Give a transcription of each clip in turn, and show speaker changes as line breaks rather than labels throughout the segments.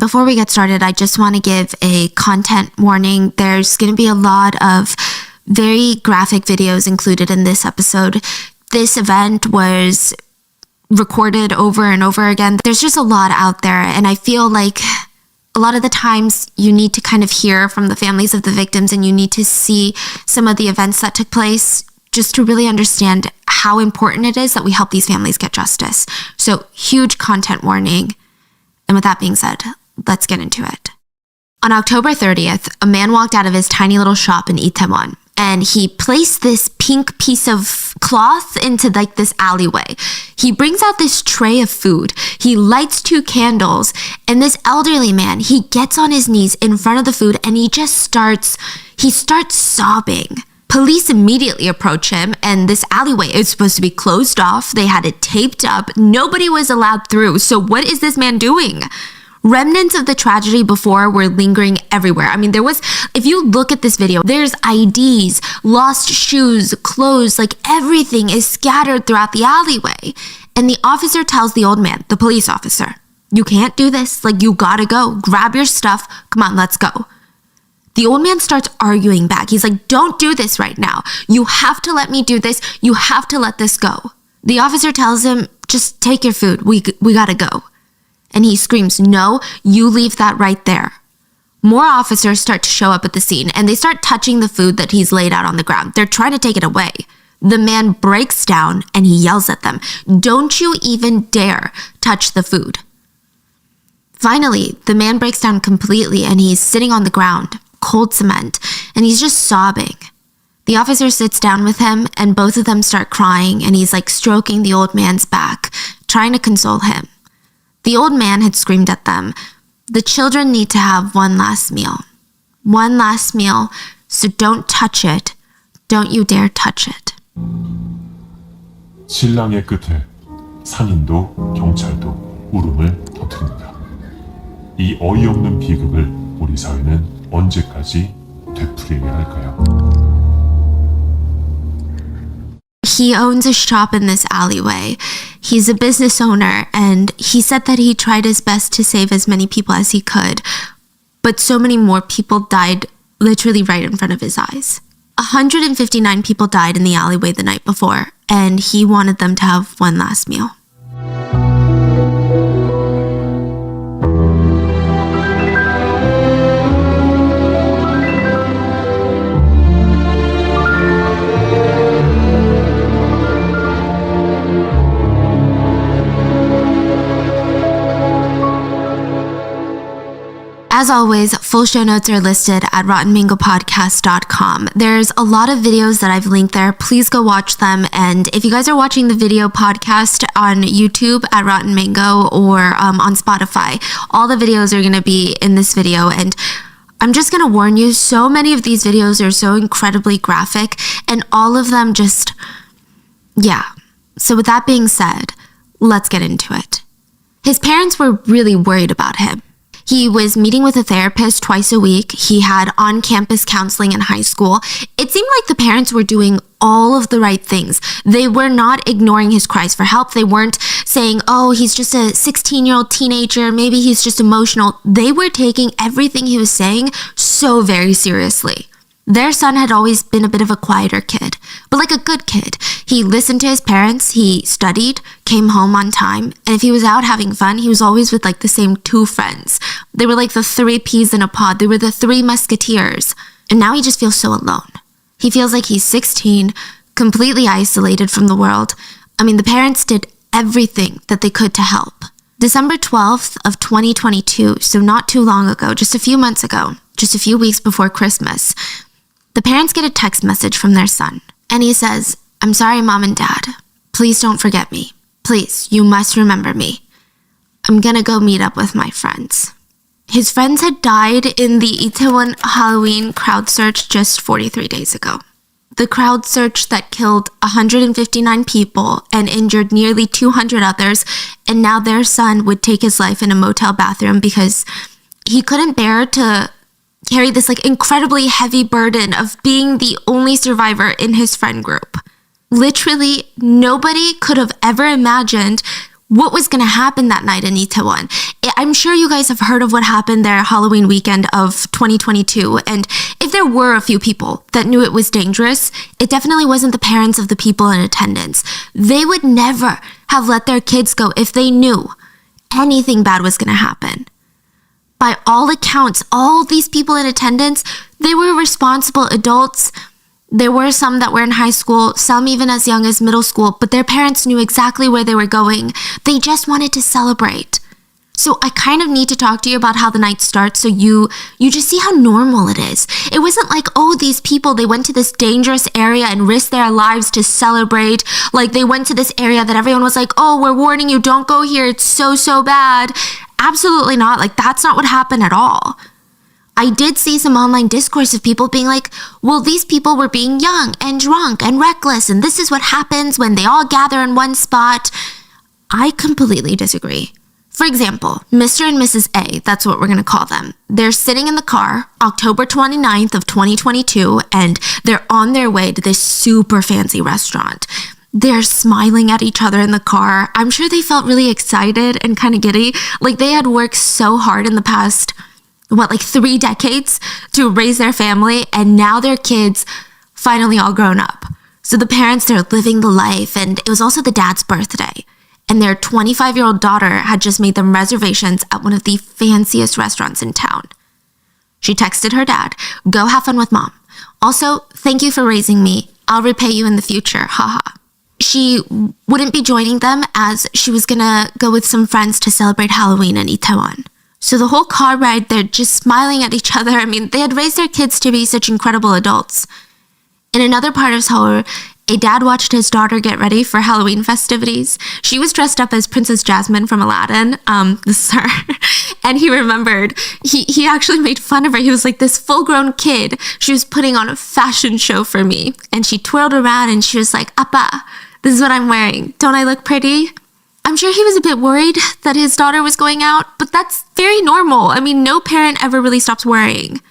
Before we get started, I just want to give a content warning. There's going to be a lot of very graphic videos included in this episode. This event was recorded over and over again. There's just a lot out there, and I feel like a lot of the times you need to kind of hear from the families of the victims, and you need to see some of the events that took place just to really understand how important it is that we help these families get justice. So, huge content warning. And with that being said, let's get into it. On October 30th, a man walked out of his tiny little shop in Itaewon, and he placed this pink piece of cloth into like this alleyway. He brings out this tray of food. He lights 2 candles, and this elderly man, he gets on his knees in front of the food, and he starts sobbing. Police immediately approach him, and this alleyway is supposed to be closed off. They had it taped up. Nobody was allowed through. So what is this man doing? Remnants of the tragedy before were lingering everywhere. I mean, if you look at this video, there's IDs, lost shoes, clothes, like everything is scattered throughout the alleyway. And the officer tells the old man, the police officer, you can't do this. Like, you gotta go. Grab your stuff. Come on, let's go. The old man starts arguing back. He's like, don't do this right now. You have to let me do this. You have to let this go. The officer tells him, just take your food. We gotta go. And he screams, no, you leave that right there. More officers start to show up at the scene, and they start touching the food that he's laid out on the ground. They're trying to take it away. The man breaks down and he yells at them, don't you even dare touch the food. Finally, the man breaks down completely, and he's sitting on the ground, cold cement, and he's just sobbing. The officer sits down with him, and both of them start crying, and he's like stroking the old man's back, trying to console him. The old man had screamed at them, the children need to have one last meal. One last meal, so don't touch it. Don't you dare touch it.
신랑의 끝에 상인도 경찰도 울음을 터뜨립니다. 이 어이없는 비극을 우리 사회는 언제까지 되풀이해야 할까요?
He owns a shop in this alleyway. He's a business owner, and he said that he tried his best to save as many people as he could, but so many more people died literally right in front of his eyes. 159 people died in the alleyway the night before, and he wanted them to have one last meal. As always, full show notes are listed at rottenmangopodcast.com. There's a lot of videos that I've linked there. Please go watch them. And if you guys are watching the video podcast on YouTube at Rotten Mango or on Spotify, all the videos are going to be in this video. And I'm just going to warn you, so many of these videos are so incredibly graphic, and all of them just, yeah. So with that being said, let's get into it. His parents were really worried about him. He was meeting with a therapist twice a week. He had on-campus counseling in high school. It seemed like the parents were doing all of the right things. They were not ignoring his cries for help. They weren't saying, oh, he's just a 16-year-old teenager. Maybe he's just emotional. They were taking everything he was saying so very seriously. Their son had always been a bit of a quieter kid, but like a good kid. He listened to his parents, he studied, came home on time, and if he was out having fun, he was always with like the same 2 friends. They were like the 3 peas in a pod. They were the 3 musketeers. And now he just feels so alone. He feels like he's 16, completely isolated from the world. I mean, the parents did everything that they could to help. December 12th of 2022, so not too long ago, just a few months ago, just a few weeks before Christmas, the parents get a text message from their son, and he says, I'm sorry, Mom and Dad. Please don't forget me. Please, you must remember me. I'm gonna go meet up with my friends. His friends had died in the Itaewon Halloween crowd search just 43 days ago. The crowd search that killed 159 people and injured nearly 200 others, and now their son would take his life in a motel bathroom because he couldn't bear to carry this like incredibly heavy burden of being the only survivor in his friend group. Literally, nobody could have ever imagined what was going to happen that night in Itaewon. I'm sure you guys have heard of what happened there Halloween weekend of 2022. And if there were a few people that knew it was dangerous, it definitely wasn't the parents of the people in attendance. They would never have let their kids go if they knew anything bad was going to happen. By all accounts, all these people in attendance, they were responsible adults. There were some that were in high school, some even as young as middle school, but their parents knew exactly where they were going. They just wanted to celebrate. So I kind of need to talk to you about how the night starts so you just see how normal it is. It wasn't like, oh, these people, they went to this dangerous area and risked their lives to celebrate. Like they went to this area that everyone was like, oh, we're warning you, don't go here. It's so bad. Absolutely not. Like that's not what happened at all. I did see some online discourse of people being like, well, these people were being young and drunk and reckless, and this is what happens when they all gather in one spot. I completely disagree. For example, Mr. and Mrs. A, that's what we're going to call them. They're sitting in the car, October 29th of 2022, and they're on their way to this super fancy restaurant. They're smiling at each other in the car. I'm sure they felt really excited and kind of giddy. Like they had worked so hard in the past 3 decades to raise their family, and now their kids finally all grown up. So the parents, they're living the life, and it was also the dad's birthday. And their 25-year-old daughter had just made them reservations at one of the fanciest restaurants in town. She texted her dad, go have fun with mom. Also, thank you for raising me. I'll repay you in the future, haha. She wouldn't be joining them as she was gonna go with some friends to celebrate Halloween in Itaewon. So the whole car ride, they're just smiling at each other. I mean, they had raised their kids to be such incredible adults. In another part of Seoul, a dad watched his daughter get ready for Halloween festivities. She was dressed up as Princess Jasmine from Aladdin. This is her. And he remembered, he actually made fun of her. He was like, this full-grown kid, she was putting on a fashion show for me. And she twirled around and she was like, Appa, this is what I'm wearing. Don't I look pretty? I'm sure he was a bit worried that his daughter was going out, but that's very normal. I mean, no parent ever really stops worrying.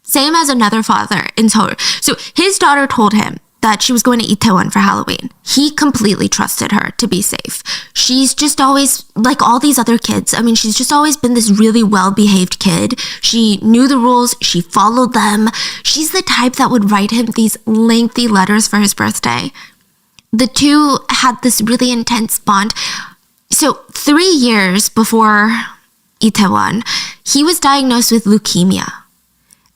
Same as another father in Seoul. So his daughter told him that she was going to Itaewon for Halloween. He completely trusted her to be safe. She's just always, like all these other kids, I mean, she's just always been this really well-behaved kid. She knew the rules. She followed them. She's the type that would write him these lengthy letters for his birthday. The two had this really intense bond. So 3 years before Itaewon, he was diagnosed with leukemia.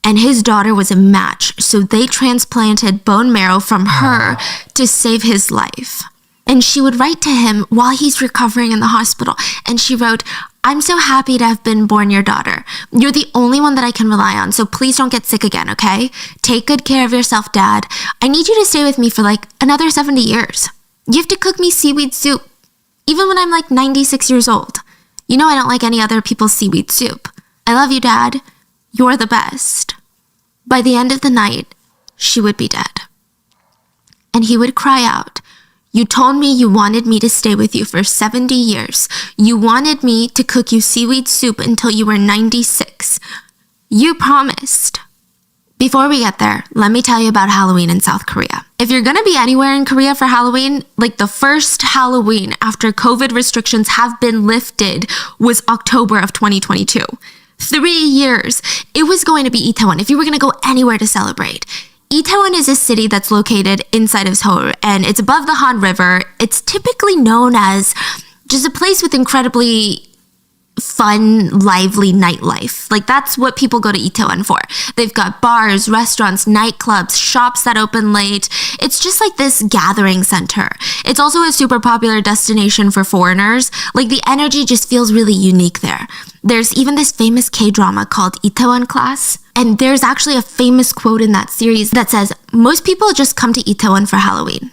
And his daughter was a match, so they transplanted bone marrow from her to save his life. And she would write to him while he's recovering in the hospital. And she wrote, I'm so happy to have been born your daughter. You're the only one that I can rely on, so please don't get sick again, okay? Take good care of yourself, Dad. I need you to stay with me for another 70 years. You have to cook me seaweed soup, even when I'm 96 years old. You know I don't like any other people's seaweed soup. I love you, Dad. You're the best. By the end of the night, she would be dead. And he would cry out, you told me you wanted me to stay with you for 70 years. You wanted me to cook you seaweed soup until you were 96. You promised. Before we get there, let me tell you about Halloween in South Korea. If you're gonna be anywhere in Korea for Halloween, the first Halloween after COVID restrictions have been lifted was October of 2022. 3 years. It was going to be Itaewon if you were going to go anywhere to celebrate. Itaewon is a city that's located inside of Seoul, and it's above the Han River. It's typically known as just a place with incredibly fun, lively nightlife. That's what people go to Itaewon for. They've got bars, restaurants, nightclubs, shops that open late. It's just this gathering center. It's also a super popular destination for foreigners. The energy just feels really unique there. There's even this famous K-drama called Itaewon Class. And there's actually a famous quote in that series that says, most people just come to Itaewon for Halloween.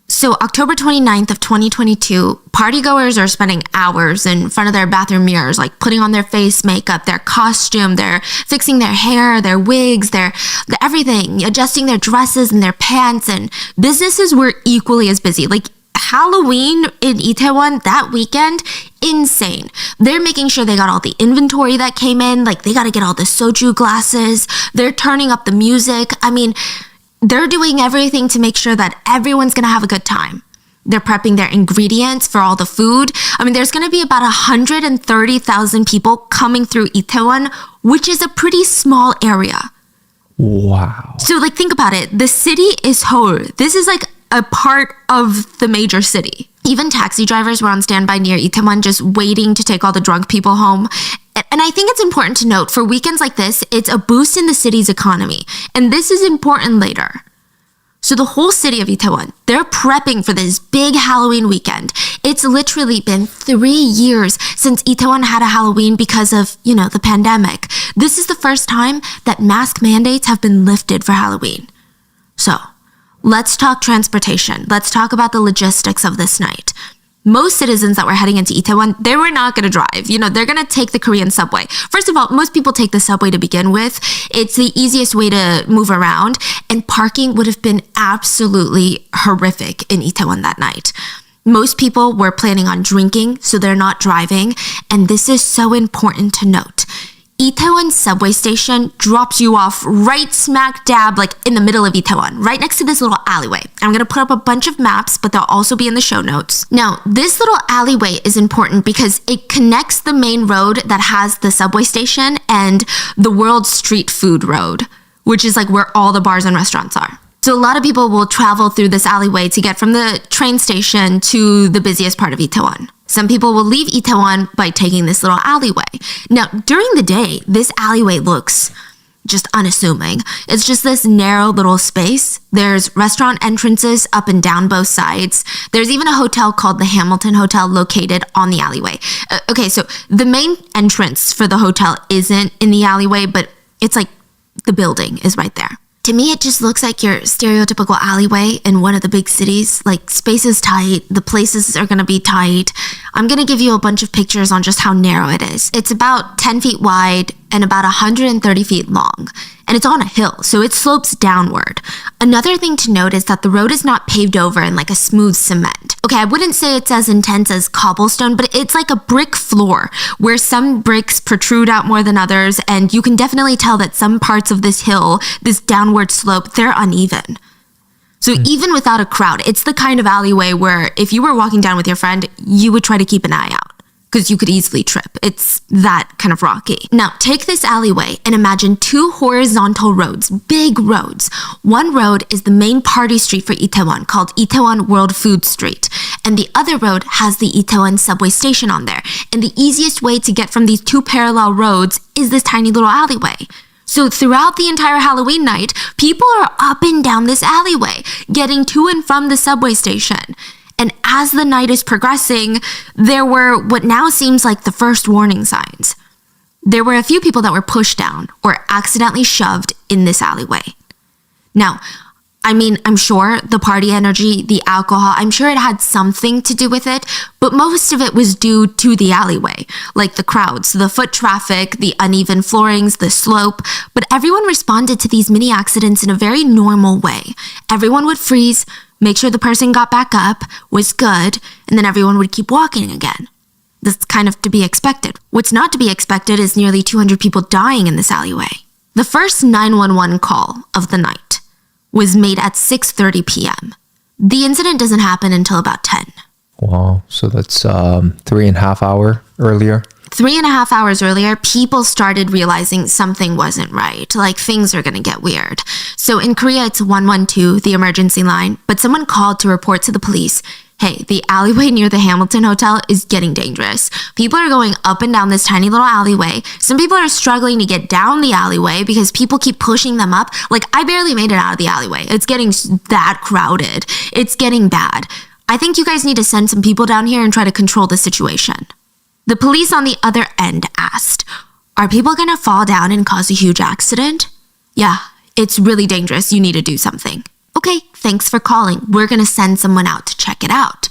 So October 29th of 2022, partygoers are spending hours in front of their bathroom mirrors, putting on their face makeup, their costume, they're fixing their hair, their wigs, their everything, adjusting their dresses and their pants, and businesses were equally as busy. Halloween in Itaewon that weekend, insane. They're making sure they got all the inventory that came in, they gotta get all the soju glasses, they're turning up the music. I mean, they're doing everything to make sure that everyone's gonna have a good time. They're prepping their ingredients for all the food. I mean, there's going to be about 130,000 people coming through Itaewon, which is a pretty small area.
Wow.
So like, think about it. The city is Seoul. This is like a part of the major city. Even taxi drivers were on standby near Itaewon just waiting to take all the drunk people home. And I think it's important to note, for weekends like this, it's a boost in the city's economy. And this is important later. So the whole city of Itaewon, they're prepping for this big Halloween weekend. It's literally been 3 years since Itaewon had a Halloween because of, the pandemic. This is the first time that mask mandates have been lifted for Halloween. So, let's talk transportation. Let's talk about the logistics of this night. Most citizens that were heading into Itaewon, they were not going to drive. They're going to take the Korean subway. First of all, most people take the subway to begin with. It's the easiest way to move around, and parking would have been absolutely horrific in Itaewon that night. Most people were planning on drinking, so they're not driving, and this is so important to note. Itaewon subway station drops you off right smack dab, like in the middle of Itaewon, right next to this little alleyway. I'm going to put up a bunch of maps, but they'll also be in the show notes. Now, this little alleyway is important because it connects the main road that has the subway station and the World Street Food Road, which is like where all the bars and restaurants are. So a lot of people will travel through this alleyway to get from the train station to the busiest part of Itaewon. Some people will leave Itaewon by taking this little alleyway. Now, during the day, this alleyway looks just unassuming. It's just this narrow little space. There's restaurant entrances up and down both sides. There's even a hotel called the Hamilton Hotel located on the alleyway. Okay, so the main entrance for the hotel isn't in the alleyway, but it's like the building is right there. To me, it just looks like your stereotypical alleyway in one of the big cities. Like, space is tight, the places are gonna be tight. I'm gonna give you a bunch of pictures on just how narrow it is. It's about 10 feet wide and about 130 feet long. And it's on a hill, so it slopes downward. Another thing to note is that the road is not paved over in like a smooth cement. Okay, I wouldn't say it's as intense as cobblestone, but it's like a brick floor where some bricks protrude out more than others, and you can definitely tell that some parts of this hill, this downward slope, they're uneven. So even without a crowd, it's the kind of alleyway where if you were walking down with your friend, you would try to keep an eye out, because you could easily trip. It's that kind of rocky. Now, take this alleyway and imagine two horizontal roads, big roads. One road is the main party street for Itaewon, called Itaewon World Food Street. And the other road has the Itaewon subway station on there. And the easiest way to get from these two parallel roads is this tiny little alleyway. So throughout the entire Halloween night, people are up and down this alleyway, getting to and from the subway station. And as the night is progressing, there were what now seems like the first warning signs. There were a few people that were pushed down or accidentally shoved in this alleyway. Now, I mean, I'm sure the party energy, the alcohol, I'm sure it had something to do with it, but most of it was due to the alleyway, like the crowds, the foot traffic, the uneven floorings, the slope. But everyone responded to these mini accidents in a very normal way. Everyone would freeze, make sure the person got back up, was good, and then everyone would keep walking again. That's kind of to be expected. What's not to be expected is nearly 200 people dying in this alleyway. The first 911 call of the night was made at 6:30 p.m. The incident doesn't happen until about 10.
Wow, so that's 3.5 hours earlier.
3.5 hours earlier, people started realizing something wasn't right, like things are gonna get weird. So in Korea, it's 112, the emergency line, but someone called to report to the police, hey, the alleyway near the Hamilton Hotel is getting dangerous. People are going up and down this tiny little alleyway. Some people are struggling to get down the alleyway because people keep pushing them up. Like, I barely made it out of the alleyway. It's getting that crowded. It's getting bad. I think you guys need to send some people down here and try to control the situation. The police on the other end asked, are people gonna fall down and cause a huge accident? Yeah, it's really dangerous. You need to do something. Okay, thanks for calling. We're gonna send someone out to check it out.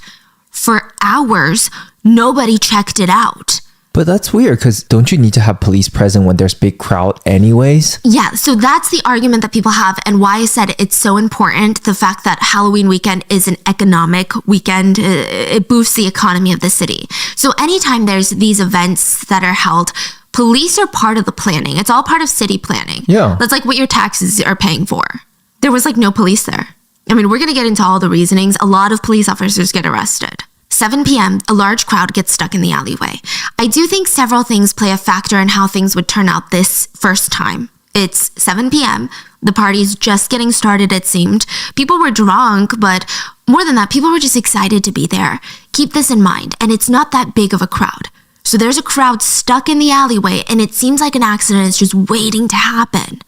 For hours, nobody checked it out.
But that's weird, because don't you need to have police present when there's big crowd anyways?
Yeah, so that's the argument that people have, and why I said it's so important, the fact that Halloween weekend is an economic weekend. It boosts the economy of the city. So anytime there's these events that are held, police are part of the planning. It's all part of city planning.
Yeah.
That's like what your taxes are paying for. There was like no police there. I mean, we're going to get into all the reasonings. A lot of police officers get arrested. 7 p.m., a large crowd gets stuck in the alleyway. I do think several things play a factor in how things would turn out this first time. It's 7 p.m., the party's just getting started, it seemed. People were drunk, but more than that, people were just excited to be there. Keep this in mind, and it's not that big of a crowd. So there's a crowd stuck in the alleyway, and it seems like an accident is just waiting to happen.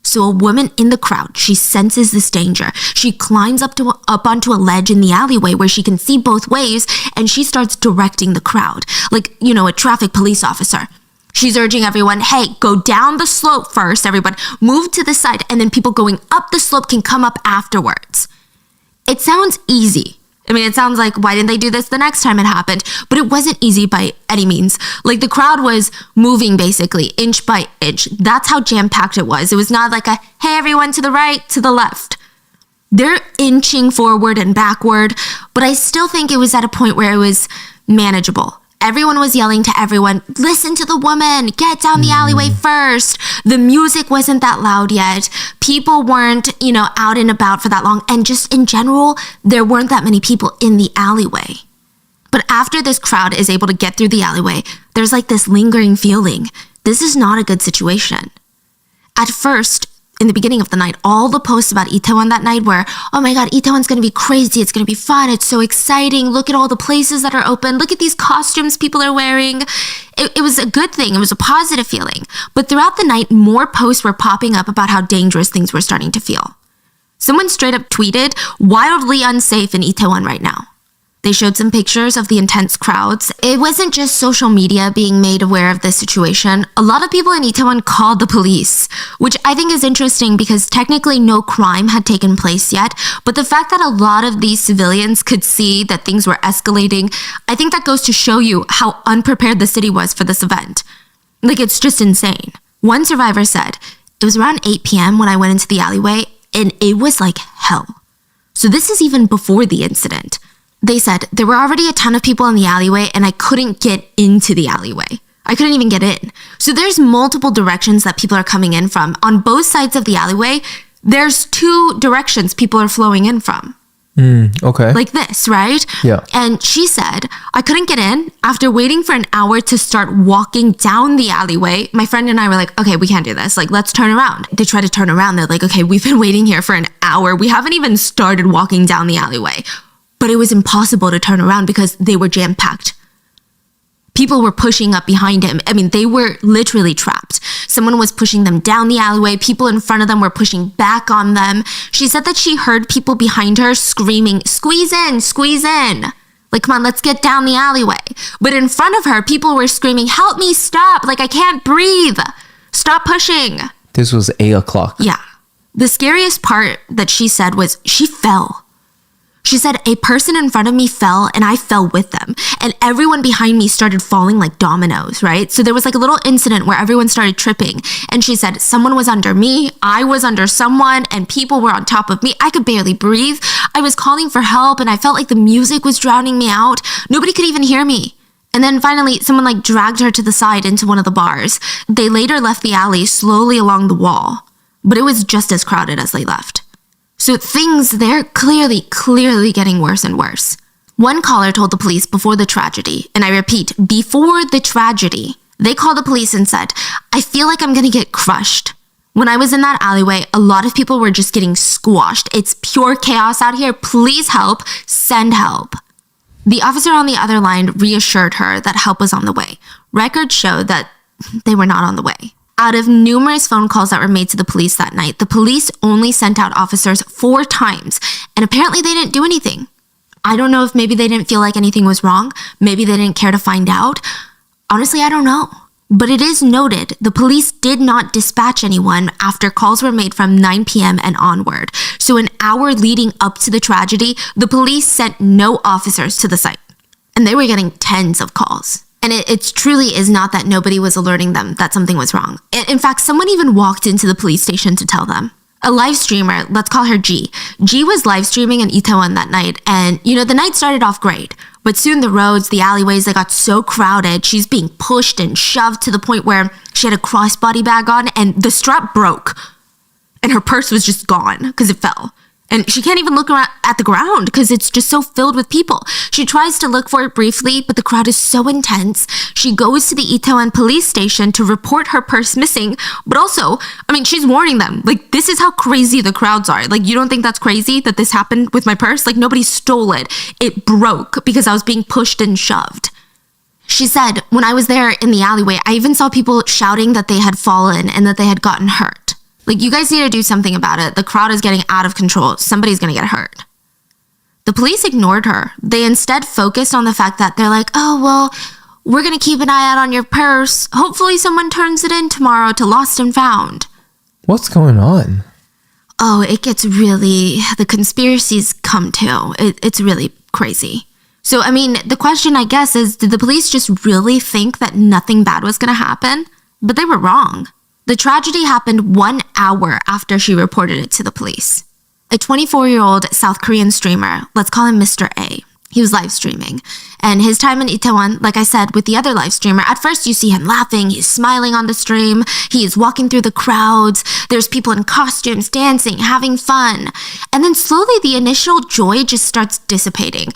So a woman in the crowd, she senses this danger. She climbs up onto a ledge in the alleyway where she can see both ways, and she starts directing the crowd, like, a traffic police officer. She's urging everyone, hey, go down the slope first, everyone. Move to the side, and then people going up the slope can come up afterwards. It sounds easy. I mean, it sounds like, why didn't they do this the next time it happened? But it wasn't easy by any means. Like, the crowd was moving, basically, inch by inch. That's how jam-packed it was. It was not like a, hey, everyone, to the right, to the left. They're inching forward and backward, but I still think it was at a point where it was manageable. Everyone was yelling to everyone, listen to the woman, get down the alleyway first. The music wasn't that loud yet. People weren't, out and about for that long. And just in general, there weren't that many people in the alleyway. But after this crowd is able to get through the alleyway, there's like this lingering feeling. This is not a good situation. At first, in the beginning of the night, all the posts about Itaewon that night were, oh my god, Itaewon's gonna be crazy, it's gonna be fun, it's so exciting, look at all the places that are open, look at these costumes people are wearing. It was a good thing, it was a positive feeling. But throughout the night, more posts were popping up about how dangerous things were starting to feel. Someone straight up tweeted, wildly unsafe in Itaewon right now. They showed some pictures of the intense crowds. It wasn't just social media being made aware of this situation. A lot of people in Itaewon called the police, which I think is interesting because technically no crime had taken place yet. But the fact that a lot of these civilians could see that things were escalating, I think that goes to show you how unprepared the city was for this event. Like, it's just insane. One survivor said, it was around 8 p.m. when I went into the alleyway, and it was like hell. So this is even before the incident. They said there were already a ton of people in the alleyway and I couldn't get into the alleyway. I couldn't even get in. So there's multiple directions that people are coming in from. On both sides of the alleyway, there's 2 directions people are flowing in from.
Okay.
Like this, right?
Yeah.
And she said, I couldn't get in. After waiting for an hour to start walking down the alleyway, my friend and I were like, okay, we can't do this. Like, let's turn around. They try to turn around. They're like, okay, we've been waiting here for an hour. We haven't even started walking down the alleyway. But it was impossible to turn around because they were jam-packed. People were pushing up behind him. I mean, they were literally trapped. Someone was pushing them down the alleyway. People in front of them were pushing back on them. She said that she heard people behind her screaming, squeeze in, squeeze in. Like, come on, let's get down the alleyway. But in front of her, people were screaming, help me, stop. Like, I can't breathe. Stop pushing.
This was 8 o'clock.
Yeah. The scariest part that she said was she fell. She said, a person in front of me fell and I fell with them. And everyone behind me started falling like dominoes, right? So there was like a little incident where everyone started tripping. And she said, someone was under me, I was under someone, and people were on top of me. I could barely breathe. I was calling for help and I felt like the music was drowning me out. Nobody could even hear me. And then finally, someone like dragged her to the side into one of the bars. They later left the alley slowly along the wall. But it was just as crowded as they left. So things, they're clearly getting worse and worse. One caller told the police before the tragedy, and I repeat, before the tragedy, they called the police and said, I feel like I'm gonna get crushed. When I was in that alleyway, a lot of people were just getting squashed. It's pure chaos out here. Please help. Send help. The officer on the other line reassured her that help was on the way. Records showed that they were not on the way. Out of numerous phone calls that were made to the police that night, the police only sent out officers 4 times, and apparently they didn't do anything. I don't know if maybe they didn't feel like anything was wrong. Maybe they didn't care to find out. Honestly, I don't know. But it is noted the police did not dispatch anyone after calls were made from 9 p.m. and onward. So an hour leading up to the tragedy, the police sent no officers to the site. And they were getting tens of calls. And it truly is not that nobody was alerting them that something was wrong. In fact, someone even walked into the police station to tell them. A live streamer, let's call her G. G was live streaming in Itaewon that night. And, the night started off great. But soon the roads, the alleyways, they got so crowded. She's being pushed and shoved to the point where she had a crossbody bag on and the strap broke. And her purse was just gone because it fell. And she can't even look around at the ground because it's just so filled with people. She tries to look for it briefly, but the crowd is so intense. She goes to the Itaewon police station to report her purse missing. But also, she's warning them. Like, this is how crazy the crowds are. Like, you don't think that's crazy that this happened with my purse? Like, nobody stole it. It broke because I was being pushed and shoved. She said, when I was there in the alleyway, I even saw people shouting that they had fallen and that they had gotten hurt. Like, you guys need to do something about it. The crowd is getting out of control. Somebody's going to get hurt. The police ignored her. They instead focused on the fact that they're like, oh, well, we're going to keep an eye out on your purse. Hopefully someone turns it in tomorrow to lost and found.
What's going on?
Oh, it gets really, the conspiracies come too. It's really crazy. So, the question, I guess, is, did the police just really think that nothing bad was going to happen? But they were wrong. The tragedy happened 1 hour after she reported it to the police. A 24-year-old South Korean streamer, let's call him Mr. A. He was live streaming. And his time in Itaewon, like I said, with the other live streamer, at first you see him laughing, he's smiling on the stream, he is walking through the crowds, there's people in costumes, dancing, having fun. And then slowly the initial joy just starts dissipating.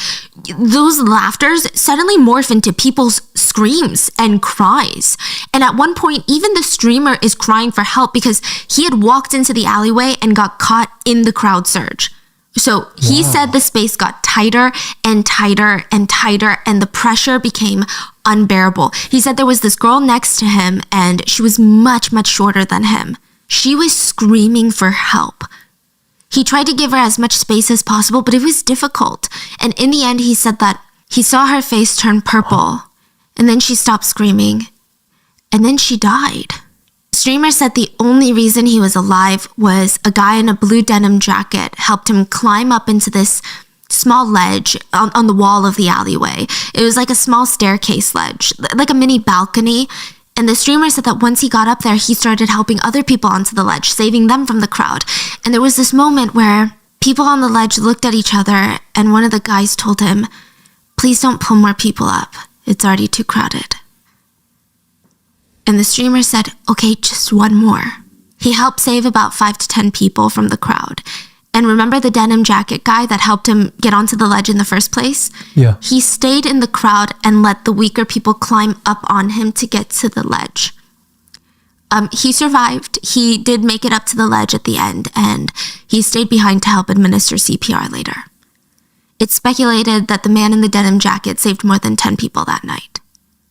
Those laughters suddenly morph into people's screams and cries. And at one point, even the streamer is crying for help because he had walked into the alleyway and got caught in the crowd surge. So he said the space got tighter and tighter and tighter, and the pressure became unbearable. He said there was this girl next to him, and she was much, much shorter than him. She was screaming for help. He tried to give her as much space as possible, but it was difficult. And in the end, he said that he saw her face turn purple, and then she stopped screaming, and then she died. The streamer said the only reason he was alive was a guy in a blue denim jacket helped him climb up into this small ledge on the wall of the alleyway. It was like a small staircase ledge, like a mini balcony. And the streamer said that once he got up there, he started helping other people onto the ledge, saving them from the crowd. And there was this moment where people on the ledge looked at each other, and one of the guys told him, "Please don't pull more people up. It's already too crowded." And the streamer said, "Okay, just one more." He helped save about 5 to 10 people from the crowd. And remember the denim jacket guy that helped him get onto the ledge in the first place?
Yeah.
He stayed in the crowd and let the weaker people climb up on him to get to the ledge. He survived. He did make it up to the ledge at the end, and he stayed behind to help administer CPR later. It's speculated that the man in the denim jacket saved more than 10 people that night.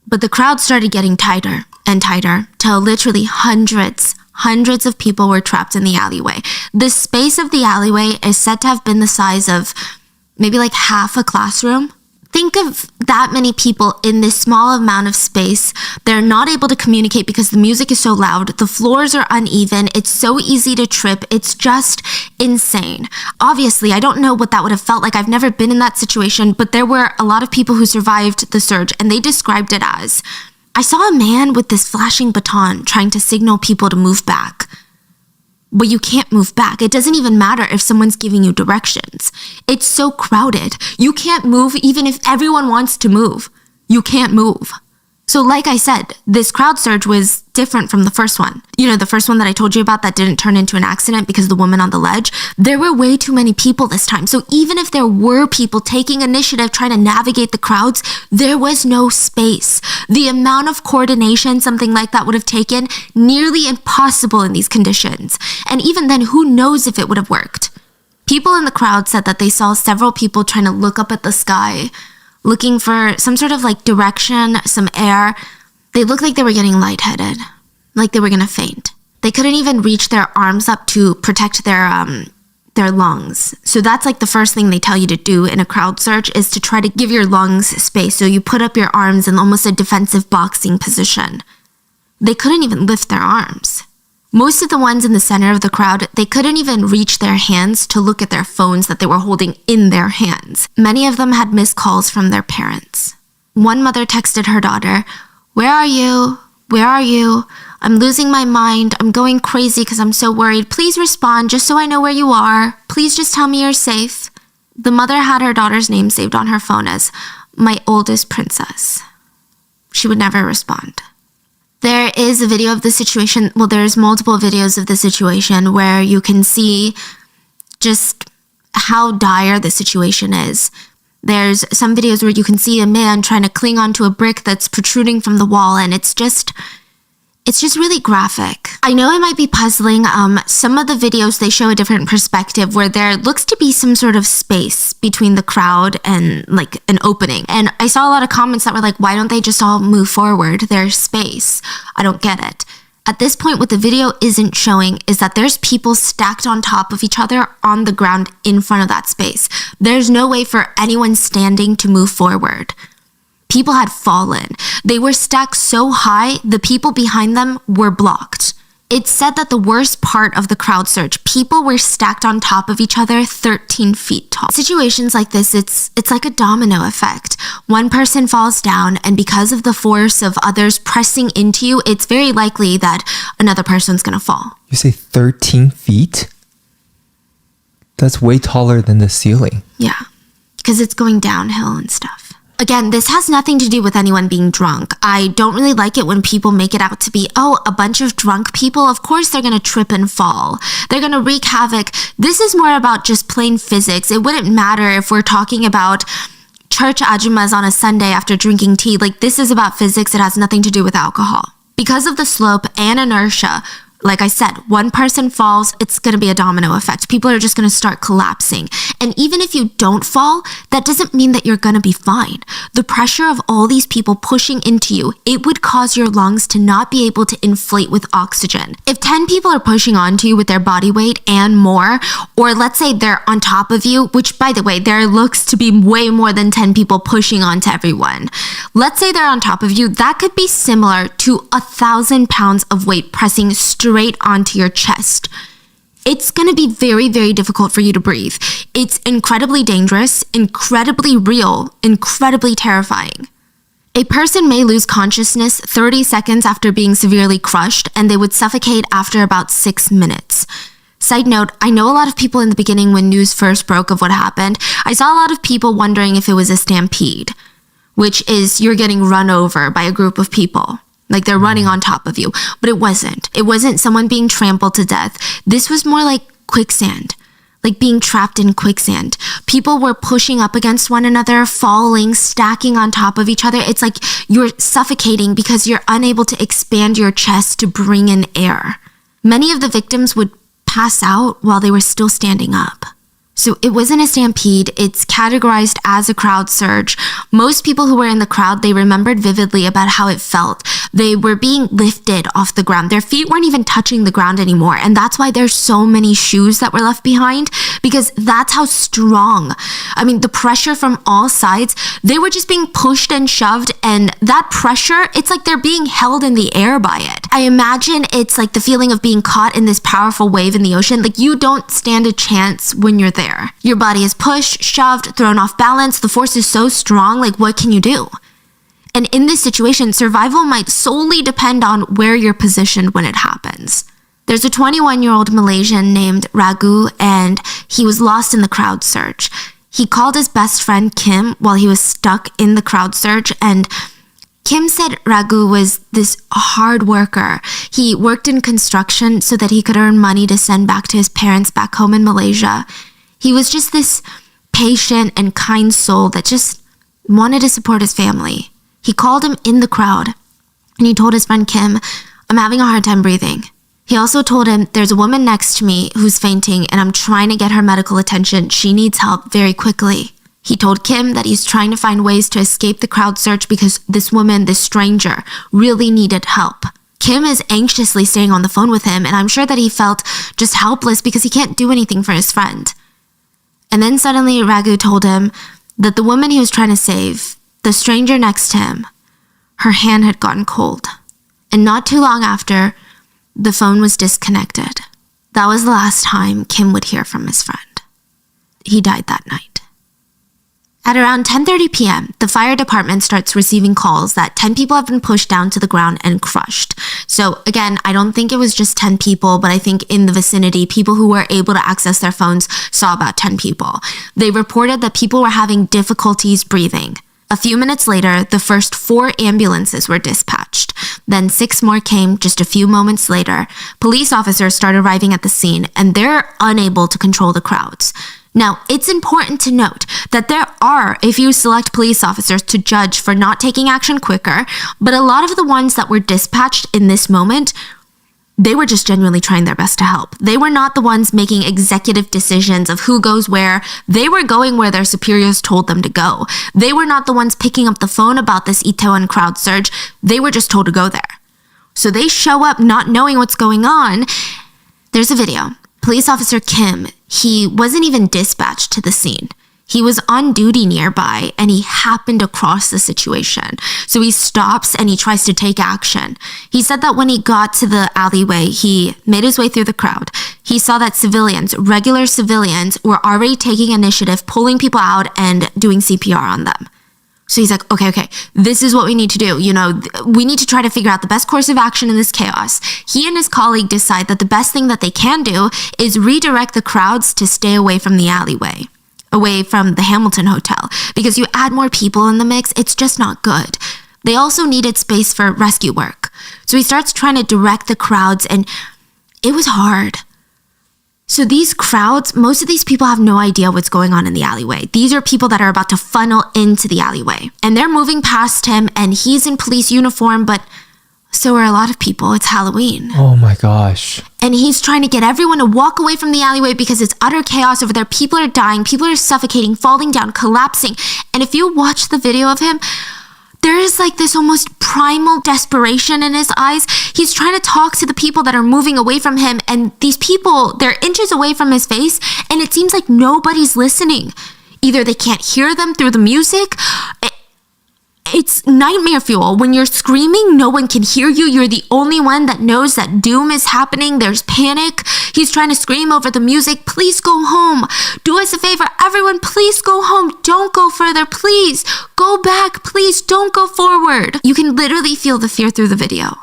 But the crowd started getting tighter and tighter till literally hundreds of people were trapped in the alleyway. The space of the alleyway is said to have been the size of maybe like half a classroom. Think of that many people in this small amount of space. They're not able to communicate because the music is so loud. The floors are uneven. It's so easy to trip. It's just insane. Obviously, I don't know what that would have felt like. I've never been in that situation, but there were a lot of people who survived the surge, and they described it as, "I saw a man with this flashing baton trying to signal people to move back. But you can't move back. It doesn't even matter if someone's giving you directions. It's so crowded. You can't move even if everyone wants to move. You can't move." So like I said, this crowd surge was different from the first one. You know, the first one that I told you about that didn't turn into an accident because of the woman on the ledge. There were way too many people this time. So even if there were people taking initiative trying to navigate the crowds, there was no space. The amount of coordination something like that would have taken, nearly impossible in these conditions. And even then, who knows if it would have worked? People in the crowd said that they saw several people trying to look up at the sky, looking for some sort of like direction, some air. They looked like they were getting lightheaded, like they were gonna faint. They couldn't even reach their arms up to protect their lungs. So that's like the first thing they tell you to do in a crowd surge, is to try to give your lungs space. So you put up your arms in almost a defensive boxing position. They couldn't even lift their arms. Most of the ones in the center of the crowd, they couldn't even reach their hands to look at their phones that they were holding in their hands. Many of them had missed calls from their parents. One mother texted her daughter, "Where are you? Where are you? I'm losing my mind. I'm going crazy because I'm so worried. Please respond just so I know where you are. Please just tell me you're safe." The mother had her daughter's name saved on her phone as "my oldest princess." She would never respond. There is a video of the situation. Well, there's multiple videos of the situation where you can see just how dire the situation is. There's some videos where you can see a man trying to cling onto a brick that's protruding from the wall, and it's just really graphic. I know it might be puzzling. Some of the videos, they show a different perspective where there looks to be some sort of space between the crowd and like an opening. And I saw a lot of comments that were like, why don't they just all move forward? There's space. I don't get it. At this point, what the video isn't showing is that there's people stacked on top of each other on the ground in front of that space. There's no way for anyone standing to move forward. People had fallen. They were stacked so high, the people behind them were blocked. It's said that the worst part of the crowd surge, people were stacked on top of each other 13 feet tall. Situations like this, it's like a domino effect. One person falls down, and because of the force of others pressing into you, it's very likely that another person's gonna fall.
You say 13 feet? That's way taller than the ceiling.
Yeah, because it's going downhill and stuff. Again, this has nothing to do with anyone being drunk. I don't really like it when people make it out to be, oh, a bunch of drunk people, of course they're gonna trip and fall. They're gonna wreak havoc. This is more about just plain physics. It wouldn't matter if we're talking about church ajumas on a Sunday after drinking tea. Like, this is about physics. It has nothing to do with alcohol. Because of the slope and inertia, like I said, one person falls, it's going to be a domino effect. People are just going to start collapsing. And even if you don't fall, that doesn't mean that you're going to be fine. The pressure of all these people pushing into you, it would cause your lungs to not be able to inflate with oxygen. If 10 people are pushing onto you with their body weight and more, or let's say they're on top of you, which by the way, there looks to be way more than 10 people pushing onto everyone. Let's say they're on top of you, that could be similar to 1,000 pounds of weight pressing straight onto your chest. It's going to be very, very difficult for you to breathe. It's incredibly dangerous, incredibly real, incredibly terrifying. A person may lose consciousness 30 seconds after being severely crushed, and they would suffocate after about 6 minutes. Side note, I know a lot of people in the beginning when news first broke of what happened, I saw a lot of people wondering if it was a stampede, which is you're getting run over by a group of people. Like they're running on top of you, but it wasn't. It wasn't someone being trampled to death. This was more like quicksand, like being trapped in quicksand. People were pushing up against one another, falling, stacking on top of each other. It's like you're suffocating because you're unable to expand your chest to bring in air. Many of the victims would pass out while they were still standing up. So it wasn't a stampede. It's categorized as a crowd surge. Most people who were in the crowd, they remembered vividly about how it felt. They were being lifted off the ground. Their feet weren't even touching the ground anymore. And that's why there's so many shoes that were left behind, because that's how strong. I mean, the pressure from all sides, they were just being pushed and shoved. And that pressure, it's like they're being held in the air by it. I imagine it's like the feeling of being caught in this powerful wave in the ocean. Like you don't stand a chance when you're there. Your body is pushed, shoved, thrown off balance. The force is so strong, like what can you do? And in this situation, survival might solely depend on where you're positioned when it happens. There's a 21-year-old Malaysian named Ragu, and he was lost in the crowd surge. He called his best friend Kim while he was stuck in the crowd surge, and Kim said Ragu was this hard worker. He worked in construction so that he could earn money to send back to his parents back home in Malaysia. He was just this patient and kind soul that just wanted to support his family. He called him in the crowd, and he told his friend Kim, I'm having a hard time breathing. He also told him, there's a woman next to me who's fainting, and I'm trying to get her medical attention. She needs help very quickly. He told Kim that he's trying to find ways to escape the crowd surge because this woman, this stranger, really needed help. Kim is anxiously staying on the phone with him, and I'm sure that he felt just helpless because he can't do anything for his friend. And then suddenly Ragu told him that the woman he was trying to save, the stranger next to him, her hand had gotten cold. And not too long after, the phone was disconnected. That was the last time Kim would hear from his friend. He died that night. At around 10:30 p.m., the fire department starts receiving calls that 10 people have been pushed down to the ground and crushed. So again, I don't think it was just 10 people, but I think in the vicinity, people who were able to access their phones saw about 10 people. They reported that people were having difficulties breathing. A few minutes later, the first 4 ambulances were dispatched. Then 6 more came just a few moments later. Police officers start arriving at the scene, and they're unable to control the crowds. Now, it's important to note that there are a few select police officers to judge for not taking action quicker, but a lot of the ones that were dispatched in this moment, they were just genuinely trying their best to help. They were not the ones making executive decisions of who goes where. They were going where their superiors told them to go. They were not the ones picking up the phone about this Itaewon crowd surge. They were just told to go there. So they show up not knowing what's going on. There's a video. Police officer Kim, he wasn't even dispatched to the scene. He was on duty nearby and he happened across the situation. So he stops and he tries to take action. He said that when he got to the alleyway, he made his way through the crowd. He saw that civilians, regular civilians, were already taking initiative, pulling people out and doing CPR on them. So he's like, okay, this is what we need to do. We need to try to figure out the best course of action in this chaos. He and his colleague decide that the best thing that they can do is redirect the crowds to stay away from the alleyway, away from the Hamilton Hotel, because you add more people in the mix, it's just not good. They also needed space for rescue work. So he starts trying to direct the crowds and it was hard. So these crowds, most of these people have no idea what's going on in the alleyway. These are people that are about to funnel into the alleyway. And they're moving past him and he's in police uniform, but so are a lot of people. It's Halloween.
Oh my gosh.
And he's trying to get everyone to walk away from the alleyway because it's utter chaos over there. People are dying. People are suffocating, falling down, collapsing. And if you watch the video of him, there is like this almost primal desperation in his eyes. He's trying to talk to the people that are moving away from him, and these people, they're inches away from his face, and it seems like nobody's listening. Either they can't hear them through the music. It's nightmare fuel. When you're screaming, no one can hear you. You're the only one that knows that doom is happening. There's panic. He's trying to scream over the music. Please go home. Do us a favor. Everyone, please go home. Don't go further. Please go back. Please don't go forward. You can literally feel the fear through the video.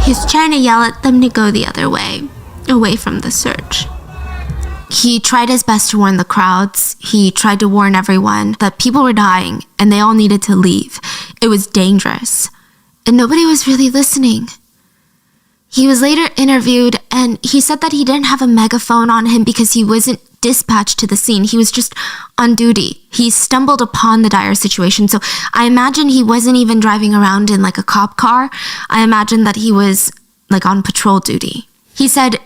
He's trying to yell at them to go the other way, away from the surge. He tried his best to warn the crowds. He tried to warn everyone that people were dying and they all needed to leave. It was dangerous. And nobody was really listening. He was later interviewed and he said that he didn't have a megaphone on him because he wasn't dispatched to the scene. He was just on duty. He stumbled upon the dire situation. So I imagine he wasn't even driving around in like a cop car. I imagine that he was like on patrol duty. He said,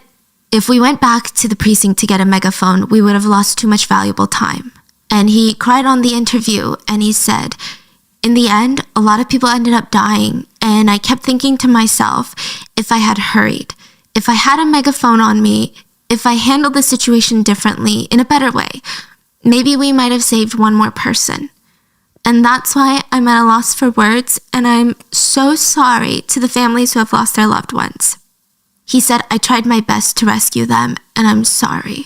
if we went back to the precinct to get a megaphone, we would have lost too much valuable time. And he cried on the interview and he said, in the end, a lot of people ended up dying. And I kept thinking to myself, if I had hurried, if I had a megaphone on me, if I handled the situation differently, in a better way, maybe we might have saved one more person. And that's why I'm at a loss for words, and I'm so sorry to the families who have lost their loved ones. He said, I tried my best to rescue them, and I'm sorry.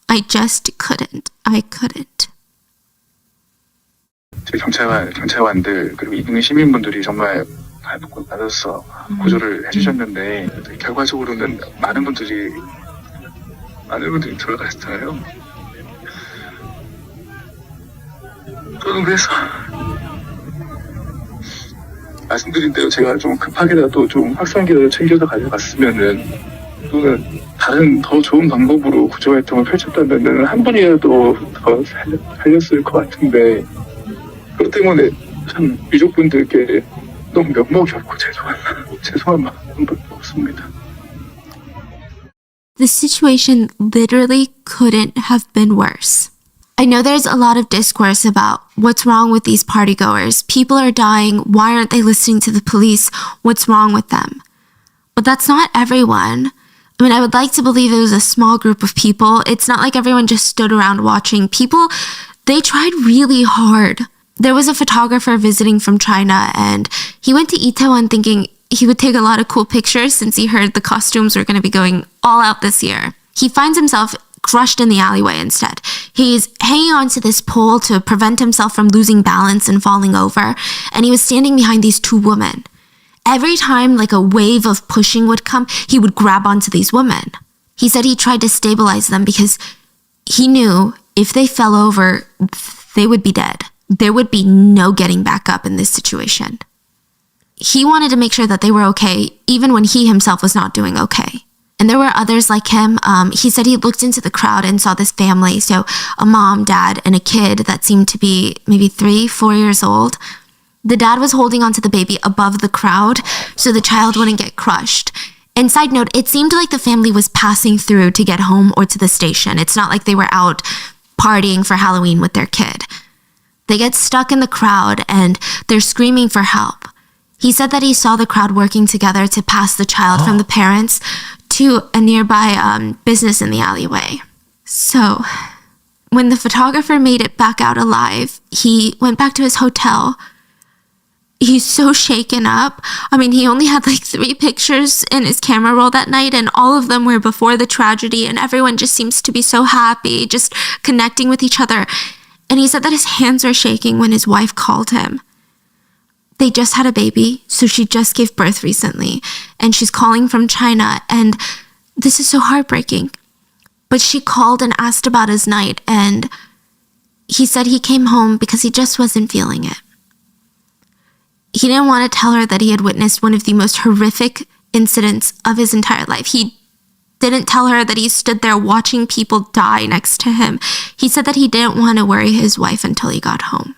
I just couldn't. I couldn't.
경찰관들 그리고 이동의 시민분들이 정말 받아서 구조를 해주셨는데 결과적으로는 많은 분들이 돌아가셨잖아요. 저는 그래서 말씀드린 대로 제가 좀 급하게라도 좀 확산기를 챙겨서 가져갔으면은 또는 다른 더 좋은 방법으로 구조활동을 펼쳤다면은 한 분이라도 더 살렸을 것 같은데 그것 때문에 참 유족분들께 너무 면목이 없고 죄송한 마음밖에 없습니다.
The situation literally couldn't have been worse. I know there's a lot of discourse about what's wrong with these partygoers. People are dying. Why aren't they listening to the police? What's wrong with them? But that's not everyone. I mean, I would like to believe it was a small group of people. It's not like everyone just stood around watching. People, they tried really hard. There was a photographer visiting from China, and he went to Itaewon thinking he would take a lot of cool pictures since he heard the costumes were going to be going all out this year. He finds himself crushed in the alleyway instead. He's hanging onto this pole to prevent himself from losing balance and falling over, and he was standing behind these two women. Every time like a wave of pushing would come, he would grab onto these women. He said he tried to stabilize them because he knew if they fell over, they would be dead. There would be no getting back up in this situation. He wanted to make sure that they were okay, even when he himself was not doing okay. And there were others like him. He said he looked into the crowd and saw this family, so a mom, dad, and a kid that seemed to be maybe 3-4 years old. The dad was holding onto the baby above the crowd so the child wouldn't get crushed. And side note, it seemed like the family was passing through to get home or to the station. It's not like they were out partying for Halloween with their kid. They get stuck in the crowd and they're screaming for help. He said that he saw the crowd working together to pass the child from the parents to a nearby business in the alleyway. So, when the photographer made it back out alive, he went back to his hotel. He's so shaken up. I mean, he only had like 3 pictures in his camera roll that night, and all of them were before the tragedy, and everyone just seems to be so happy, just connecting with each other. And he said that his hands are shaking when his wife called him. They just had a baby, so she just gave birth recently, and she's calling from China, and this is so heartbreaking. But she called and asked about his night, and he said he came home because he just wasn't feeling it. He didn't want to tell her that he had witnessed one of the most horrific incidents of his entire life. He didn't tell her that he stood there watching people die next to him. He said that he didn't want to worry his wife until he got home.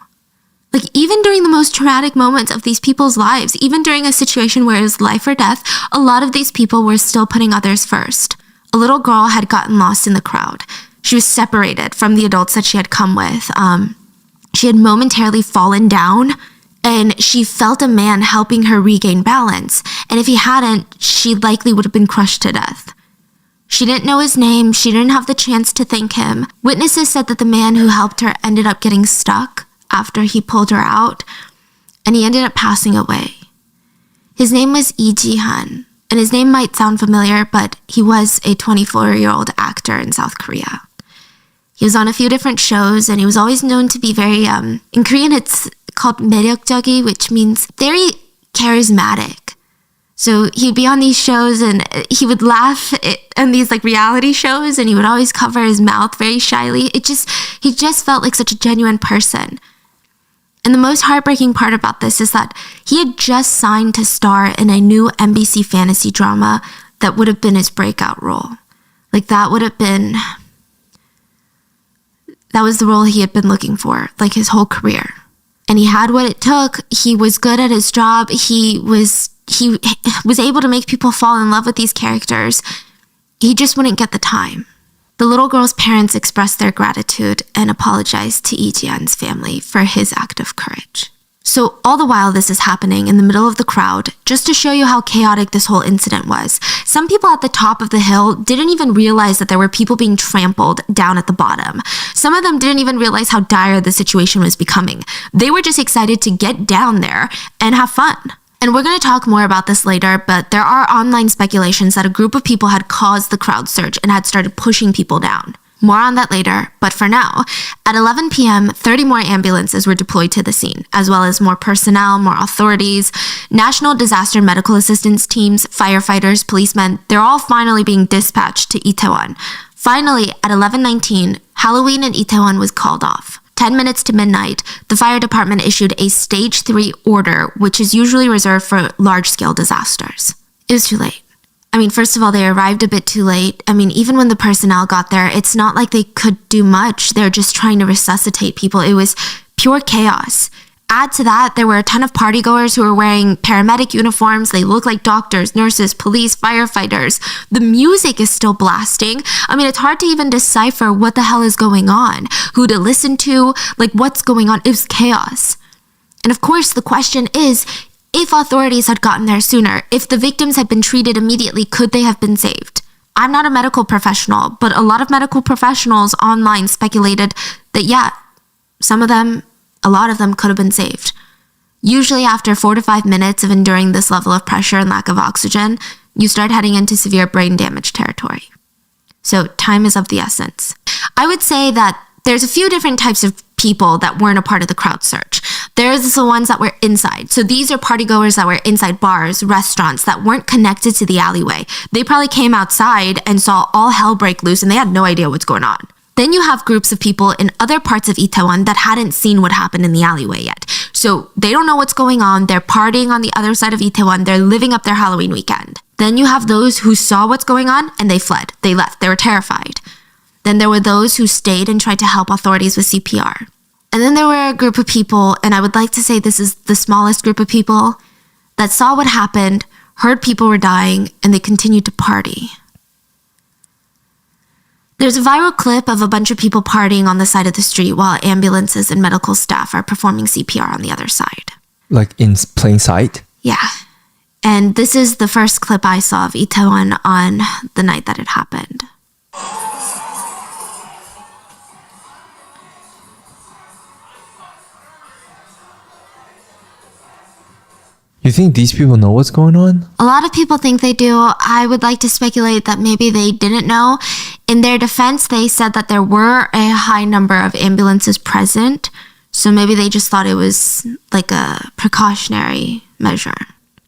Like, even during the most traumatic moments of these people's lives, even during a situation where it was life or death, a lot of these people were still putting others first. A little girl had gotten lost in the crowd. She was separated from the adults that she had come with. She had momentarily fallen down, and she felt a man helping her regain balance. And if he hadn't, she likely would have been crushed to death. She didn't know his name. She didn't have the chance to thank him. Witnesses said that the man who helped her ended up getting stuck after he pulled her out, and he ended up passing away. His name was Lee Ji-han, and his name might sound familiar, but he was a 24-year-old actor in South Korea. He was on a few different shows, and he was always known to be very, in Korean it's called 매력적이, which means very charismatic. So he'd be on these shows and he would laugh in these like reality shows, and he would always cover his mouth very shyly. He just felt like such a genuine person. And the most heartbreaking part about this is that he had just signed to star in a new MBC fantasy drama that would have been his breakout role. Like that was the role he had been looking for, like his whole career. And he had what it took. He was good at his job. He was able to make people fall in love with these characters. He just wouldn't get the time. The little girl's parents expressed their gratitude and apologized to Lee Ji-han's family for his act of courage. So all the while this is happening in the middle of the crowd, just to show you how chaotic this whole incident was, some people at the top of the hill didn't even realize that there were people being trampled down at the bottom. Some of them didn't even realize how dire the situation was becoming. They were just excited to get down there and have fun. And we're going to talk more about this later, but there are online speculations that a group of people had caused the crowd surge and had started pushing people down. More on that later, but for now, at 11 p.m., 30 more ambulances were deployed to the scene, as well as more personnel, more authorities, national disaster medical assistance teams, firefighters, policemen. They're all finally being dispatched to Itaewon. Finally, at 11:19, Halloween in Itaewon was called off. 10 minutes to midnight, the fire department issued a Stage 3 order, which is usually reserved for large-scale disasters. It was too late. I mean, first of all, they arrived a bit too late. I mean, even when the personnel got there, it's not like they could do much. They're just trying to resuscitate people. It was pure chaos. Add to that, there were a ton of partygoers who were wearing paramedic uniforms. They look like doctors, nurses, police, firefighters. The music is still blasting. I mean, it's hard to even decipher what the hell is going on, who to listen to, like what's going on. It was chaos. And of course, the question is, if authorities had gotten there sooner, if the victims had been treated immediately, could they have been saved? I'm not a medical professional, but a lot of medical professionals online speculated that, yeah, a lot of them could have been saved. Usually after 4 to 5 minutes of enduring this level of pressure and lack of oxygen, you start heading into severe brain damage territory. So time is of the essence. I would say that there's a few different types of people that weren't a part of the crowd search. There's the ones that were inside. So these are partygoers that were inside bars, restaurants that weren't connected to the alleyway. They probably came outside and saw all hell break loose and they had no idea what's going on. Then you have groups of people in other parts of Itaewon that hadn't seen what happened in the alleyway yet. So they don't know what's going on. They're partying on the other side of Itaewon. They're living up their Halloween weekend. Then you have those who saw what's going on and they fled. They left. They were terrified. Then there were those who stayed and tried to help authorities with CPR. And then there were a group of people, and I would like to say this is the smallest group of people, that saw what happened, heard people were dying, and they continued to party. There's a viral clip of a bunch of people partying on the side of the street while ambulances and medical staff are performing CPR on the other side.
Like in plain sight?
Yeah. And this is the first clip I saw of Itaewon on the night that it happened.
You think these people know what's going on?
A lot of people think they do. I would like to speculate that maybe they didn't know. In their defense, they said that there were a high number of ambulances present, so maybe they just thought it was like a precautionary measure.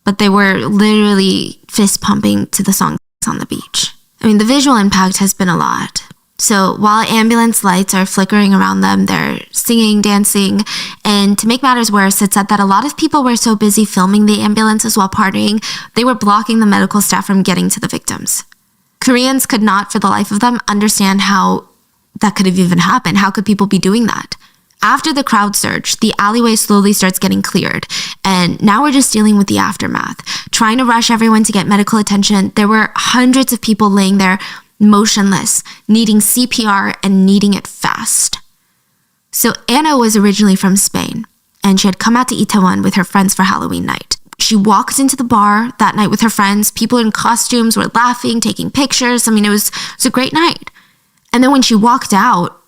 But they were literally fist pumping to the song on the beach. I mean, the visual impact has been a lot. So while ambulance lights are flickering around them, they're singing, dancing, and to make matters worse, it said that a lot of people were so busy filming the ambulances while partying, they were blocking the medical staff from getting to the victims. Koreans could not, for the life of them, understand how that could have even happened. How could people be doing that? After the crowd surge, the alleyway slowly starts getting cleared, and now we're just dealing with the aftermath. Trying to rush everyone to get medical attention, there were hundreds of people laying there motionless, needing CPR and needing it fast. So Anna was originally from Spain, and she had come out to Itaewon with her friends for Halloween night. She walked into the bar that night with her friends. People in costumes were laughing, taking pictures. I mean, it was a great night. And then when she walked out,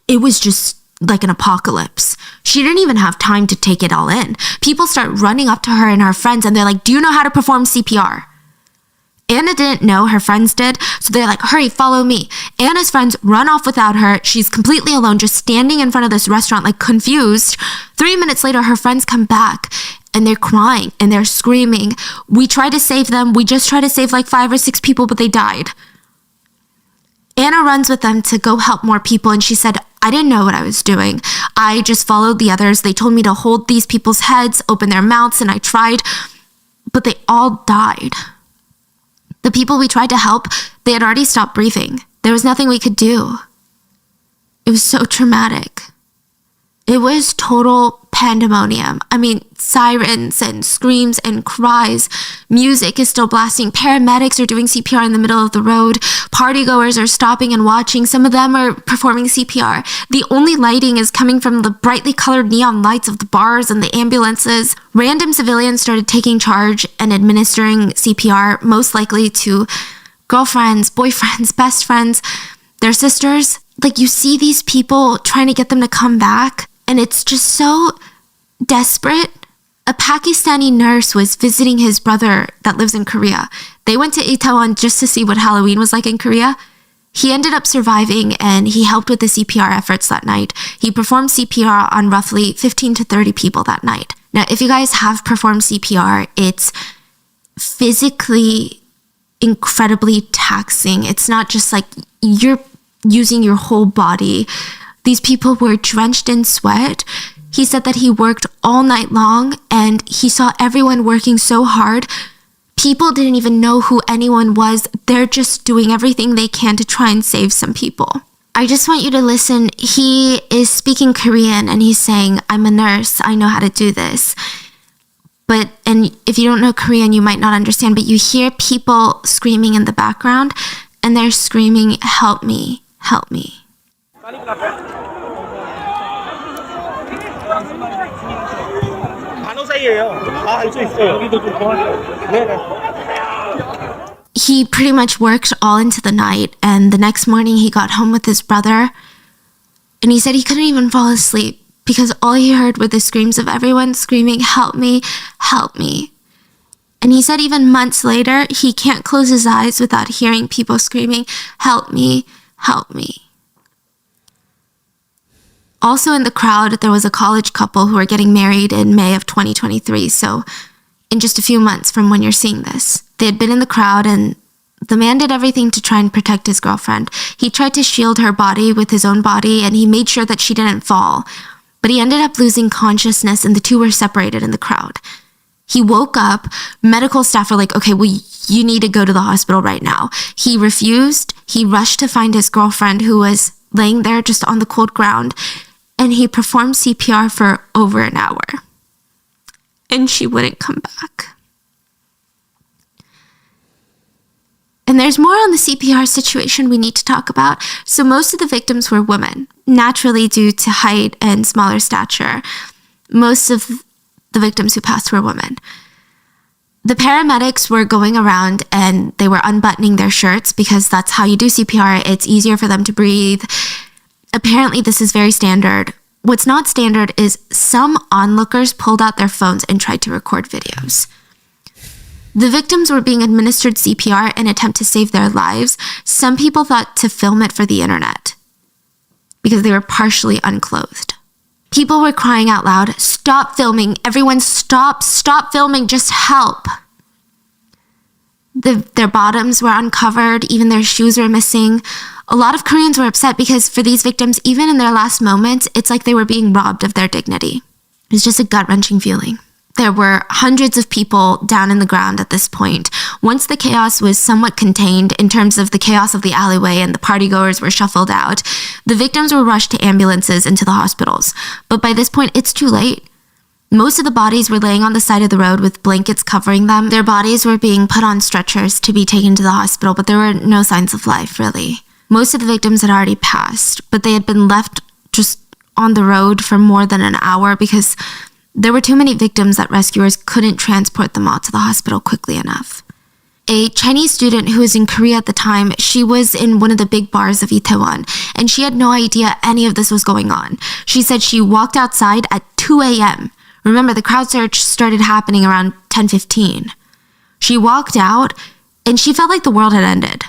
it was just like an apocalypse. She didn't even have time to take it all in. People start running up to her and her friends, and they're like, "Do you know how to perform CPR?" Anna didn't know, her friends did, so they're like, "Hurry, follow me." Anna's friends run off without her. She's completely alone, just standing in front of this restaurant, like confused. 3 minutes later, her friends come back, and they're crying, and they're screaming. "We tried to save them. We just tried to save like 5 or 6 people, but they died." Anna runs with them to go help more people, and she said, "I didn't know what I was doing. I just followed the others. They told me to hold these people's heads, open their mouths, and I tried, but they all died. The people we tried to help, they had already stopped breathing. There was nothing we could do." It was so traumatic. It was total pandemonium. I mean, sirens and screams and cries. Music is still blasting. Paramedics are doing CPR in the middle of the road. Partygoers are stopping and watching. Some of them are performing CPR. The only lighting is coming from the brightly colored neon lights of the bars and the ambulances. Random civilians started taking charge and administering CPR, most likely to girlfriends, boyfriends, best friends, their sisters. Like, you see these people trying to get them to come back, and it's just so desperate. A Pakistani nurse was visiting his brother that lives in Korea. They went to Itaewon just to see what Halloween was like in Korea. He ended up surviving, and he helped with the CPR efforts that night. He performed CPR on roughly 15 to 30 people that night. Now, if you guys have performed CPR, it's physically incredibly taxing. It's not just like you're using your whole body. These people were drenched in sweat. He said that he worked all night long, and he saw everyone working so hard. People didn't even know who anyone was. They're just doing everything they can to try and save some people. I just want you to listen. He is speaking Korean, and he's saying, "I'm a nurse. I know how to do this." And if you don't know Korean, you might not understand, but you hear people screaming in the background, and they're screaming, "Help me, help me." He pretty much worked all into the night, and the next morning he got home with his brother, and he said he couldn't even fall asleep because all he heard were the screams of everyone screaming, "Help me, help me." And he said even months later, he can't close his eyes without hearing people screaming, "Help me, help me." Also in the crowd, there was a college couple who were getting married in May of 2023, so in just a few months from when you're seeing this. They had been in the crowd, and the man did everything to try and protect his girlfriend. He tried to shield her body with his own body, and he made sure that she didn't fall. But he ended up losing consciousness, and the two were separated in the crowd. He woke up. Medical staff were like, "Okay, well, you need to go to the hospital right now." He refused. He rushed to find his girlfriend, who was laying there just on the cold ground, and he performed CPR for over an hour. And she wouldn't come back. And there's more on the CPR situation we need to talk about. So most of the victims were women, naturally due to height and smaller stature. Most of the victims who passed were women. The paramedics were going around and they were unbuttoning their shirts because that's how you do CPR. It's easier for them to breathe. Apparently, this is very standard. What's not standard is some onlookers pulled out their phones and tried to record videos. The victims were being administered CPR in an attempt to save their lives. Some people thought to film it for the internet because they were partially unclothed. People were crying out loud, "Stop filming. Everyone stop filming. Just help." Their bottoms were uncovered. Even their shoes were missing. A lot of Koreans were upset because for these victims, even in their last moments, it's like they were being robbed of their dignity. It's just a gut-wrenching feeling. There were hundreds of people down in the ground at this point. Once the chaos was somewhat contained in terms of the chaos of the alleyway and the partygoers were shuffled out, the victims were rushed to ambulances and to the hospitals. But by this point, it's too late. Most of the bodies were laying on the side of the road with blankets covering them. Their bodies were being put on stretchers to be taken to the hospital, but there were no signs of life, really. Most of the victims had already passed, but they had been left just on the road for more than an hour because there were too many victims that rescuers couldn't transport them all to the hospital quickly enough. A Chinese student who was in Korea at the time, she was in one of the big bars of Itaewon, and she had no idea any of this was going on. She said she walked outside at 2 a.m. Remember, the crowd search started happening around 10:15. She walked out, and she felt like the world had ended.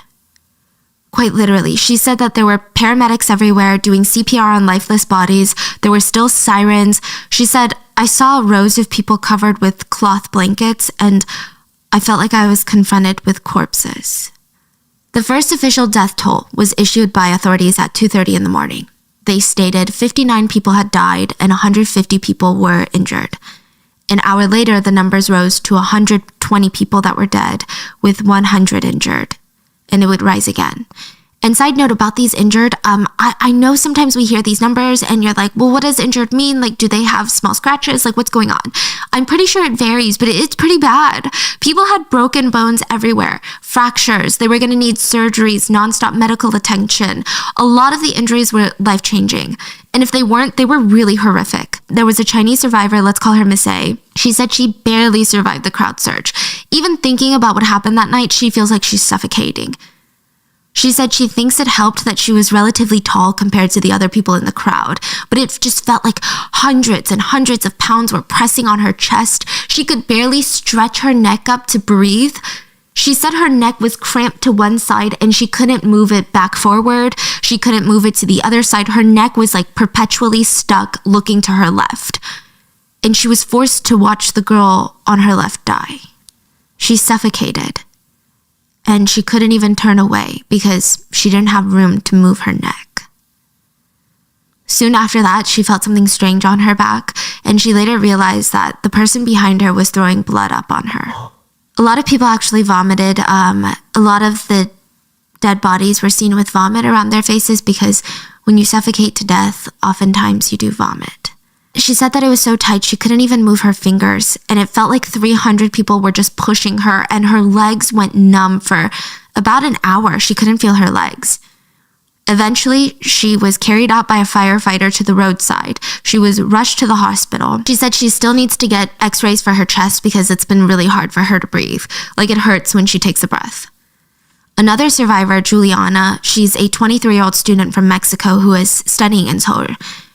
Quite literally. She said that there were paramedics everywhere doing CPR on lifeless bodies. There were still sirens. She said, "I saw rows of people covered with cloth blankets, and I felt like I was confronted with corpses." The first official death toll was issued by authorities at 2:30 in the morning. They stated 59 people had died and 150 people were injured. An hour later, the numbers rose to 120 people that were dead, with 100 injured. And it would rise again. And side note about these injured, I know sometimes we hear these numbers and you're like, well, what does injured mean? Like, do they have small scratches? Like, what's going on? I'm pretty sure it varies, but it's pretty bad. People had broken bones everywhere, fractures. They were going to need surgeries, nonstop medical attention. A lot of the injuries were life-changing. And if they weren't, they were really horrific. There was a Chinese survivor, let's call her Miss A. She said she barely survived the crowd search. Even thinking about what happened that night, she feels like she's suffocating. She said she thinks it helped that she was relatively tall compared to the other people in the crowd, but it just felt like hundreds and hundreds of pounds were pressing on her chest. She could barely stretch her neck up to breathe. She said her neck was cramped to one side and she couldn't move it back forward. She couldn't move it to the other side. Her neck was like perpetually stuck looking to her left. And she was forced to watch the girl on her left die. She suffocated. And she couldn't even turn away because she didn't have room to move her neck. Soon after that, she felt something strange on her back, and she later realized that the person behind her was throwing blood up on her. A lot of people actually vomited. A lot of the dead bodies were seen with vomit around their faces because when you suffocate to death, oftentimes you do vomit. She said that it was so tight she couldn't even move her fingers, and it felt like 300 people were just pushing her, and her legs went numb for about an hour. She couldn't feel her legs. Eventually, she was carried out by a firefighter to the roadside. She was rushed to the hospital. She said she still needs to get x-rays for her chest because it's been really hard for her to breathe. Like, it hurts when she takes a breath. Another survivor, Juliana, she's a 23-year-old student from Mexico who is studying in Seoul.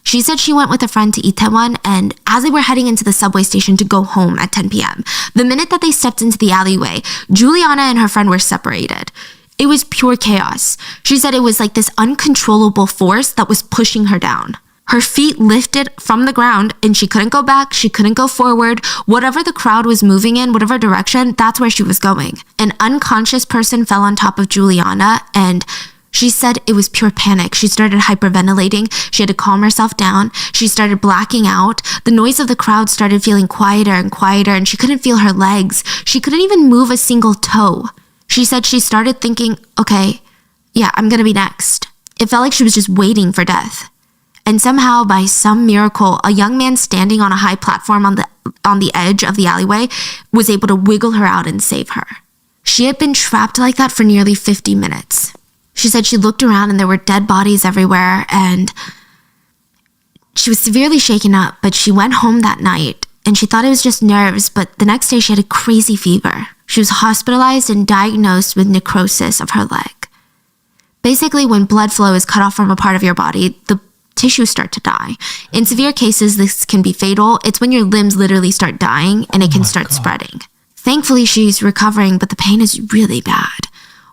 She said she went with a friend to Itaewon, and as they were heading into the subway station to go home at 10 p.m., the minute that they stepped into the alleyway, Juliana and her friend were separated. It was pure chaos. She said it was like this uncontrollable force that was pushing her down. Her feet lifted from the ground and she couldn't go back, she couldn't go forward. Whatever the crowd was moving in, whatever direction, that's where she was going. An unconscious person fell on top of Juliana and she said it was pure panic. She started hyperventilating. She had to calm herself down. She started blacking out. The noise of the crowd started feeling quieter and quieter and she couldn't feel her legs. She couldn't even move a single toe. She said she started thinking, okay, yeah, I'm gonna be next. It felt like she was just waiting for death. And somehow, by some miracle, a young man standing on a high platform on the edge of the alleyway was able to wiggle her out and save her. She had been trapped like that for nearly 50 minutes. She said she looked around and there were dead bodies everywhere and she was severely shaken up, but she went home that night and she thought it was just nerves, but the next day she had a crazy fever. She was hospitalized and diagnosed with necrosis of her leg. Basically, when blood flow is cut off from a part of your body, the tissues start to die. In severe cases, this can be fatal. It's when your limbs literally start dying and it can start spreading. Thankfully, she's recovering, but the pain is really bad.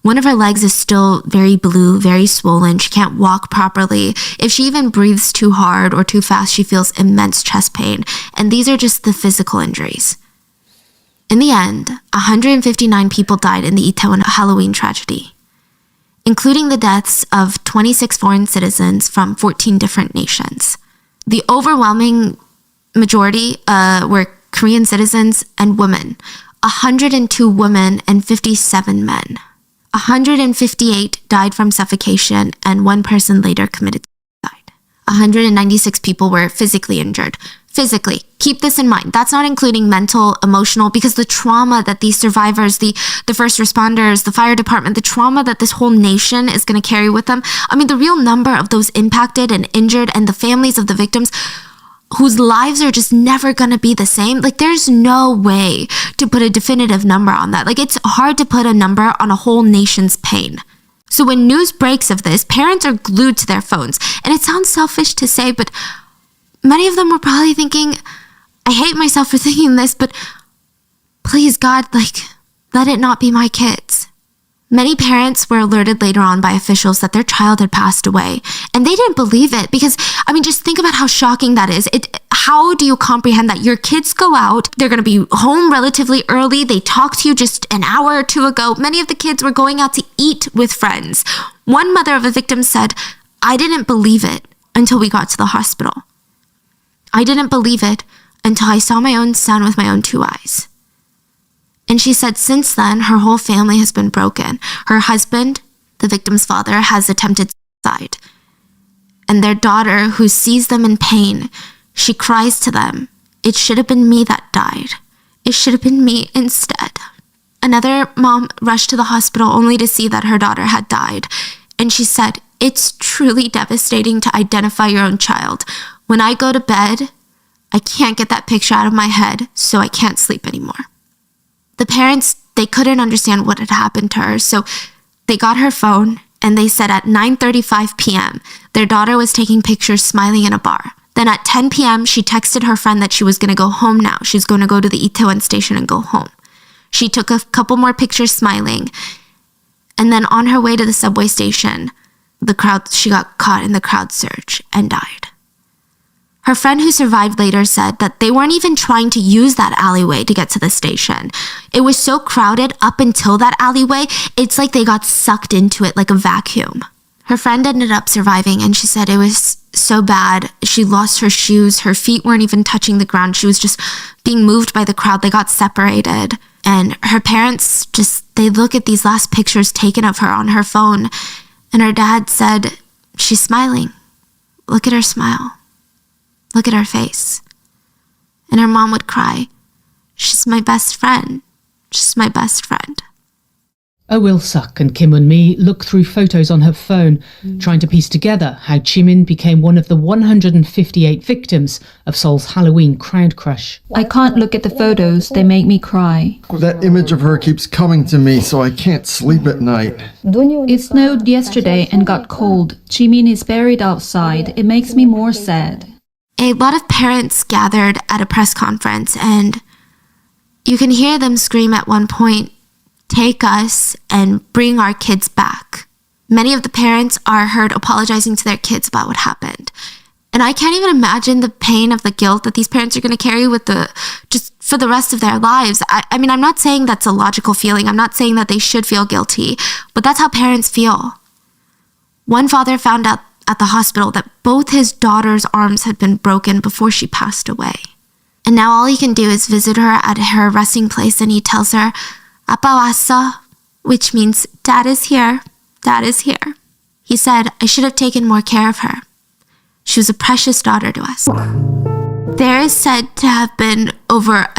One of her legs is still very blue, very swollen. She can't walk properly. If she even breathes too hard or too fast, she feels immense chest pain. And these are just the physical injuries. In the end, 159 people died in the Itaewon Halloween tragedy, including the deaths of 26 foreign citizens from 14 different nations. The overwhelming majority were Korean citizens and women, 102 women and 57 men. 158 died from suffocation and one person later committed suicide. 196 people were physically injured. Physically, keep this in mind. That's not including mental, emotional, because the trauma that these survivors, the first responders, the fire department, the trauma that this whole nation is going to carry with them. I mean, the real number of those impacted and injured and the families of the victims whose lives are just never going to be the same. Like, there's no way to put a definitive number on that. Like, it's hard to put a number on a whole nation's pain. So when news breaks of this, parents are glued to their phones. And it sounds selfish to say, but many of them were probably thinking, I hate myself for thinking this, but please, God, let it not be my kids. Many parents were alerted later on by officials that their child had passed away, and they didn't believe it because, I mean, just think about how shocking that is. How do you comprehend that your kids go out, they're going to be home relatively early, they talked to you just an hour or two ago. Many of the kids were going out to eat with friends. One mother of a victim said, I didn't believe it until we got to the hospital. I didn't believe it until I saw my own son with my own two eyes. And she said since then, her whole family has been broken. Her husband, the victim's father, has attempted suicide. And their daughter, who sees them in pain, she cries to them, it should have been me that died. It should have been me instead. Another mom rushed to the hospital only to see that her daughter had died. And she said, it's truly devastating to identify your own child. When I go to bed, I can't get that picture out of my head, so I can't sleep anymore. The parents, they couldn't understand what had happened to her, so they got her phone and they said at 9:35 p.m., their daughter was taking pictures smiling in a bar. Then at 10 p.m., she texted her friend that she was going to go home now. She's going to go to the Itaewon station and go home. She took a couple more pictures smiling, and then on her way to the subway station, she got caught in the crowd surge and died. Her friend who survived later said that they weren't even trying to use that alleyway to get to the station. It was so crowded up until that alleyway, it's like they got sucked into it like a vacuum. Her friend ended up surviving and she said it was so bad. She lost her shoes. Her feet weren't even touching the ground. She was just being moved by the crowd. They got separated. And her parents they look at these last pictures taken of her on her phone. And her dad said, she's smiling. Look at her smile. Look at her face. And her mom would cry, she's my best friend. She's my best friend.
Oh Il-suk and Kim Eun-mi look through photos on her phone, trying to piece together how Jimin became one of the 158 victims of Seoul's Halloween crowd crush.
I can't look at the photos, they make me cry.
That image of her keeps coming to me, so I can't sleep at night.
It snowed yesterday and got cold. Jimin is buried outside. It makes me more sad.
A lot of parents gathered at a press conference, and you can hear them scream at one point, "Take us and bring our kids back." Many of the parents are heard apologizing to their kids about what happened. And I can't even imagine the pain of the guilt that these parents are going to carry just for the rest of their lives. I mean, I'm not saying that's a logical feeling. I'm not saying that they should feel guilty, but that's how parents feel. One father found out at the hospital that both his daughter's arms had been broken before she passed away. And now all he can do is visit her at her resting place, and he tells her, "아빠 왔어," which means Dad is here. Dad is here. He said, "I should have taken more care of her. She was a precious daughter to us." There is said to have been over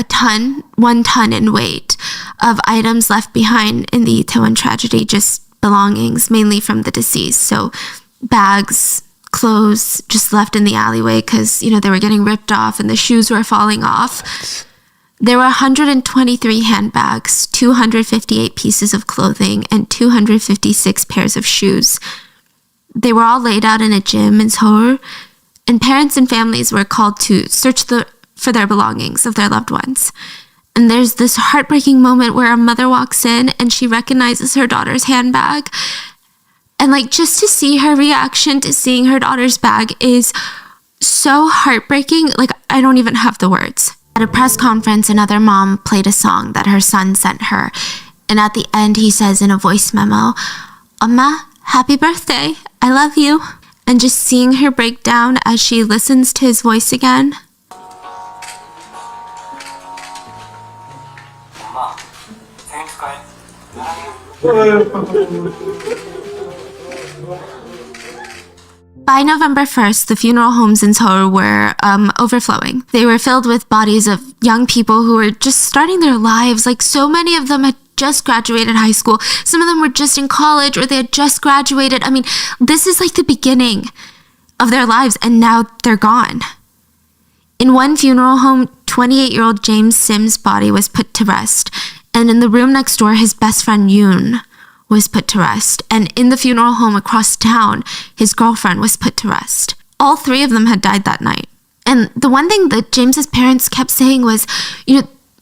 1 ton in weight of items left behind in the Itaewon tragedy, just belongings, mainly from the deceased. So bags, clothes just left in the alleyway because, they were getting ripped off and the shoes were falling off. There were 123 handbags, 258 pieces of clothing, and 256 pairs of shoes. They were all laid out in a gym in Seoul, and parents and families were called to search for their belongings of their loved ones. And there's this heartbreaking moment where a mother walks in and she recognizes her daughter's handbag. And just to see her reaction to seeing her daughter's bag is so heartbreaking. I don't even have the words. At a press conference, another mom played a song that her son sent her. And at the end, he says in a voice memo, "엄마, happy birthday. I love you." And just seeing her break down as she listens to his voice again. By November 1st, the funeral homes in Seoul were overflowing. They were filled with bodies of young people who were just starting their lives. So many of them had just graduated high school. Some of them were just in college or they had just graduated. I mean, this is the beginning of their lives, and now they're gone. In one funeral home, 28-year-old James Sim's body was put to rest. And in the room next door, his best friend Yoon was put to rest. And in the funeral home across town, his girlfriend was put to rest. All 3 of them had died that night. And the one thing that James's parents kept saying was,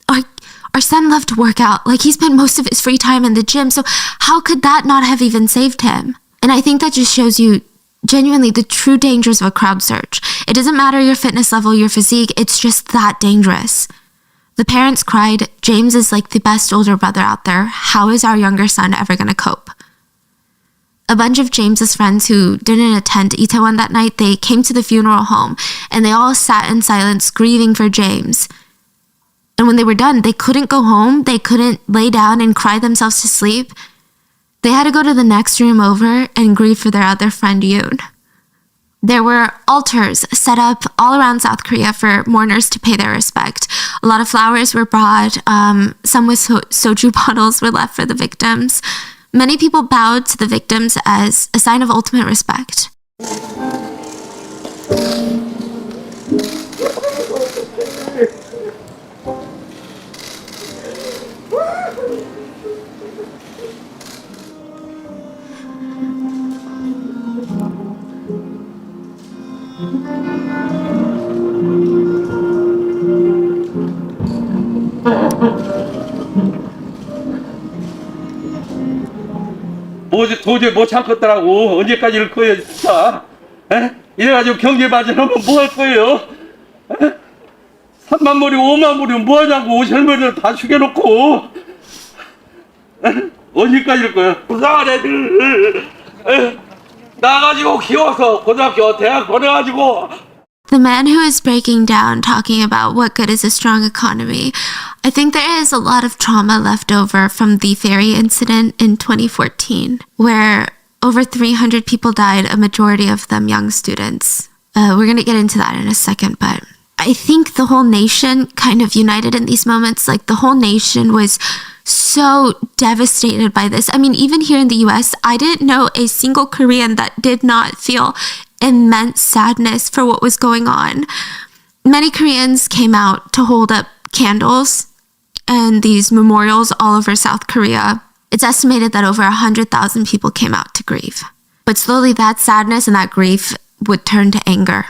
our son loved to work out. He spent most of his free time in the gym. So how could that not have even saved him? And I think that just shows you genuinely the true dangers of a crowd search. It doesn't matter your fitness level, your physique. It's just that dangerous. The parents cried, "James is the best older brother out there. How is our younger son ever going to cope?" A bunch of James's friends who didn't attend Itaewon that night, they came to the funeral home and they all sat in silence grieving for James. And when they were done, they couldn't go home. They couldn't lay down and cry themselves to sleep. They had to go to the next room over and grieve for their other friend, Yoon. There were altars set up all around South Korea for mourners to pay their respect. A lot of flowers were brought. Some with soju bottles were left for the victims. Many people bowed to the victims as a sign of ultimate respect.
도저히 못 참겠더라고. 언제까지 이럴 거예요, 진짜? 에? 이래가지고 경제 발전하면 뭐 할 거예요? 에? 3만 머리, 5만 머리면 뭐 하냐고. 젊은이들 다 죽여놓고. 에? 언제까지 이럴 거예요? 불쌍한 애들. 에? 나가지고 키워서 고등학교, 대학 보내가지고.
The man who is breaking down, talking about what good is a strong economy, I think there is a lot of trauma left over from the ferry incident in 2014, where over 300 people died, a majority of them young students. We're going to get into that in a second, but I think the whole nation kind of united in these moments. The whole nation was so devastated by this. I mean, even here in the US, I didn't know a single Korean that did not feel immense sadness for what was going on. Many Koreans came out to hold up candles and these memorials all over South Korea. It's estimated that over 100,000 people came out to grieve. But slowly that sadness and that grief would turn to anger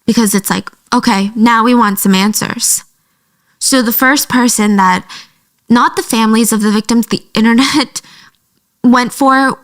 because it's like, okay, now we want some answers. So the first person that, not the families of the victims, the internet went for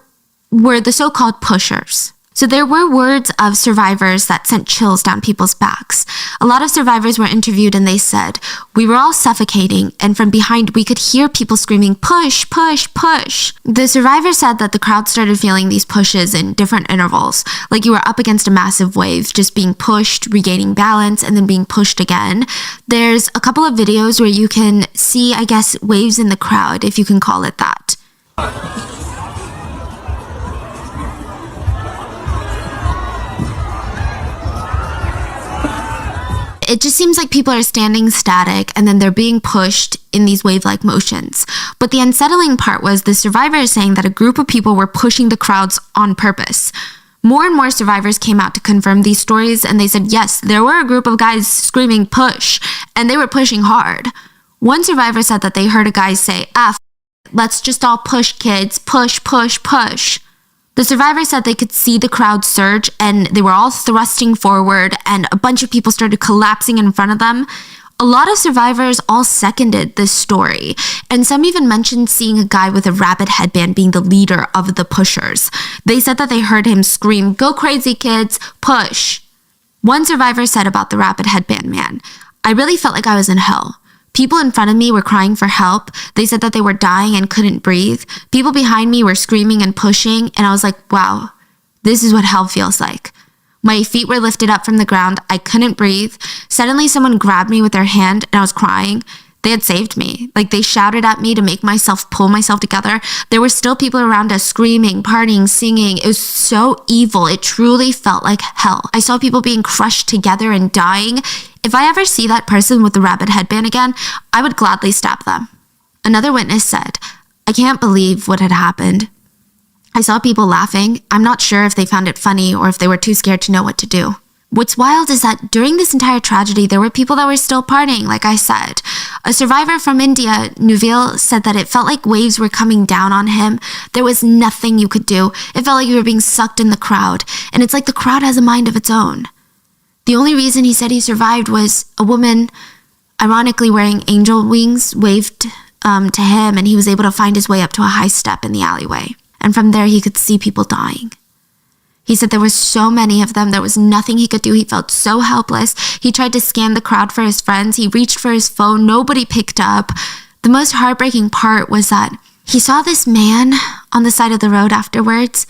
were the so-called pushers. So there were words of survivors that sent chills down people's backs. A lot of survivors were interviewed and they said, we were all suffocating and from behind we could hear people screaming, push, push, push. The survivor said that the crowd started feeling these pushes in different intervals, like you were up against a massive wave, just being pushed, regaining balance, and then being pushed again. There's a couple of videos where you can see, I guess, waves in the crowd, if you can call it that. It just seems like people are standing static and then they're being pushed in these wave-like motions. But the unsettling part was the survivors saying that a group of people were pushing the crowds on purpose. More and more survivors came out to confirm these stories and they said, yes, there were a group of guys screaming push and they were pushing hard. One survivor said that they heard a guy say, let's just all push kids, push, push, push. The survivor said they could see the crowd surge and they were all thrusting forward and a bunch of people started collapsing in front of them. A lot of survivors all seconded this story, and some even mentioned seeing a guy with a rabbit headband being the leader of the pushers. They said that they heard him scream, "Go crazy kids, push." One survivor said about the rabbit headband man, "I really felt like I was in hell. People in front of me were crying for help. They said that they were dying and couldn't breathe. People behind me were screaming and pushing, and I was like, wow, this is what hell feels like. My feet were lifted up from the ground. I couldn't breathe. Suddenly someone grabbed me with their hand and I was crying. They had saved me. Like they shouted at me to make myself pull myself together. There were still people around us screaming, partying, singing. It was so evil. It truly felt like hell. I saw people being crushed together and dying. If I ever see that person with the rabbit headband again, I would gladly stab them." Another witness said, "I can't believe what had happened. I saw people laughing. I'm not sure if they found it funny or if they were too scared to know what to do." What's wild is that during this entire tragedy, there were people that were still partying, like I said. A survivor from India, Nuville, said that it felt like waves were coming down on him. There was nothing you could do. It felt like you were being sucked in the crowd, and it's like the crowd has a mind of its own. The only reason he said he survived was a woman, ironically wearing angel wings, waved to him, and he was able to find his way up to a high step in the alleyway. And from there, he could see people dying. He said there were so many of them, there was nothing he could do. He felt so helpless. He tried to scan the crowd for his friends. He reached for his phone. Nobody picked up. The most heartbreaking part was that he saw this man on the side of the road afterwards,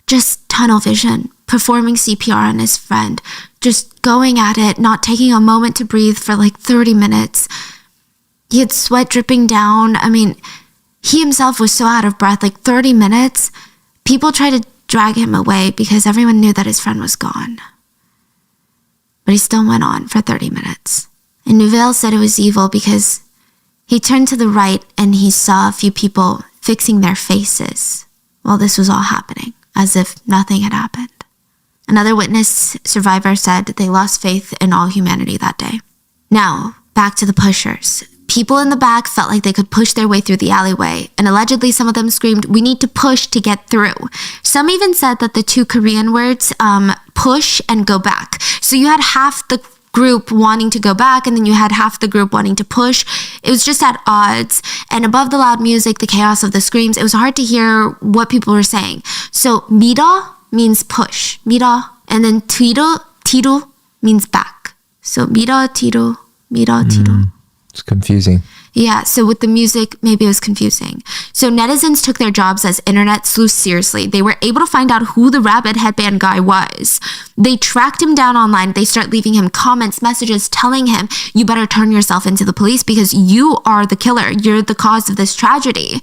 just tunnel vision, performing CPR on his friend, just going at it, not taking a moment to breathe for like 30 minutes. He had sweat dripping down. I mean, he himself was so out of breath, like 30 minutes. People tried to drag him away because everyone knew that his friend was gone. But he still went on for 30 minutes. And Nuville said it was evil because he turned to the right and he saw a few people fixing their faces while this was all happening, as if nothing had happened. Another witness survivor said they lost faith in all humanity that day. Now, back to the pushers. People in the back felt like they could push their way through the alleyway, and allegedly some of them screamed, "We need to push to get through." Some even said that the two Korean words, push and go back. So you had half the group wanting to go back, and then you had half the group wanting to push. It was just at odds, and above the loud music, the chaos of the screams, it was hard to hear what people were saying. So 밀어 means push, 밀어, and then 뒤로 means back. So 밀어, 뒤로, 밀어, 뒤로.
It's confusing.
Yeah, so with the music, maybe it was confusing. So netizens took their jobs as internet sleuths seriously. They were able to find out who the rabbit headband guy was. They tracked him down online. They start leaving him comments, messages, telling him, you better turn yourself into the police because you are the killer. You're the cause of this tragedy.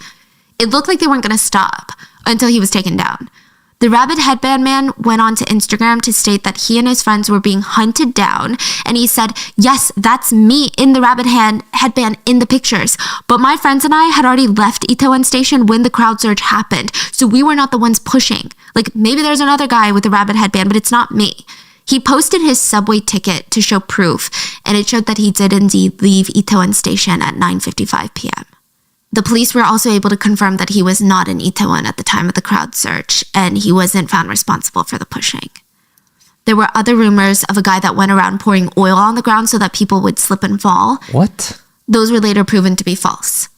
It looked like they weren't going to stop until he was taken down. The rabbit headband man went on to Instagram to state that he and his friends were being hunted down, and he said, yes, that's me in the rabbit headband in the pictures, but my friends and I had already left Itaewon Station when the crowd surge happened, so we were not the ones pushing. Like, maybe there's another guy with a rabbit headband, but it's not me. He posted his subway ticket to show proof, and it showed that he did indeed leave Itaewon Station at 9:55 p.m. The police were also able to confirm that he was not in Itaewon at the time of the crowd search, and he wasn't found responsible for the pushing. There were other rumors of a guy that went around pouring oil on the ground so that people would slip and fall.
What?
Those were later proven to be false.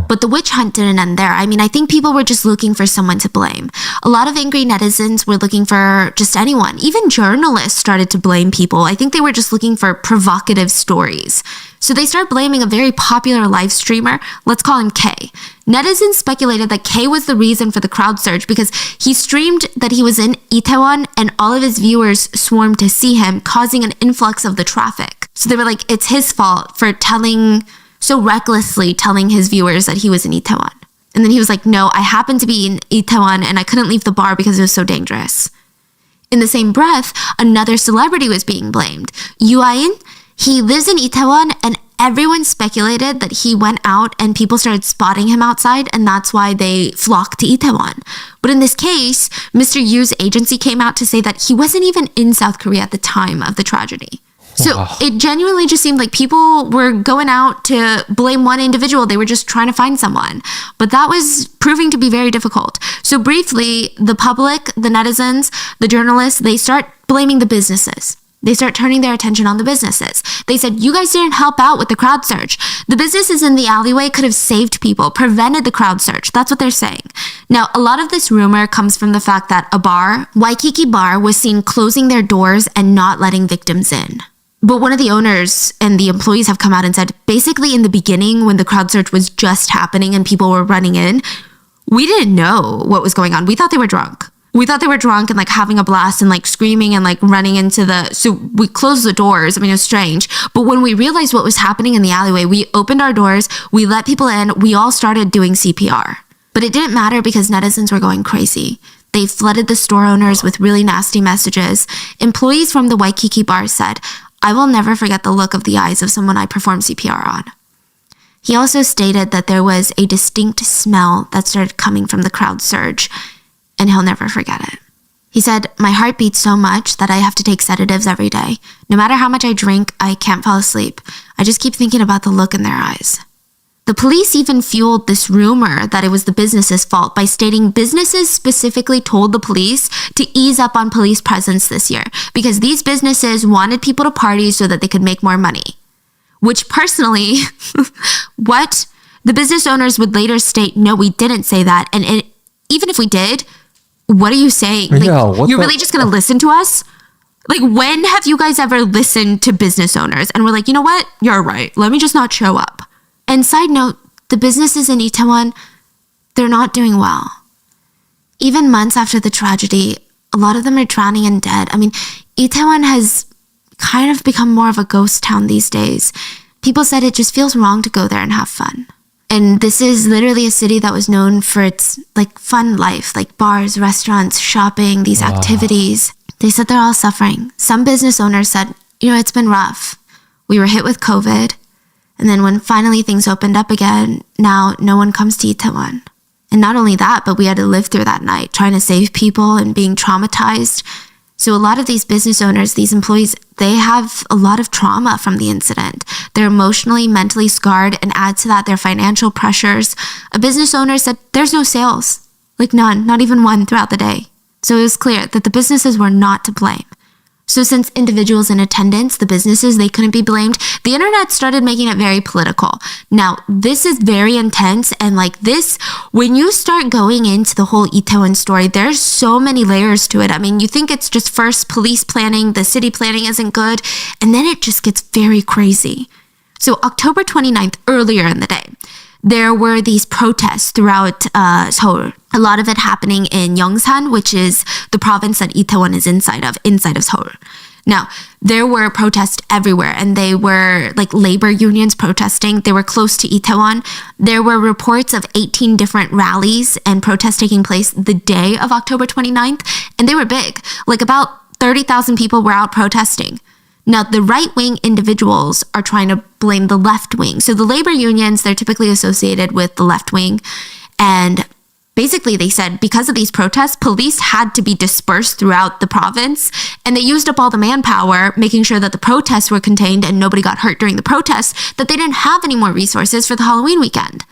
But the witch hunt didn't end there. I mean, I think people were just looking for someone to blame. A lot of angry netizens were looking for just anyone. Even journalists started to blame people. I think they were just looking for provocative stories. So they started blaming a very popular live streamer. Let's call him K. Netizens speculated that K was the reason for the crowd surge because he streamed that he was in Itaewon and all of his viewers swarmed to see him, causing an influx of the traffic. So they were like, it's his fault for so recklessly telling his viewers that he was in Itaewon. And then he was like, no, I happened to be in Itaewon and I couldn't leave the bar because it was so dangerous. In the same breath, another celebrity was being blamed. Yuain, he lives in Itaewon and everyone speculated that he went out and people started spotting him outside and that's why they flocked to Itaewon. But in this case, Mr. Yu's agency came out to say that he wasn't even in South Korea at the time of the tragedy. So it genuinely just seemed like people were going out to blame one individual. They were just trying to find someone. But that was proving to be very difficult. So briefly, the public, the netizens, the journalists, they start blaming the businesses. They start turning their attention on the businesses. They said, you guys didn't help out with the crowd surge. The businesses in the alleyway could have saved people, prevented the crowd surge. That's what they're saying. Now, a lot of this rumor comes from the fact that a bar, Waikiki Bar, was seen closing their doors and not letting victims in. But one of the owners and the employees have come out and said, basically in the beginning when the crowd surge was just happening and people were running in, we didn't know what was going on. We thought they were drunk. We thought they were drunk and like having a blast and like screaming and like running into so we closed the doors. I mean, it was strange. But when we realized what was happening in the alleyway, we opened our doors, we let people in, we all started doing CPR. But it didn't matter because netizens were going crazy. They flooded the store owners with really nasty messages. Employees from the Waikiki Bar said, I will never forget the look of the eyes of someone I performed CPR on. He also stated that there was a distinct smell that started coming from the crowd surge, and he'll never forget it. He said, my heart beats so much that I have to take sedatives every day. No matter how much I drink, I can't fall asleep. I just keep thinking about the look in their eyes. The police even fueled this rumor that it was the business's fault by stating businesses specifically told the police to ease up on police presence this year because these businesses wanted people to party so that they could make more money. Which personally, what? The business owners would later state, no, we didn't say that. And even if we did, what are you saying? Like, you're really just going to listen to us? Like, when have you guys ever listened to business owners? And we're like, you know what? You're right. Let me just not show up. And side note, the businesses in Itaewon, they're not doing well. Even months after the tragedy, a lot of them are drowning in debt. I mean, Itaewon has kind of become more of a ghost town these days. People said it just feels wrong to go there and have fun. And this is literally a city that was known for its like fun life, like bars, restaurants, shopping, these activities. They said they're all suffering. Some business owners said, it's been rough. We were hit with COVID. And then when finally things opened up again, now no one comes to Itaewon. And not only that, but we had to live through that night, trying to save people and being traumatized. So a lot of these business owners, these employees, they have a lot of trauma from the incident. They're emotionally, mentally scarred, and add to that their financial pressures. A business owner said there's no sales, like none, not even one throughout the day. So it was clear that the businesses were not to blame. So since individuals in attendance, the businesses, they couldn't be blamed, the internet started making it very political. Now, this is very intense, and like this, when you start going into the whole Itaewon story, there's so many layers to it. I mean, you think it's just first police planning, the city planning isn't good, and then it just gets very crazy. So October 29th, earlier in the day, there were these protests throughout Seoul. A lot of it happening in Yongsan, which is the province that Itaewon is inside of Seoul. Now, there were protests everywhere, and they were like labor unions protesting. They were close to Itaewon. There were reports of 18 different rallies and protests taking place the day of October 29th, and they were big. Like about 30,000 people were out protesting. Now, the right-wing individuals are trying to blame the left wing. So the labor unions, they're typically associated with the left wing, and basically, they said because of these protests, police had to be dispersed throughout the province, and they used up all the manpower, making sure that the protests were contained and nobody got hurt during the protests, that they didn't have any more resources for the Halloween weekend.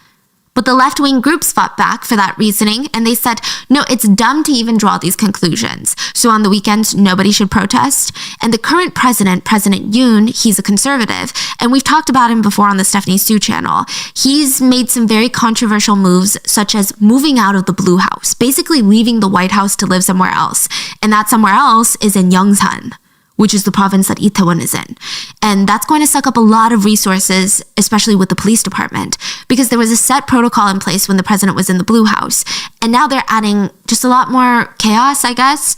But the left-wing groups fought back for that reasoning, and they said, no, it's dumb to even draw these conclusions. So on the weekends, nobody should protest. And the current president, President Yoon, he's a conservative, and we've talked about him before on the Stephanie Sue channel. He's made some very controversial moves, such as moving out of the Blue House, basically leaving the White House to live somewhere else. And that somewhere else is in Yongsan, which is the province that Itaewon is in. And that's going to suck up a lot of resources, especially with the police department, because there was a set protocol in place when the president was in the Blue House. And now they're adding just a lot more chaos, I guess.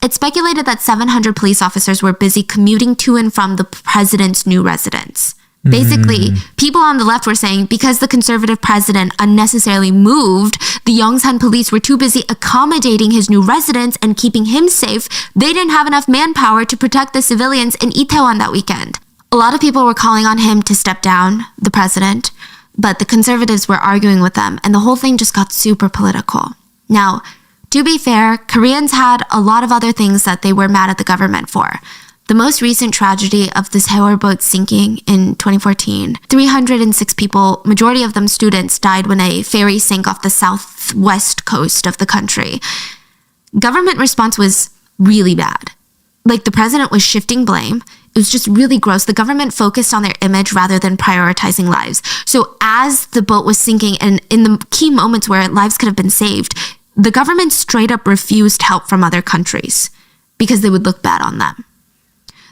It's speculated that 700 police officers were busy commuting to and from the president's new residence. Basically, people on the left were saying because the conservative president unnecessarily moved, the Yongsan police were too busy accommodating his new residence and keeping him safe. They didn't have enough manpower to protect the civilians in Itaewon that weekend. A lot of people were calling on him to step down, the president, but the conservatives were arguing with them, and the whole thing just got super political. Now, to be fair, Koreans had a lot of other things that they were mad at the government for. The most recent tragedy of the Sewol boat sinking in 2014, 306 people, majority of them students, died when a ferry sank off the southwest coast of the country. Government response was really bad. Like, the president was shifting blame. It was just really gross. The government focused on their image rather than prioritizing lives. So as the boat was sinking, and in the key moments where lives could have been saved, the government straight up refused help from other countries because they would look bad on them.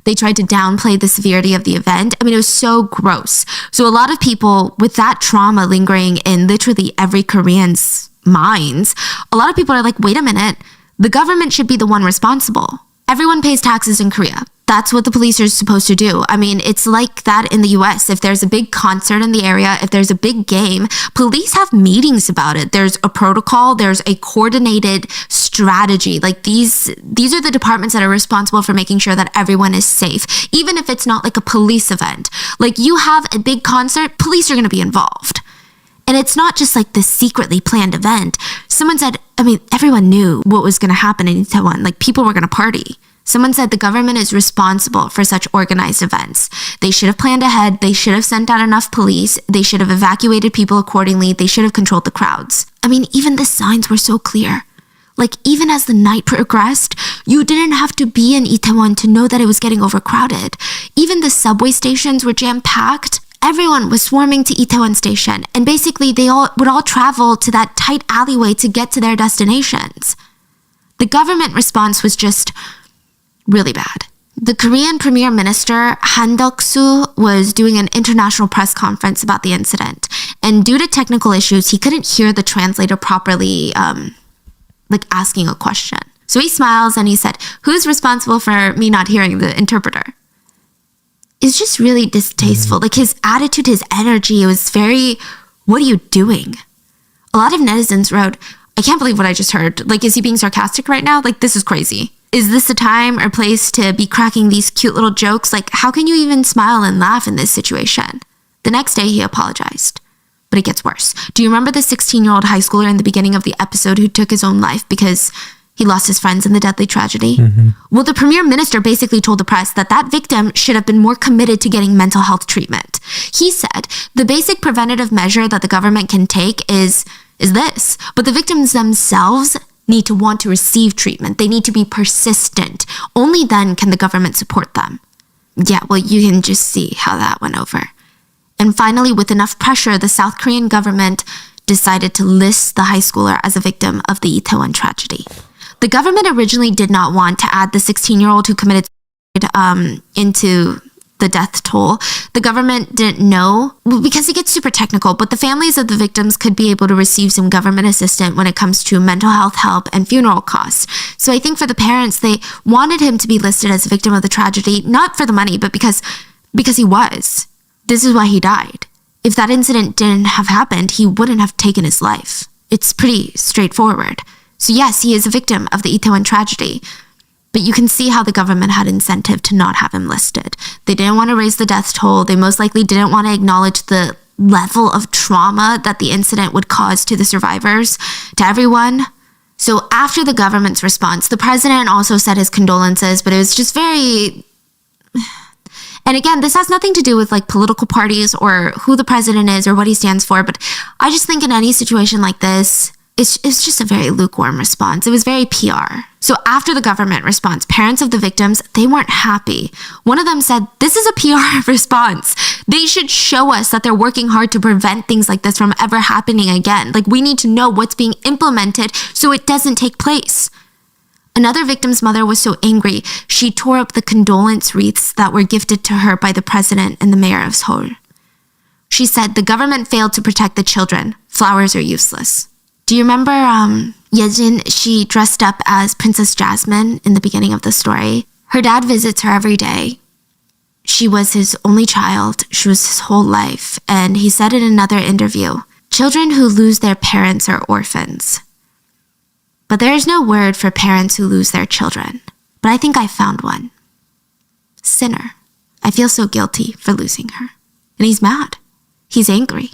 They tried to downplay the severity of the event. I mean, it was so gross. So a lot of people with that trauma lingering in literally every Korean's minds, a lot of people are like, wait a minute, the government should be the one responsible. Everyone pays taxes in Korea. That's what the police are supposed to do. I mean, it's like that in the US. If there's a big concert in the area, if there's a big game, police have meetings about it. There's a protocol, there's a coordinated strategy. Like these are the departments that are responsible for making sure that everyone is safe, even if it's not like a police event. Like you have a big concert, police are going to be involved. And it's not just like this secretly planned event. Someone said, I mean, everyone knew what was going to happen in Itaewon. Like people were going to party. Someone said the government is responsible for such organized events. They should have planned ahead. They should have sent out enough police. They should have evacuated people accordingly. They should have controlled the crowds. I mean, even the signs were so clear. Like, even as the night progressed, you didn't have to be in Itaewon to know that it was getting overcrowded. Even the subway stations were jam-packed. Everyone was swarming to Itaewon Station, and basically they would all travel to that tight alleyway to get to their destinations. The government response was just really bad. The Korean Premier Minister Han Duck-soo was doing an international press conference about the incident, and due to technical issues, he couldn't hear the translator properly, asking a question. So he smiles and he said, "Who's responsible for me not hearing the interpreter?" It's just really distasteful. Like his attitude, his energy, it was very, what are you doing? A lot of netizens wrote, I can't believe what I just heard. Like, is he being sarcastic right now? Like, this is crazy. Is this a time or place to be cracking these cute little jokes? Like, how can you even smile and laugh in this situation? The next day, he apologized. But it gets worse. Do you remember the 16-year-old high schooler in the beginning of the episode who took his own life because he lost his friends in the deadly tragedy? Well, the premier minister basically told the press that that victim should have been more committed to getting mental health treatment. He said the basic preventative measure that the government can take is this, but the victims themselves need to want to receive treatment. They need to be persistent. Only then can the government support them. Yeah, well, you can just see how that went over. And finally, with enough pressure, the South Korean government decided to list the high schooler as a victim of the Itaewon tragedy. The government originally did not want to add the 16-year-old who committed suicide into the death toll. The government didn't know, because it gets super technical, but the families of the victims could be able to receive some government assistance when it comes to mental health help and funeral costs. So I think for the parents, they wanted him to be listed as a victim of the tragedy, not for the money, but because he was. This is why he died. If that incident didn't have happened, he wouldn't have taken his life. It's pretty straightforward. So yes, he is a victim of the Itaewon tragedy, but you can see how the government had incentive to not have him listed. They didn't want to raise the death toll. They most likely didn't want to acknowledge the level of trauma that the incident would cause to the survivors, to everyone. So after the government's response, the president also said his condolences, but it was just very... And again, this has nothing to do with like political parties or who the president is or what he stands for, but I just think in any situation like this, it's just a very lukewarm response. It was very PR. So after the government response, parents of the victims, they weren't happy. One of them said, this is a PR response. They should show us that they're working hard to prevent things like this from ever happening again. Like, we need to know what's being implemented so it doesn't take place. Another victim's mother was so angry, she tore up the condolence wreaths that were gifted to her by the president and the mayor of Seoul. She said, the government failed to protect the children. Flowers are useless. Do you remember Yejin? She dressed up as Princess Jasmine in the beginning of the story. Her dad visits her every day. She was his only child. She was his whole life. And he said in another interview, children who lose their parents are orphans. But there is no word for parents who lose their children. But I think I found one. Sinner. I feel so guilty for losing her. And he's mad. He's angry.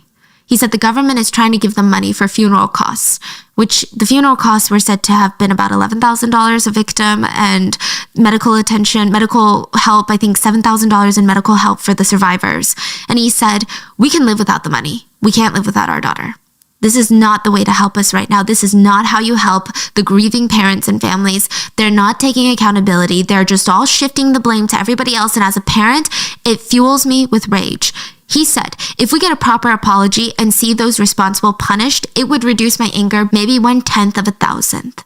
He said the government is trying to give them money for funeral costs, which the funeral costs were said to have been about $11,000 a victim, and medical attention, medical help, I think $7,000 in medical help for the survivors. And he said, we can live without the money. We can't live without our daughter. This is not the way to help us right now. This is not how you help the grieving parents and families. They're not taking accountability. They're just all shifting the blame to everybody else. And as a parent, it fuels me with rage. He said, if we get a proper apology and see those responsible punished, it would reduce my anger maybe 1/10 of 1,000th,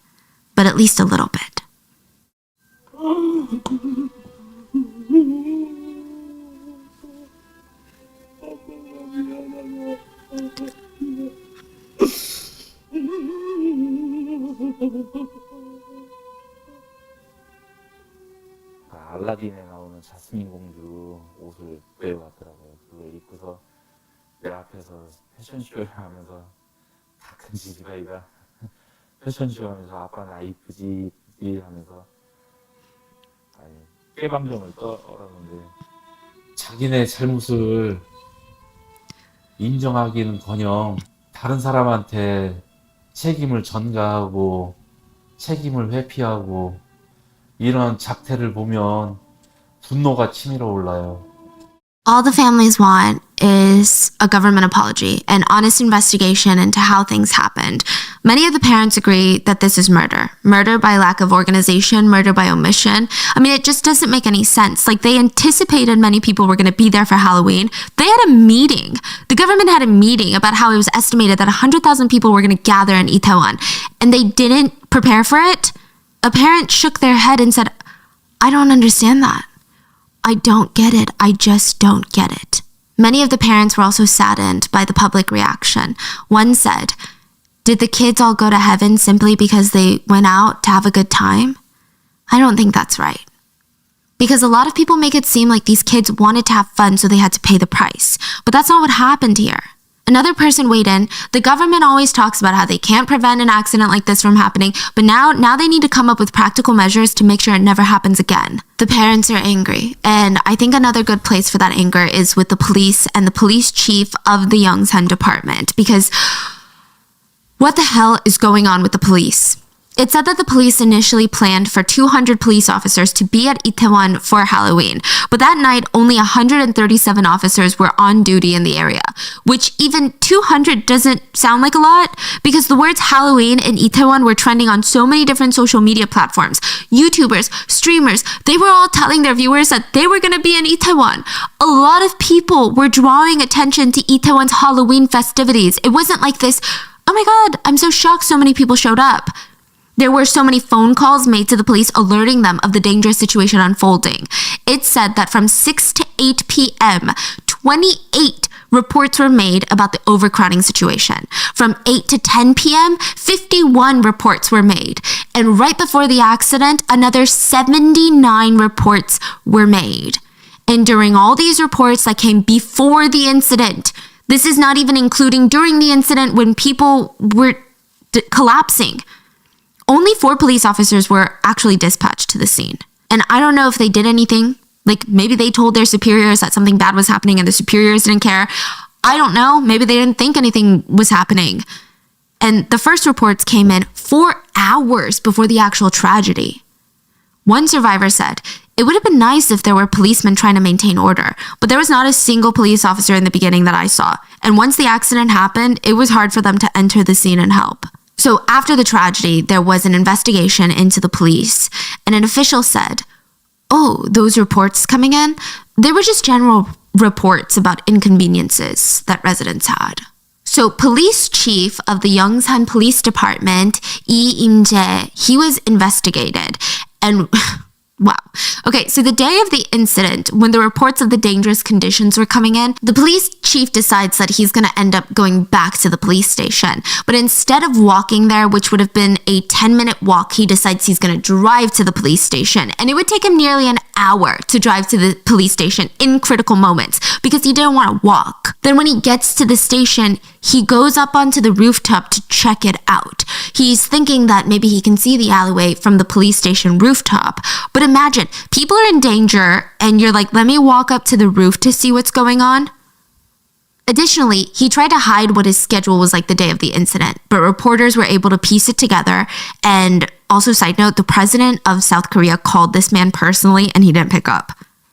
but at least a little bit.
알라딘에 나오는 자스민 공주 옷을 빼왔더라고요. 그걸 입고서 내 앞에서 패션쇼를 하면서 다 큰 지지가이가 패션쇼 하면서 아빠 나 이쁘지 이쁘지 하면서 아니 깨방정을 떠라는데 자기네 잘못을 인정하기는커녕 다른 사람한테 책임을 전가하고 책임을 회피하고 이런 작태를 보면 분노가 치밀어 올라요.
All the families want is a government apology, an honest investigation into how things happened. Many of the parents agree that this is murder. Murder by lack of organization, murder by omission. I mean, it just doesn't make any sense. Like, they anticipated many people were going to be there for Halloween. They had a meeting. The government had a meeting about how it was estimated that 100,000 people were going to gather in Itaewon, and they didn't prepare for it. A parent shook their head and said, I don't understand that. I don't get it. I just don't get it. Many of the parents were also saddened by the public reaction. One said, did the kids all go to heaven simply because they went out to have a good time? I don't think that's right. Because a lot of people make it seem like these kids wanted to have fun, so they had to pay the price. But that's not what happened here. Another person weighed in, the government always talks about how they can't prevent an accident like this from happening, but now they need to come up with practical measures to make sure it never happens again. The parents are angry, and I think another good place for that anger is with the police and the police chief of the Yongsan department, because what the hell is going on with the police? It said that the police initially planned for 200 police officers to be at Itaewon for Halloween, but that night only 137 officers were on duty in the area, which even 200 doesn't sound like a lot, because the words Halloween in Itaewon were trending on so many different social media platforms. YouTubers, streamers, they were all telling their viewers that they were going to be in Itaewon. A lot of people were drawing attention to Itaewon's Halloween festivities. It wasn't like this, oh my god, I'm so shocked so many people showed up. There were so many phone calls made to the police alerting them of the dangerous situation unfolding. it said that from 6 to 8 p.m., 28 reports were made about the overcrowding situation. From 8 to 10 p.m., 51 reports were made. And right before the accident, another 79 reports were made. And during all these reports that came before the incident, this is not even including during the incident when people were collapsing, only 4 police officers were actually dispatched to the scene. And I don't know if they did anything. Like maybe they told their superiors that something bad was happening and the superiors didn't care. I don't know. Maybe they didn't think anything was happening. And the first reports came in 4 hours before the actual tragedy. One survivor said, "It would have been nice if there were policemen trying to maintain order, but there was not a single police officer in the beginning that I saw. And once the accident happened, it was hard for them to enter the scene and help." So after the tragedy, there was an investigation into the police, and an official said, "Oh, those reports coming in, they were just general reports about inconveniences that residents had." So police chief of the Yongsan Police Department, Lee Im-jae, he was investigated. And wow. Okay, so the day of the incident, when the reports of the dangerous conditions were coming in, the police chief decides that he's going to end up going back to the police station. But instead of walking there, which would have been a 10-minute walk, he decides he's going to drive to the police station. And it would take him nearly an hour to drive to the police station in critical moments because he didn't want to walk. Then when he gets to the station, he goes up onto the rooftop to check it out. He's thinking that maybe he can see the alleyway from the police station rooftop. But imagine, people are in danger and you're like, let me walk up to the roof to see what's going on. Additionally, he tried to hide what his schedule was like the day of the incident, but reporters were able to piece it together. And also, side note, the president of South Korea called this man personally and he didn't pick up.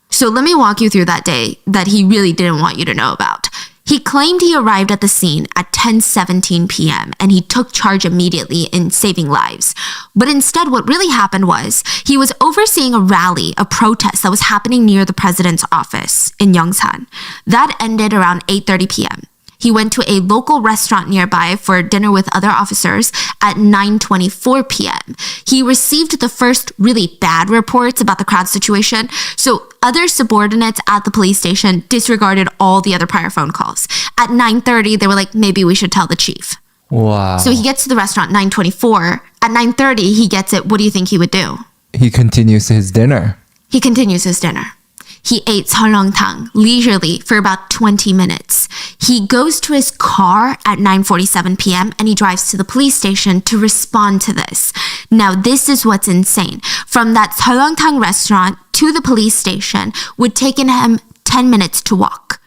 So let me walk you through that day that he really didn't want you to know about. He claimed he arrived at the scene at 10:17 p.m. and he took charge immediately in saving lives. But instead, what really happened was he was overseeing a rally, a protest that was happening near the president's office in Yongsan. That ended around 8:30 p.m. He went to a local restaurant nearby for dinner with other officers at 9:24 p.m. He received the first really bad reports about the crowd situation, so other subordinates at the police station disregarded all the other prior phone calls. At 9:30, they were like, maybe we should tell the chief.
Wow.
So he gets to the restaurant 9:24. At 9:30, he gets it. What do you think he would do?
He continues his dinner.
He continues his dinner. He ate seolleongtang leisurely for about 20 minutes. He goes to his car at 9:47 p.m. and he drives to the police station to respond to this. Now, this is what's insane. From that seolleongtang restaurant to the police station would take him 10 minutes to walk.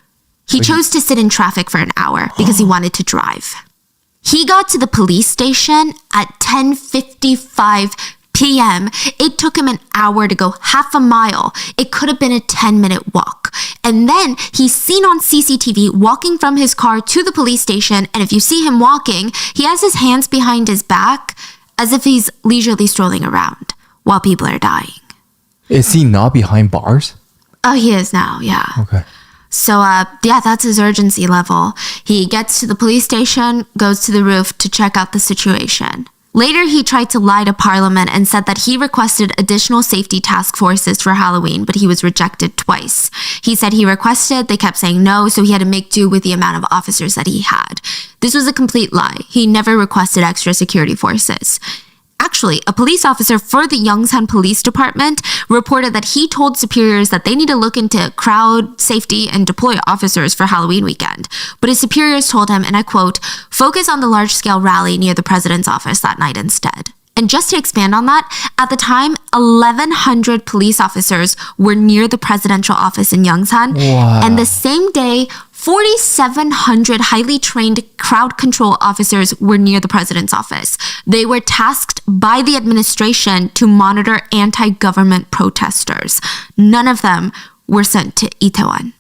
He chose to sit in traffic for an hour because he wanted to drive. He got to the police station at 10:55 p.m. It took him an hour to go half a mile. It could have been a 10-minute walk. And then he's seen on CCTV walking from his car to the police station. And if you see him walking, he has his hands behind his back as if he's leisurely strolling around while people are dying.
Is he not behind bars?
Oh, he is now, yeah.
Okay.
So, yeah, that's his urgency level. He gets to the police station, goes to the roof to check out the situation. Later, he tried to lie to Parliament and said that he requested additional safety task forces for Halloween, but he was rejected twice. He said he requested, they kept saying no, so he had to make do with the amount of officers that he had. This was a complete lie. He never requested extra security forces. Actually, a police officer for the Yongsan Police Department reported that he told superiors that they need to look into crowd safety and deploy officers for Halloween weekend. But his superiors told him, and I quote, "Focus on the large-scale rally near the president's office that night instead." And just to expand on that, at the time, 1,100 police officers were near the presidential office in Yongsan.
Wow.
And the same day, 4,700 highly trained crowd control officers were near the president's office. They were tasked by the administration to monitor anti-government protesters. None of them were sent to Itaewon.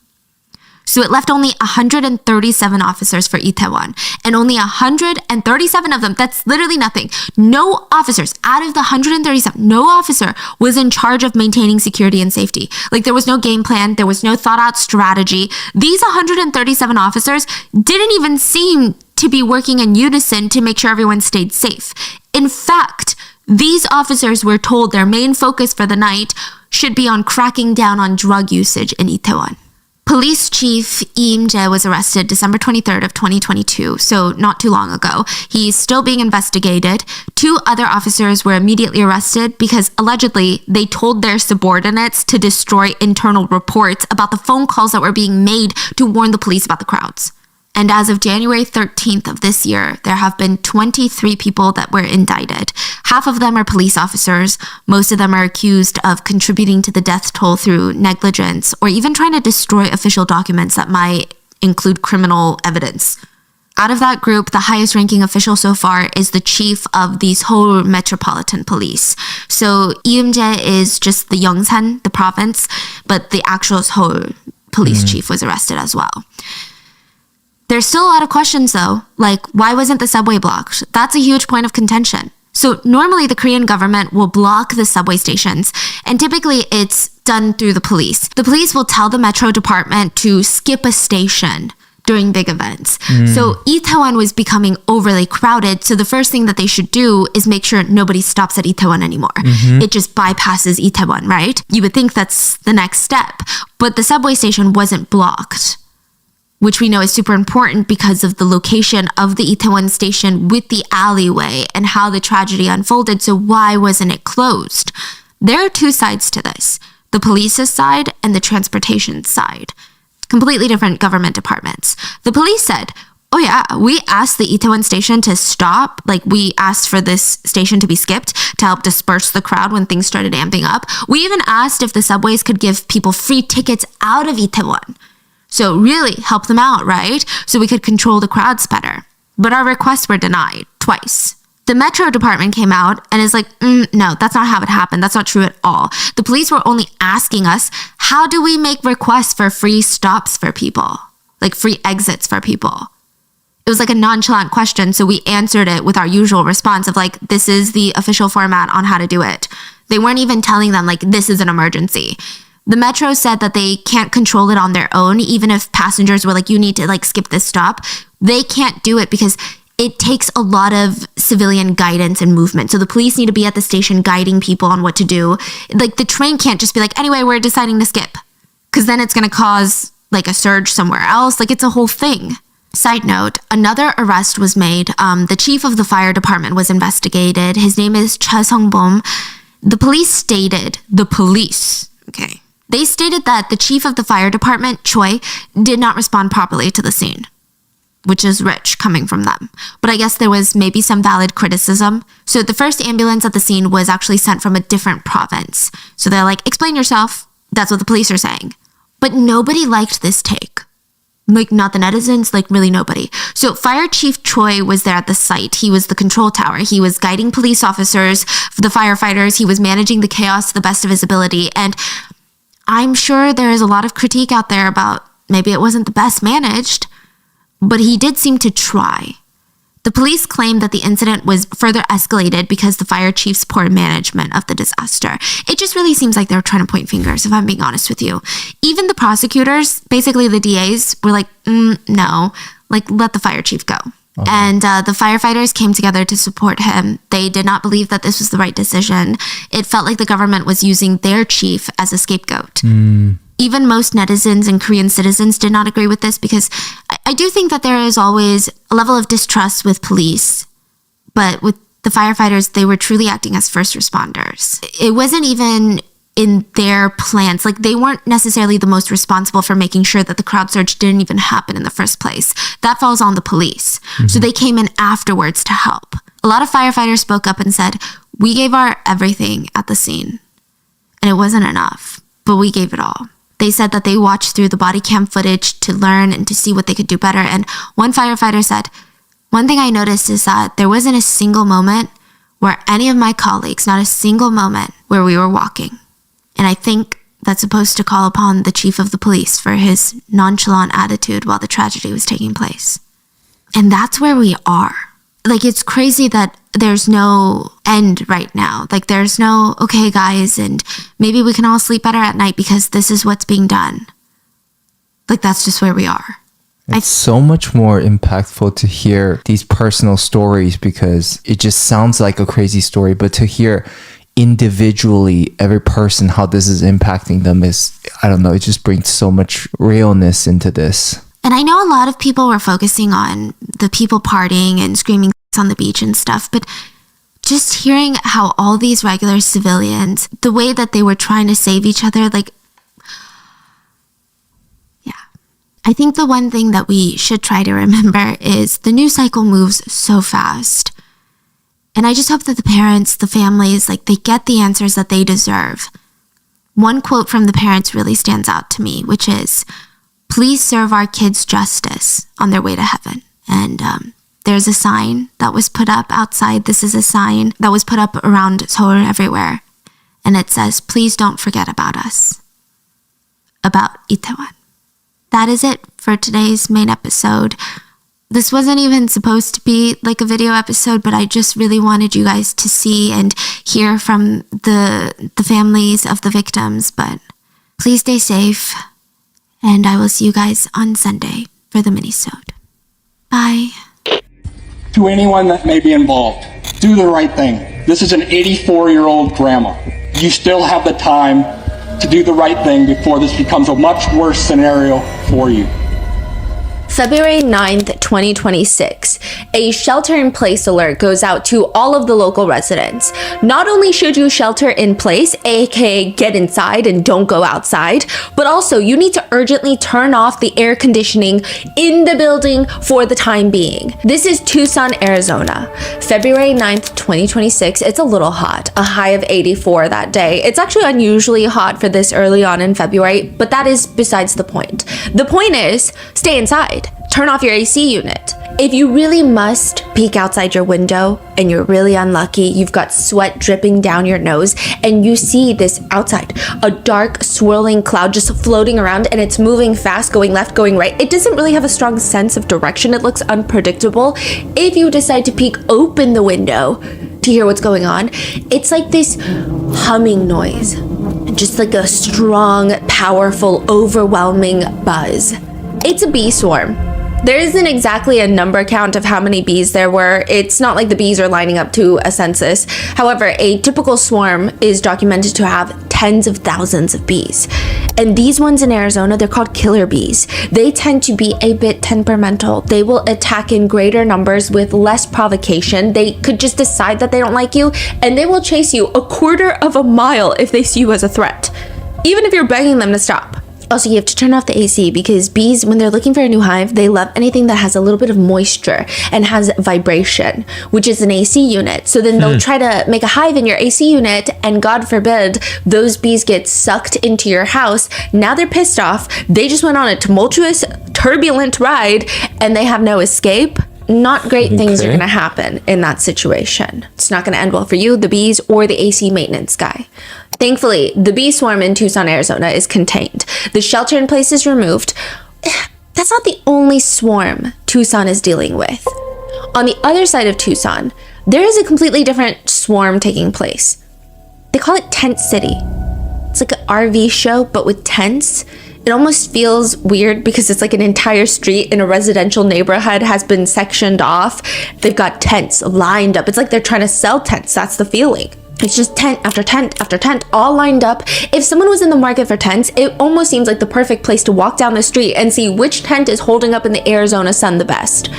So it left only 137 officers for Itaewon. And only 137 of them, that's literally nothing. No officers, out of the 137, no officer was in charge of maintaining security and safety. Like there was no game plan, there was no thought out strategy. These 137 officers didn't even seem to be working in unison to make sure everyone stayed safe. In fact, these officers were told their main focus for the night should be on cracking down on drug usage in Itaewon. Police Chief Lee Im-jae was arrested December 23rd of 2022, so not too long ago. He's still being investigated. 2 other officers were immediately arrested because allegedly they told their subordinates to destroy internal reports about the phone calls that were being made to warn the police about the crowds. And as of January 13th of this year, there have been 23 people that were indicted. Half of them are police officers. Most of them are accused of contributing to the death toll through negligence or even trying to destroy official documents that might include criminal evidence. Out of that group, the highest ranking official so far is the chief of the Seoul Metropolitan Police. So Lee Im-jae is just the Yongsan, the province, but the actual Seoul police chief was arrested as well. There's still a lot of questions though, like why wasn't the subway blocked? That's a huge point of contention. So normally the Korean government will block the subway stations, and typically it's done through the police. The police will tell the metro department to skip a station during big events. So Itaewon was becoming overly crowded, so the first thing that they should do is make sure nobody stops at Itaewon anymore. It just bypasses Itaewon, right? You would think that's the next step, but the subway station wasn't blocked, which we know is super important because of the location of the Itaewon station with the alleyway and how the tragedy unfolded. So why wasn't it closed? There are 2 sides to this, the police's side and the transportation side. Completely different government departments. The police said, oh yeah, we asked the Itaewon station to stop. Like we asked for this station to be skipped to help disperse the crowd when things started amping up. We even asked if the subways could give people free tickets out of Itaewon. So really help them out, right? So we could control the crowds better. But our requests were denied twice. The Metro department came out and is like, no, that's not how it happened. That's not true at all. The police were only asking us, how do we make requests for free stops for people? Like free exits for people? It was like a nonchalant question, so we answered it with our usual response of like, this is the official format on how to do it. They weren't even telling them like, this is an emergency. The Metro said that they can't control it on their own, even if passengers were like, you need to like skip this stop. They can't do it because it takes a lot of civilian guidance and movement. So the police need to be at the station guiding people on what to do. Like the train can't just be like, anyway, we're deciding to skip, because then it's going to cause like a surge somewhere else. Like it's a whole thing. Side note, another arrest was made. The chief of the fire department was investigated. His name is Cha Sung-bom. The police stated, they stated that the chief of the fire department, Choi, did not respond properly to the scene, which is rich coming from them. But I guess there was maybe some valid criticism. So the first ambulance at the scene was actually sent from a different province. So they're like, explain yourself. That's what the police are saying. But nobody liked this take. Like not the netizens, like really nobody. So Fire Chief Choi was there at the site. He was the control tower. He was guiding police officers, the firefighters. He was managing the chaos to the best of his ability. And I'm sure there is a lot of critique out there about maybe it wasn't the best managed, but he did seem to try. The police claimed that the incident was further escalated because the fire chief's poor management of the disaster. It just really seems like they're trying to point fingers, if I'm being honest with you. Even the prosecutors, basically the DAs, were like, no, like let the fire chief go. Okay. And the firefighters came together to support him. They did not believe that this was the right decision. It felt like the government was using their chief as a scapegoat. Even most netizens and Korean citizens did not agree with this because I do think that there is always a level of distrust with police. But with the firefighters, they were truly acting as first responders. It wasn't even in their plans. Like they weren't necessarily the most responsible for making sure that the crowd surge didn't even happen in the first place. That falls on the police. So they came in afterwards to help. A lot of firefighters spoke up and said, we gave our everything at the scene. And it wasn't enough, but we gave it all. They said that they watched through the body cam footage to learn and to see what they could do better. And one firefighter said, one thing I noticed is that there wasn't a single moment where any of my colleagues, not a single moment where we were walking. And I think that's supposed to call upon the chief of the police for his nonchalant attitude while the tragedy was taking place. And that's where we are. Like, it's crazy that there's no end right now. Like, there's no, okay, guys, and maybe we can all sleep better at night because this is what's being done. Like, that's just where we are.
It's so much more impactful to hear these personal stories because it just sounds like a crazy story, but to hear individually, every person, how this is impacting them is, I don't know, it just brings so much realness into this.
And I know a lot of people were focusing on the people partying and screaming on the beach and stuff, but just hearing how all these regular civilians, the way that they were trying to save each other, like, yeah. I think the one thing that we should try to remember is the news cycle moves so fast. And I just hope that the parents, the families, like, they get the answers that they deserve. One quote from the parents really stands out to me, which is, "Please serve our kids justice on their way to heaven." And there's a sign that was put up outside. This is a sign that was put up around Seoul everywhere. And it says, "Please don't forget about us." About Itaewon. That is it for today's main episode. This wasn't even supposed to be like a video episode, but I just really wanted you guys to see and hear from the families of the victims. But please stay safe, and I will see you guys on Sunday for the mini-sode. Bye.
To anyone that may be involved, do the right thing. This is an 84-year-old grandma. You still have the time to do the right thing before this becomes a much worse scenario for you.
February 9th, 2026, a shelter-in-place alert goes out to all of the local residents. Not only should you shelter in place, aka get inside and don't go outside, but also you need to urgently turn off the air conditioning in the building for the time being. This is Tucson, Arizona. February 9th, 2026, it's a little hot, a high of 84 that day. It's actually unusually hot for this early on in February, but that is besides the point. The point is, stay inside. Turn off your AC unit. If you really must peek outside your window and you're really unlucky, you've got sweat dripping down your nose and you see this outside, a dark swirling cloud just floating around and it's moving fast, going left, going right. It doesn't really have a strong sense of direction. It looks unpredictable. If you decide to peek open the window to hear what's going on, it's like this humming noise, just like a strong, powerful, overwhelming buzz. It's a bee swarm. There isn't exactly a number count of how many bees there were. It's not like the bees are lining up to a census. However, a typical swarm is documented to have tens of thousands of bees. And these ones in Arizona, they're called killer bees. They tend to be a bit temperamental. They will attack in greater numbers with less provocation. They could just decide that they don't like you, and they will chase you a quarter of a mile if they see you as a threat, even if you're begging them to stop. Also, you have to turn off the AC because bees, when they're looking for a new hive, they love anything that has a little bit of moisture and has vibration, which is an AC unit. So then they'll try to make a hive in your AC unit, and God forbid, those bees get sucked into your house. Now they're pissed off. They just went on a tumultuous, turbulent ride, and they have no escape. Not great things are going to happen in that situation. It's not going to end well for you, the bees, or the AC maintenance guy. Thankfully, the bee swarm in Tucson, Arizona is contained. The shelter in place is removed. That's not the only swarm Tucson is dealing with. On the other side of Tucson, there is a completely different swarm taking place. They call it Tent City. It's like an RV show, but with tents. It almost feels weird because it's like an entire street in a residential neighborhood has been sectioned off. They've got tents lined up. It's like they're trying to sell tents. That's the feeling. It's just tent after tent after tent, all lined up. If someone was in the market for tents, it almost seems like the perfect place to walk down the street and see which tent is holding up in the Arizona sun the best.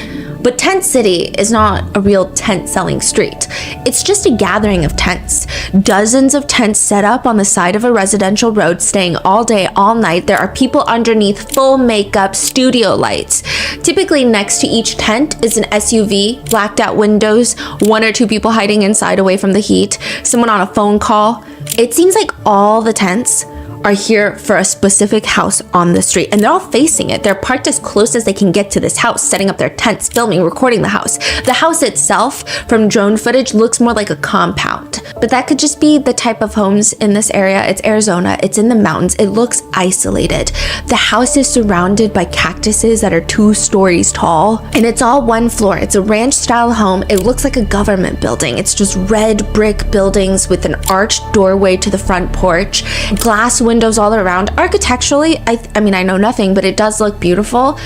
But Tent City is not a real tent selling street. It's just a gathering of tents. Dozens of tents set up on the side of a residential road, staying all day, all night. There are people underneath, full makeup, studio lights. Typically next to each tent is an SUV, blacked out windows, one or two people hiding inside away from the heat, someone on a phone call. It seems like all the tents are here for a specific house on the street, and they're all facing it. They're parked as close as they can get to this house, setting up their tents, filming, recording the house. The house itself, from drone footage, looks more like a compound, but that could just be the type of homes in this area. It's Arizona, it's in the mountains, it looks isolated. The house is surrounded by cactuses that are 2 stories tall, and it's all one floor. It's a ranch style home. It looks like a government building. It's just red brick buildings with an arched doorway to the front porch, glass windows all around. Architecturally, I mean, I know nothing, but it does look beautiful.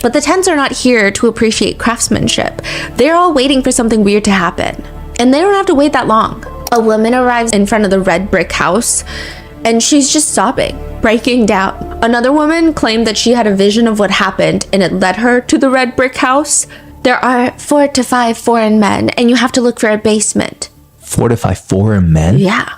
But the tents are not here to appreciate craftsmanship. They're all waiting for something weird to happen. And they don't have to wait that long. A woman arrives in front of the red brick house and she's just sobbing, breaking down. Another woman claimed that she had a vision of what happened and it led her to the red brick house. There are 4 to 5 foreign men and you have to look for a basement.
4 to 5 foreign men?
Yeah.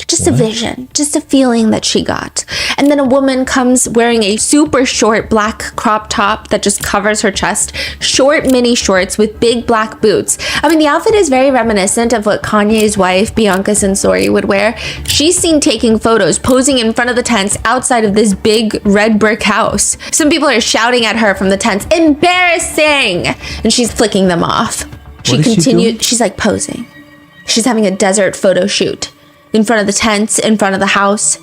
Just a vision, just a feeling that she got. And then a woman comes wearing a super short black crop top that just covers her chest, short mini shorts with big black boots. I mean, the outfit is very reminiscent of what Kanye's wife, Bianca Censori, would wear. She's seen taking photos, posing in front of the tents outside of this big red brick house. Some people are shouting at her from the tents, embarrassing! And she's flicking them off. She's like posing. She's having a desert photo shoot. In front of the tents, in front of the house.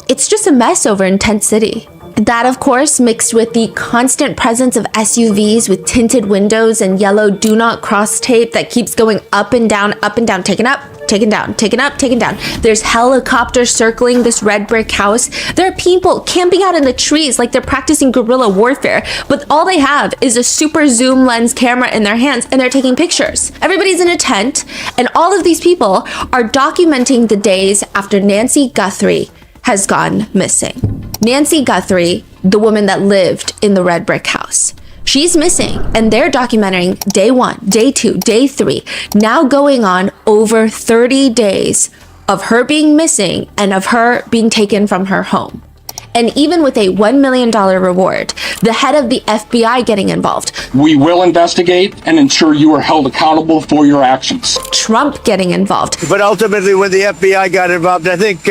It's just a mess over in Tent City. That, of course, mixed with the constant presence of SUVs with tinted windows and yellow do not cross tape that keeps going up and down, taken up, taken down, taken up, taken down. There's helicopters circling this red brick house. There are people camping out in the trees like they're practicing guerrilla warfare, but all they have is a super zoom lens camera in their hands and they're taking pictures. Everybody's in a tent and all of these people are documenting the days after Nancy Guthrie has gone missing. Nancy Guthrie, the woman that lived in the red brick house. She's missing and they're documenting day 1, day 2, day 3, now going on over 30 days of her being missing and of her being taken from her home. And even with a $1 million reward, the head of the FBI getting involved.
We will investigate and ensure you are held accountable for your actions.
Trump getting involved.
But ultimately, when the FBI got involved, I think,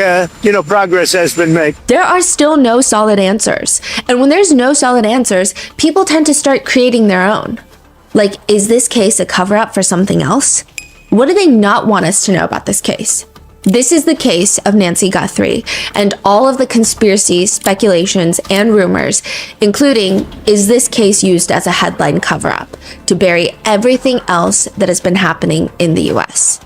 progress has been made.
There are still no solid answers. And when there's no solid answers, people tend to start creating their own. Like, is this case a cover-up for something else? What do they not want us to know about this case? This is the case of Nancy Guthrie and all of the conspiracies, speculations, and rumors, including, is this case used as a headline cover-up to bury everything else that has been happening in the US?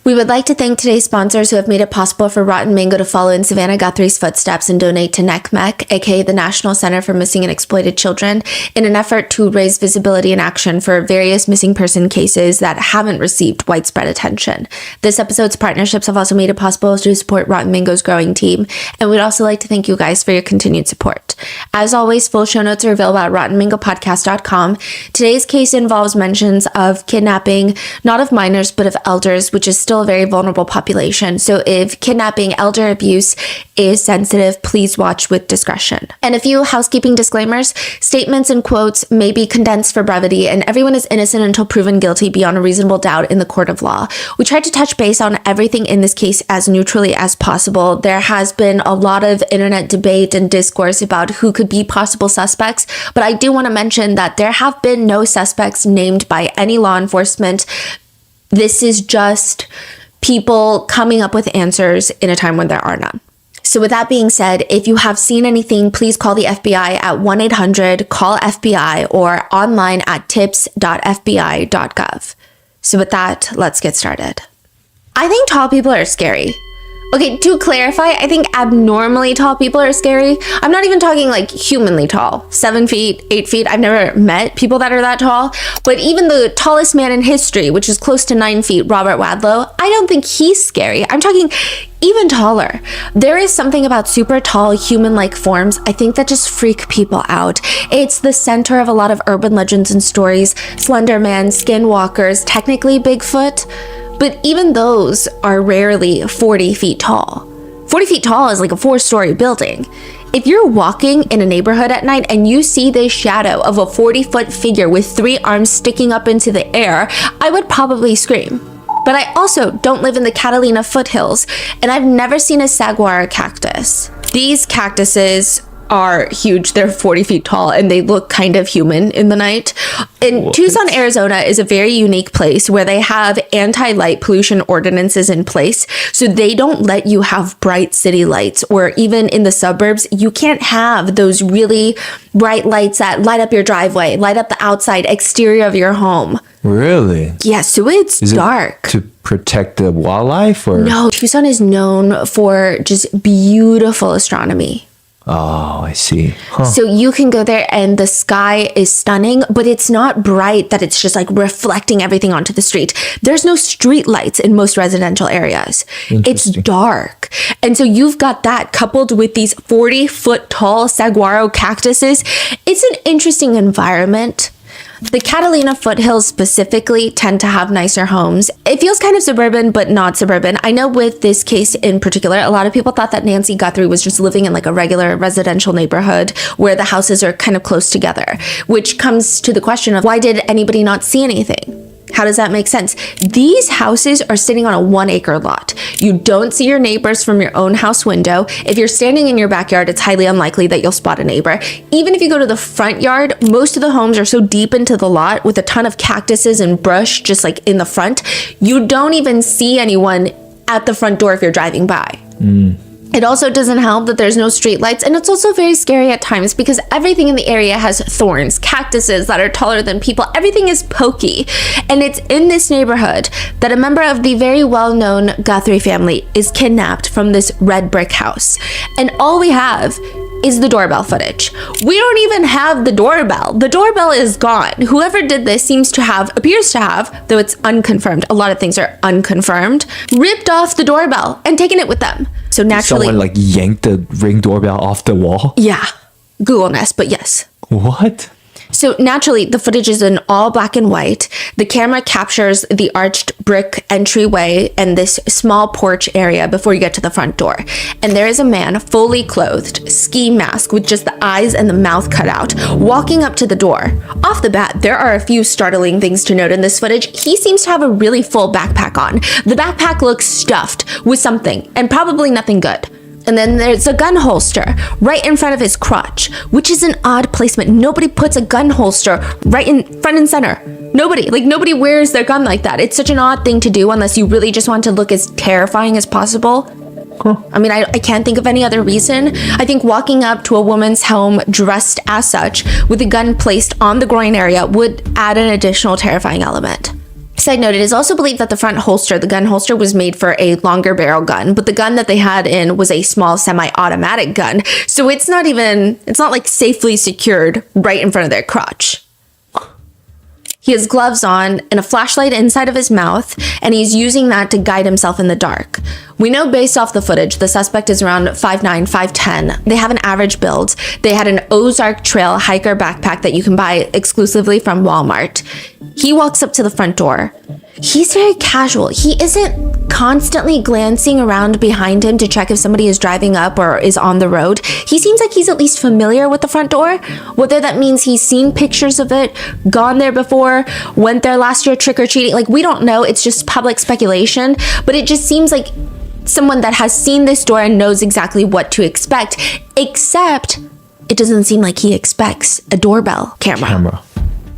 We would like to thank today's sponsors who have made it possible for Rotten Mango to follow in Savannah Guthrie's footsteps and donate to NECMEC, aka the National Center for Missing and Exploited Children, in an effort to raise visibility and action for various missing person cases that haven't received widespread attention. This episode's partnerships have also made it possible to support Rotten Mango's growing team, and we'd also like to thank you guys for your continued support. As always, full show notes are available at rottenmangopodcast.com. Today's case involves mentions of kidnapping, not of minors, but of elders, which is still a very vulnerable population. So if kidnapping, elder abuse is sensitive, please watch with discretion. And a few housekeeping disclaimers. Statements and quotes may be condensed for brevity, and everyone is innocent until proven guilty beyond a reasonable doubt in the court of law. We tried to touch base on everything in this case as neutrally as possible. There has been a lot of internet debate and discourse about who could be possible suspects, but I do want to mention that there have been no suspects named by any law enforcement. This is just people coming up with answers in a time when there are none. So with that being said, if you have seen anything, please call the FBI at 1-800-CALL-FBI or online at tips.fbi.gov. So with that, let's get started. I think tall people are scary. Okay, to clarify, I think abnormally tall people are scary. I'm not even talking like humanly tall, 7 feet, 8 feet. I've never met people that are that tall, but even the tallest man in history, which is close to 9 feet, Robert Wadlow, I don't think he's scary. I'm talking even taller. There is something about super tall human-like forms, I think, that just freak people out. It's the center of a lot of urban legends and stories. Slender Man, skinwalkers, technically Bigfoot. But even those are rarely 40 feet tall. 40 feet tall is like a 4-story building. If you're walking in a neighborhood at night and you see the shadow of a 40-foot figure with 3 arms sticking up into the air, I would probably scream. But I also don't live in the Catalina foothills, and I've never seen a saguaro cactus. These cactuses are huge. They're 40 feet tall and they look kind of human in the night. And Tucson, Arizona is a very unique place where they have anti-light pollution ordinances in place. So they don't let you have bright city lights, or even in the suburbs, you can't have those really bright lights that light up your driveway, light up the outside exterior of your home.
Really?
Yeah, so it's dark.
To protect the wildlife, or?
No, Tucson is known for just beautiful astronomy.
Oh, I see. Huh.
So you can go there and the sky is stunning, but it's not bright that it's just like reflecting everything onto the street. There's no street lights in most residential areas. It's dark. And so you've got that coupled with these 40-foot tall saguaro cactuses. It's an interesting environment. The Catalina foothills specifically tend to have nicer homes. It feels kind of suburban, but not suburban. I know with this case in particular, a lot of people thought that Nancy Guthrie was just living in like a regular residential neighborhood where the houses are kind of close together, which comes to the question of why did anybody not see anything? How does that make sense? These houses are sitting on a 1-acre lot. You don't see your neighbors from your own house window. If you're standing in your backyard, it's highly unlikely that you'll spot a neighbor. Even if you go to the front yard, most of the homes are so deep into the lot with a ton of cactuses and brush just like in the front, you don't even see anyone at the front door if you're driving by. It also doesn't help that there's no streetlights, and it's also very scary at times because everything in the area has thorns, cactuses that are taller than people. Everything is pokey. And it's in this neighborhood that a member of the very well-known Guthrie family is kidnapped from this red brick house. And all we have is the doorbell footage. We don't even have the doorbell. The doorbell is gone. Whoever did this appears to have, though it's unconfirmed, a lot of things are unconfirmed, ripped off the doorbell and taken it with them. So naturally,
someone like yanked the Ring doorbell off the wall?
Yeah, Google Nest, but yes.
What?
So naturally, the footage is in all black and white. The camera captures the arched brick entryway and this small porch area before you get to the front door. And there is a man fully clothed, ski mask with just the eyes and the mouth cut out, walking up to the door. Off the bat, there are a few startling things to note in this footage. He seems to have a really full backpack on. The backpack looks stuffed with something, and probably nothing good. And then there's a gun holster right in front of his crotch, which is an odd placement. Nobody puts a gun holster right in front and center. Nobody wears their gun like that. It's such an odd thing to do unless you really just want to look as terrifying as possible. Cool. I mean, I can't think of any other reason. I think walking up to a woman's home dressed as such with a gun placed on the groin area would add an additional terrifying element. Side note, it is also believed that the front holster, the gun holster, was made for a longer barrel gun, but the gun that they had in was a small semi-automatic gun. So it's not like safely secured right in front of their crotch. He has gloves on and a flashlight inside of his mouth, and he's using that to guide himself in the dark. We know based off the footage, the suspect is around 5'9", 5'10". They have an average build. They had an Ozark Trail hiker backpack that you can buy exclusively from Walmart. He walks up to the front door. He's very casual. He isn't constantly glancing around behind him to check if somebody is driving up or is on the road. He seems like he's at least familiar with the front door, whether that means he's seen pictures of it, gone there before, went there last year trick-or-treating. Like, we don't know. It's just public speculation, but it just seems like someone that has seen this door and knows exactly what to expect, except it doesn't seem like he expects a doorbell camera.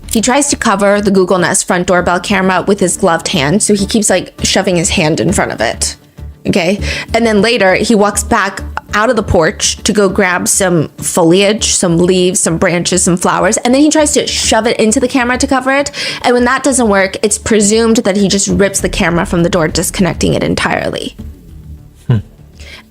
He tries to cover the Google Nest front doorbell camera with his gloved hand, so he keeps like shoving his hand in front of it. Okay? And then later, he walks back out of the porch to go grab some foliage, some leaves, some branches, some flowers, and then he tries to shove it into the camera to cover it. And when that doesn't work, it's presumed that he just rips the camera from the door, disconnecting it entirely.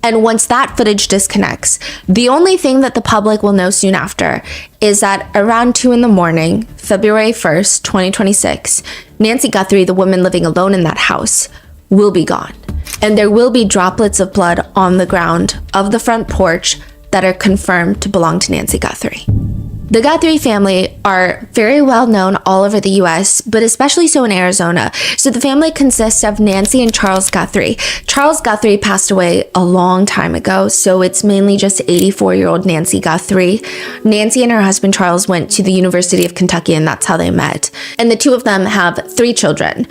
And once that footage disconnects, the only thing that the public will know soon after is that around 2 a.m, February 1st, 2026, Nancy Guthrie, the woman living alone in that house, will be gone. And there will be droplets of blood on the ground of the front porch that are confirmed to belong to Nancy Guthrie. The Guthrie family are very well known all over the US, but especially so in Arizona. So the family consists of Nancy and Charles Guthrie. Charles Guthrie passed away a long time ago, so it's mainly just 84-year-old Nancy Guthrie. Nancy and her husband Charles went to the University of Kentucky, and that's how they met. And the two of them have 3 children.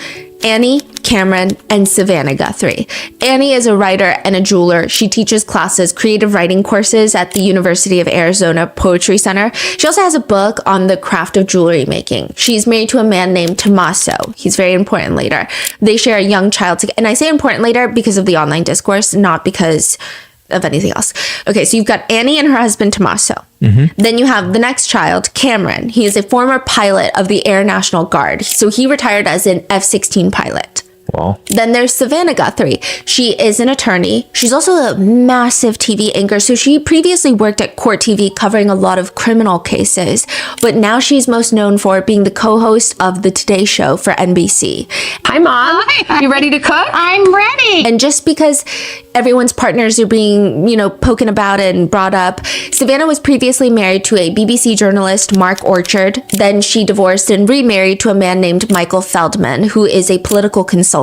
Annie, Cameron, and Savannah Guthrie. Annie is a writer and a jeweler. She teaches classes, creative writing courses at the University of Arizona Poetry Center. She also has a book on the craft of jewelry making. She's married to a man named Tommaso. He's very important later. They share a young child together. And I say important later because of the online discourse, not because of anything else. Okay, so you've got Annie and her husband Tommaso. Then you have the next child, Cameron. He is a former pilot of the Air National Guard. So he retired as an F-16 pilot.
Wow.
Then there's Savannah Guthrie. She is an attorney. She's also a massive TV anchor. So she previously worked at Court TV covering a lot of criminal cases, but now she's most known for being the co-host of the Today Show for NBC. Hi, Mom.
Hi.
You ready to cook?
I'm ready.
And just because everyone's partners are being, poking about and brought up, Savannah was previously married to a BBC journalist, Mark Orchard. Then she divorced and remarried to a man named Michael Feldman, who is a political consultant.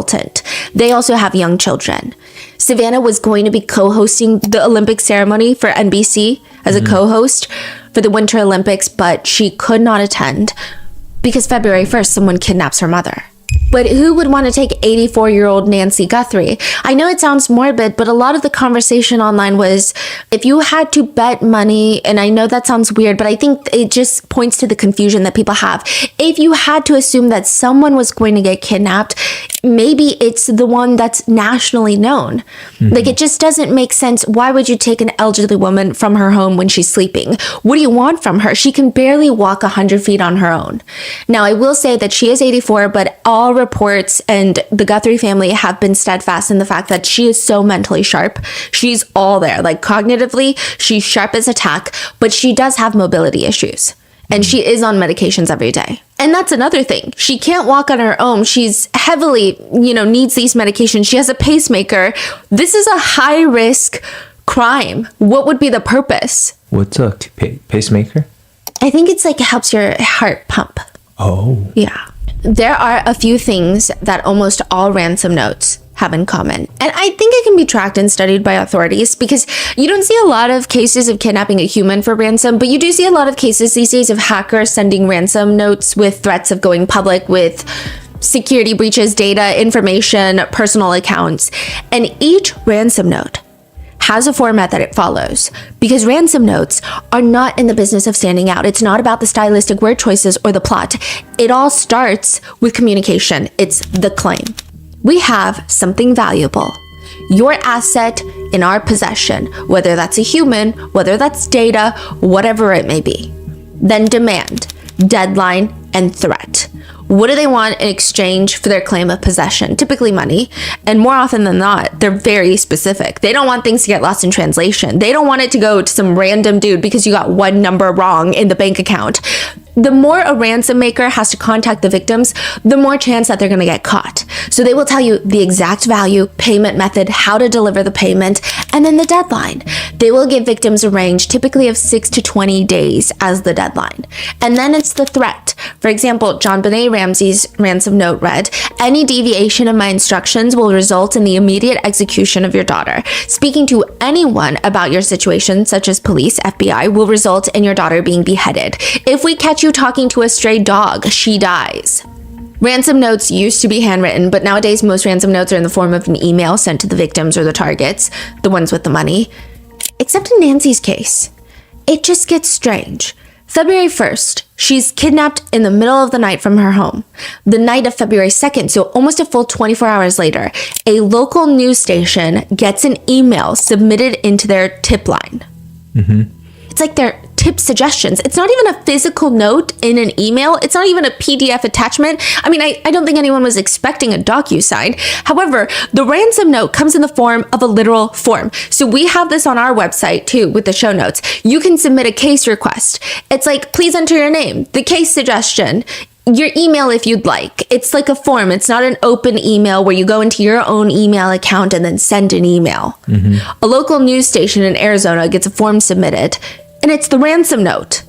They also have young children. Savannah was going to be co-hosting the Olympic ceremony for NBC as a co-host for the Winter Olympics, but she could not attend because February 1st, someone kidnaps her mother. But who would want to take 84-year-old Nancy Guthrie? I know it sounds morbid, but a lot of the conversation online was, if you had to bet money, and I know that sounds weird, but I think it just points to the confusion that people have. If you had to assume that someone was going to get kidnapped, maybe it's the one that's nationally known. Like, it just doesn't make sense. Why would you take an elderly woman from her home when she's sleeping? What do you want from her? She can barely walk 100 feet on her own. Now, I will say that she is 84, but all reports and the Guthrie family have been steadfast in the fact that she is so mentally sharp. She's all there. Like, cognitively, she's sharp as a tack, but she does have mobility issues. And she is on medications every day. And that's another thing. She can't walk on her own. She's heavily, needs these medications. She has a pacemaker. This is a high risk crime. What would be the purpose?
What's a pacemaker?
I think it's like it helps your heart pump.
Oh.
Yeah. There are a few things that almost all ransom notes have in common. And I think it can be tracked and studied by authorities because you don't see a lot of cases of kidnapping a human for ransom, but you do see a lot of cases these days of hackers sending ransom notes with threats of going public with security breaches, data, information, personal accounts. And each ransom note has a format that it follows because ransom notes are not in the business of standing out. It's not about the stylistic word choices or the plot. It all starts with communication. It's the claim. We have something valuable, your asset in our possession, whether that's a human, whether that's data, whatever it may be. Then demand, deadline, and threat. What do they want in exchange for their claim of possession? Typically money. And more often than not, they're very specific. They don't want things to get lost in translation. They don't want it to go to some random dude because you got one number wrong in the bank account. The more a ransom maker has to contact the victims, the more chance that they're going to get caught. So they will tell you the exact value, payment method, how to deliver the payment, and then the deadline. They will give victims a range typically of 6 to 20 days as the deadline. And then it's the threat. For example, John Benet Ramsey's ransom note read, "Any deviation of my instructions will result in the immediate execution of your daughter. Speaking to anyone about your situation, such as police, FBI, will result in your daughter being beheaded. If we catch you talking to a stray dog, she dies." Ransom notes used to be handwritten, but nowadays most ransom notes are in the form of an email sent to the victims or the targets, the ones with the money. Except in Nancy's case, it just gets strange. February 1st, she's kidnapped in the middle of the night from her home. The night of February 2nd, so almost a full 24 hours later, a local news station gets an email submitted into their tip line. It's like their tip suggestions. It's not even a physical note in an email. It's not even a PDF attachment. I mean, I don't think anyone was expecting a DocuSign. However, the ransom note comes in the form of a literal form. So we have this on our website too with the show notes. You can submit a case request. It's like, please enter your name, the case suggestion, your email if you'd like. It's like a form. It's not an open email where you go into your own email account and then send an email. A local news station in Arizona gets a form submitted, and it's the ransom note.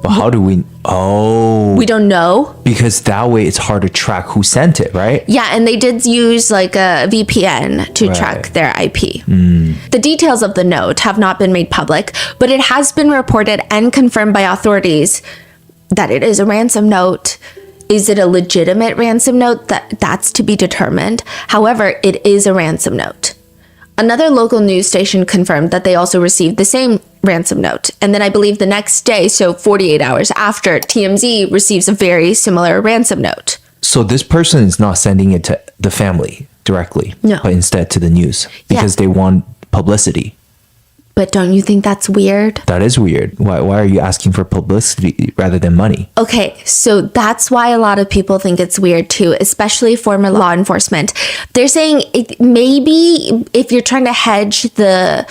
But how do we... Oh.
We don't know.
Because that way it's hard to track who sent it, right?
Yeah, and they did use like a VPN to track their IP. The details of the note have not been made public, but it has been reported and confirmed by authorities that it is a ransom note. Is it a legitimate ransom note? That's to be determined. However, it is a ransom note. Another local news station confirmed that they also received the same ransom note. And then I believe the next day, so 48 hours after, TMZ receives a very similar ransom note.
So this person is not sending it to the family directly,
No.
but instead to the news because they want publicity.
But don't you think that's weird?
That is weird. Why are you asking for publicity rather than money?
Okay, so that's why a lot of people think it's weird too, especially former law enforcement. They're saying maybe if you're trying to hedge the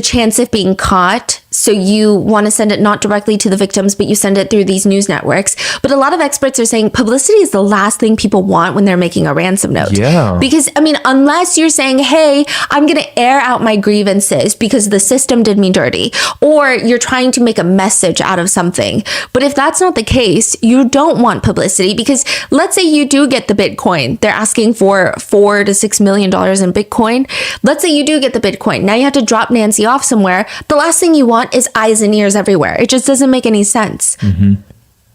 chance of being caught, so you want to send it not directly to the victims, but you send it through these news networks. But a lot of experts are saying publicity is the last thing people want when they're making a ransom note.
Yeah.
Because, I mean, unless you're saying, hey, I'm going to air out my grievances because the system did me dirty, or you're trying to make a message out of something. But if that's not the case, you don't want publicity, because let's say you do get the Bitcoin. They're asking for $4 to $6 million in Bitcoin. Let's say you do get the Bitcoin. Now you have to drop Nancy off somewhere. The last thing you want is eyes and ears everywhere. It just doesn't make any sense.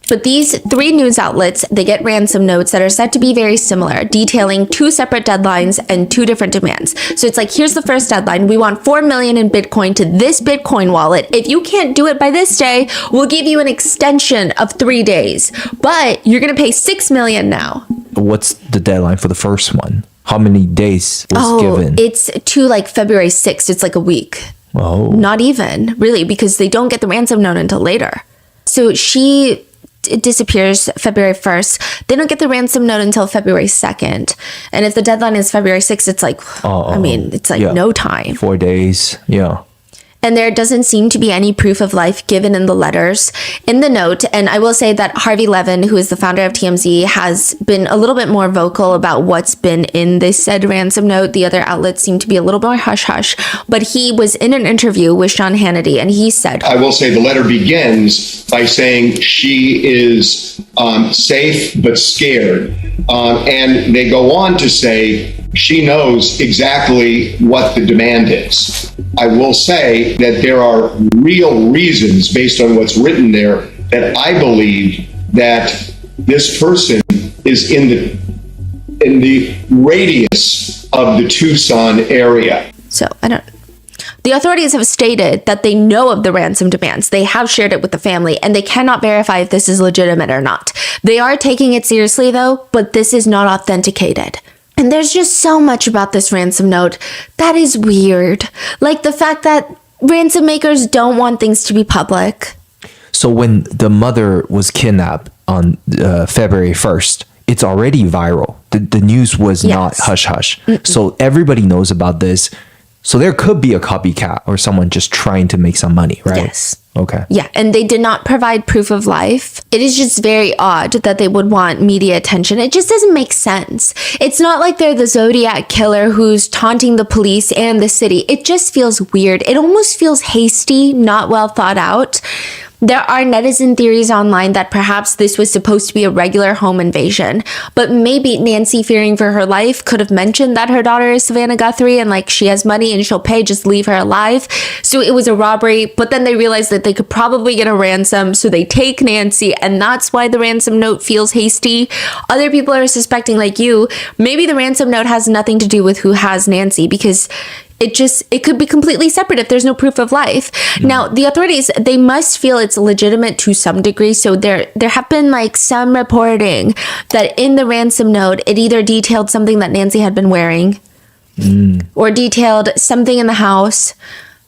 But these 3 news outlets, they get ransom notes that are said to be very similar, detailing 2 separate deadlines and 2 different demands. So it's like, here's the first deadline. We want 4 million in Bitcoin to this Bitcoin wallet. If you can't do it by this day, we'll give you an extension of 3 days. But you're going to pay 6 million now.
What's the deadline for the first one? How many days was given?
It's to like February 6th. It's like a week.
Oh.
Not even, really, because they don't get the ransom note until later. So it disappears February 1st. They don't get the ransom note until February 2nd. And if the deadline is February 6th, it's like, it's like no time.
4 days. Yeah.
And there doesn't seem to be any proof of life given in the letters in the note. And I will say that Harvey Levin, who is the founder of TMZ, has been a little bit more vocal about what's been in this said ransom note. The other outlets seem to be a little more hush-hush. But he was in an interview with Sean Hannity, and he said,
I will say the letter begins by saying she is safe but scared. And they go on to say she knows exactly what the demand is. I will say that there are real reasons based on what's written there that I believe that this person is in the radius of the Tucson area.
So the authorities have stated that they know of the ransom demands. They have shared it with the family, and they cannot verify if this is legitimate or not. They are taking it seriously though, but this is not authenticated. And there's just so much about this ransom note that is weird. Like the fact that ransom makers don't want things to be public.
So when the mother was kidnapped on February 1st, it's already viral. The news was not hush-hush. So everybody knows about this. So there could be a copycat or someone just trying to make some money, right?
Yes.
Okay.
Yeah, and they did not provide proof of life. It is just very odd that they would want media attention. It just doesn't make sense. It's not like they're the Zodiac killer who's taunting the police and the city. It just feels weird. It almost feels hasty, not well thought out. There are netizen theories online that perhaps this was supposed to be a regular home invasion, but maybe Nancy, fearing for her life, could have mentioned that her daughter is Savannah Guthrie and like she has money and she'll pay, just leave her alive. So it was a robbery, but then they realized that they could probably get a ransom, so they take Nancy, and that's why the ransom note feels hasty. Other people are suspecting, like you, maybe the ransom note has nothing to do with who has Nancy, because it could be completely separate if there's no proof of life. Now, the authorities, they must feel it's legitimate to some degree. So there have been like some reporting that in the ransom note, it either detailed something that Nancy had been wearing or detailed something in the house,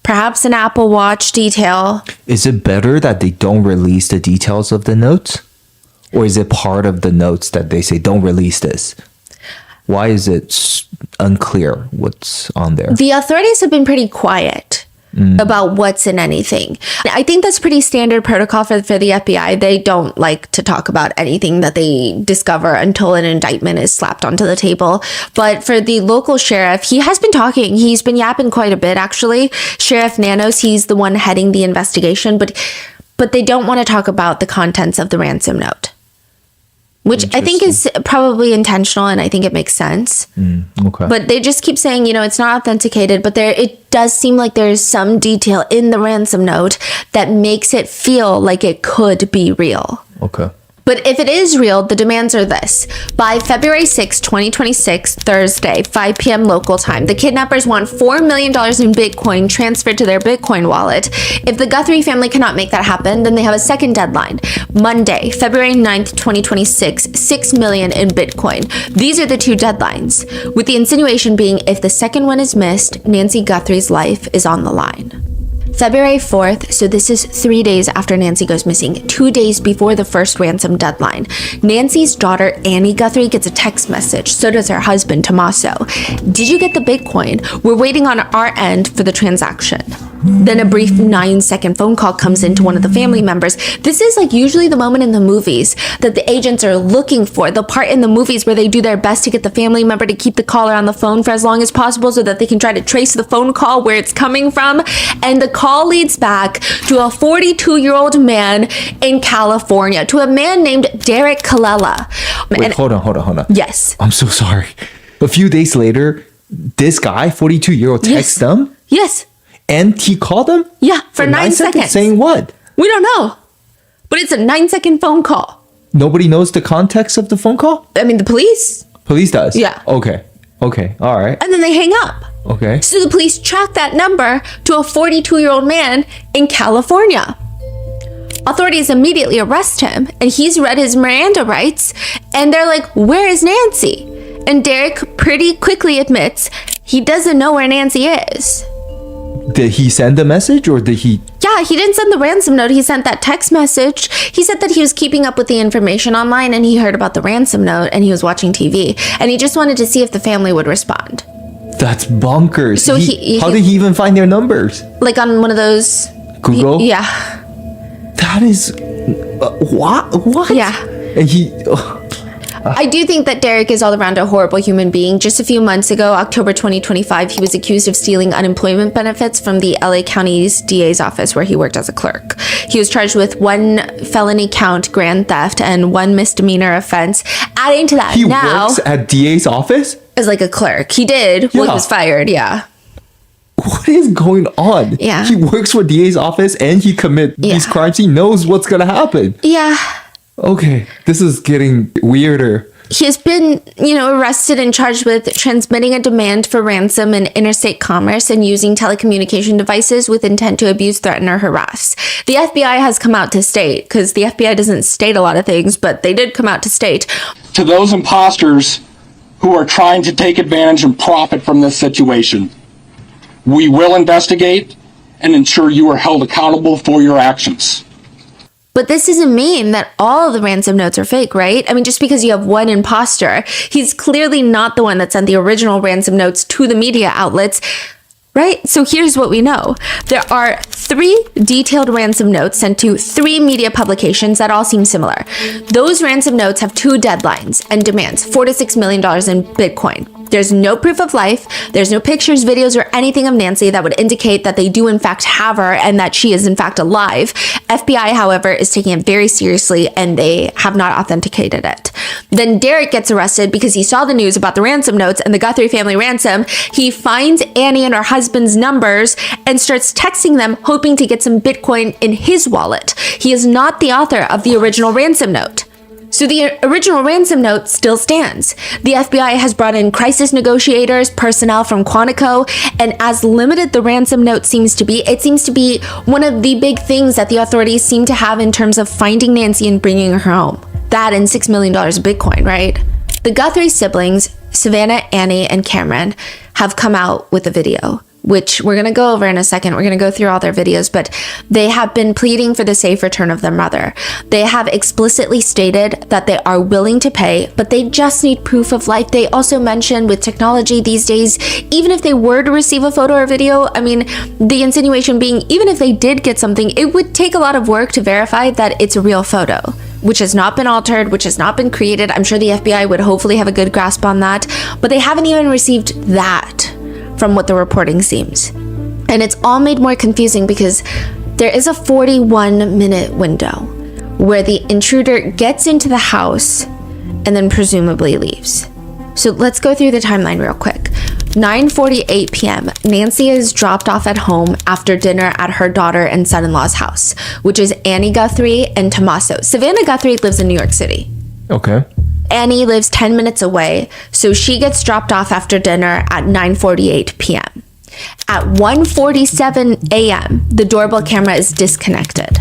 perhaps an Apple Watch detail.
Is it better that they don't release the details of the notes? Or is it part of the notes that they say, don't release this? Why is it unclear what's on there?
The authorities have been pretty quiet about what's in anything. I think that's pretty standard protocol for the FBI. They don't like to talk about anything that they discover until an indictment is slapped onto the table. But for the local sheriff, he has been talking. He's been yapping quite a bit, actually. Sheriff Nanos, he's the one heading the investigation, but they don't want to talk about the contents of the ransom note, which I think is probably intentional, and I think it makes sense.
Okay.
But they just keep saying, it's not authenticated, but it does seem like there's some detail in the ransom note that makes it feel like it could be real.
Okay.
But if it is real, the demands are this. By February 6, 2026, Thursday, 5 p.m. local time, the kidnappers want $4 million in Bitcoin transferred to their Bitcoin wallet. If the Guthrie family cannot make that happen, then they have a second deadline. Monday, February 9th, 2026, $6 million in Bitcoin. These are the two deadlines, with the insinuation being if the second one is missed, Nancy Guthrie's life is on the line. February 4th, so this is 3 days after Nancy goes missing, 2 days before the first ransom deadline. Nancy's daughter, Annie Guthrie, gets a text message. So does her husband, Tommaso. Did you get the Bitcoin? We're waiting on our end for the transaction. Then a brief 9-second phone call comes in to one of the family members. This is like usually the moment in the movies that the agents are looking for, the part in the movies where they do their best to get the family member to keep the caller on the phone for as long as possible so that they can try to trace the phone call where it's coming from. And the call leads back to a 42-year-old man in California, to a man named Derek Kallela.
Wait, hold on.
Yes.
I'm so sorry. A few days later, this guy, 42-year-old, texts them?
Yes.
And he called them?
Yeah, for 9 seconds.
Saying what?
We don't know. But it's a 9-second phone call.
Nobody knows the context of the phone call?
I mean, the police.
Police does?
Yeah.
Okay. All right.
And then they hang up.
Okay.
So the police track that number to a 42-year-old man in California. Authorities immediately arrest him, and he's read his Miranda rights, and they're like, where is Nancy? And Derek pretty quickly admits he doesn't know where Nancy is.
Did he send a message or did he?
Yeah, he didn't send the ransom note. He sent that text message. He said that he was keeping up with the information online and he heard about the ransom note and he was watching TV and he just wanted to see if the family would respond.
That's bonkers.
So
how did he even find their numbers?
Like on one of those...
Google?
Yeah.
That is... what?
Yeah.
And he...
I do think that Derek is all around a horrible human being. Just a few months ago, October 2025, he was accused of stealing unemployment benefits from the LA County's DA's office where he worked as a clerk. He was charged with 1 felony count grand theft and 1 misdemeanor offense. Adding to that,
he works at DA's office?
As like a clerk. He did when he was fired, yeah.
What is going on?
Yeah.
He works for DA's office and he commits these crimes. He knows what's going to happen.
Yeah.
Okay, this is getting weirder.
He has been, arrested and charged with transmitting a demand for ransom in interstate commerce and using telecommunication devices with intent to abuse, threaten, or harass. The FBI has come out to state, because the FBI doesn't state a lot of things, but they did come out to state.
To those imposters who are trying to take advantage and profit from this situation, we will investigate and ensure you are held accountable for your actions.
But this doesn't mean that all of the ransom notes are fake, right? I mean, just because you have one imposter, he's clearly not the one that sent the original ransom notes to the media outlets, right? So here's what we know. There are 3 detailed ransom notes sent to 3 media publications that all seem similar. Those ransom notes have 2 deadlines and demands, $4 to $6 million in Bitcoin. There's no proof of life. There's no pictures, videos, or anything of Nancy that would indicate that they do in fact have her and that she is in fact alive. FBI, however, is taking it very seriously and they have not authenticated it. Then Derek gets arrested because he saw the news about the ransom notes and the Guthrie family ransom. He finds Annie and her husband's numbers and starts texting them, hoping to get some Bitcoin in his wallet. He is not the author of the original ransom note. So the original ransom note still stands. The FBI has brought in crisis negotiators, personnel from Quantico, and as limited the ransom note seems to be, it seems to be one of the big things that the authorities seem to have in terms of finding Nancy and bringing her home. That and $6 million of Bitcoin, right? The Guthrie siblings, Savannah, Annie, and Cameron, have come out with a video, which we're going to go over in a second. We're going to go through all their videos, but they have been pleading for the safe return of their mother. They have explicitly stated that they are willing to pay, but they just need proof of life. They also mentioned with technology these days, even if they were to receive a photo or video, I mean, the insinuation being, even if they did get something, it would take a lot of work to verify that it's a real photo, which has not been altered, which has not been created. I'm sure the FBI would hopefully have a good grasp on that, but they haven't even received that from what the reporting seems. And it's all made more confusing because there is a 41-minute window where the intruder gets into the house and then presumably leaves. So let's go through the timeline real quick. 9:48 p.m., Nancy is dropped off at home after dinner at her daughter and son-in-law's house, which is Annie Guthrie and Tommaso. Savannah Guthrie lives in New York City.
Okay.
Annie lives 10 minutes away, so she gets dropped off after dinner at 9:48 p.m. At 1:47 a.m., the doorbell camera is disconnected.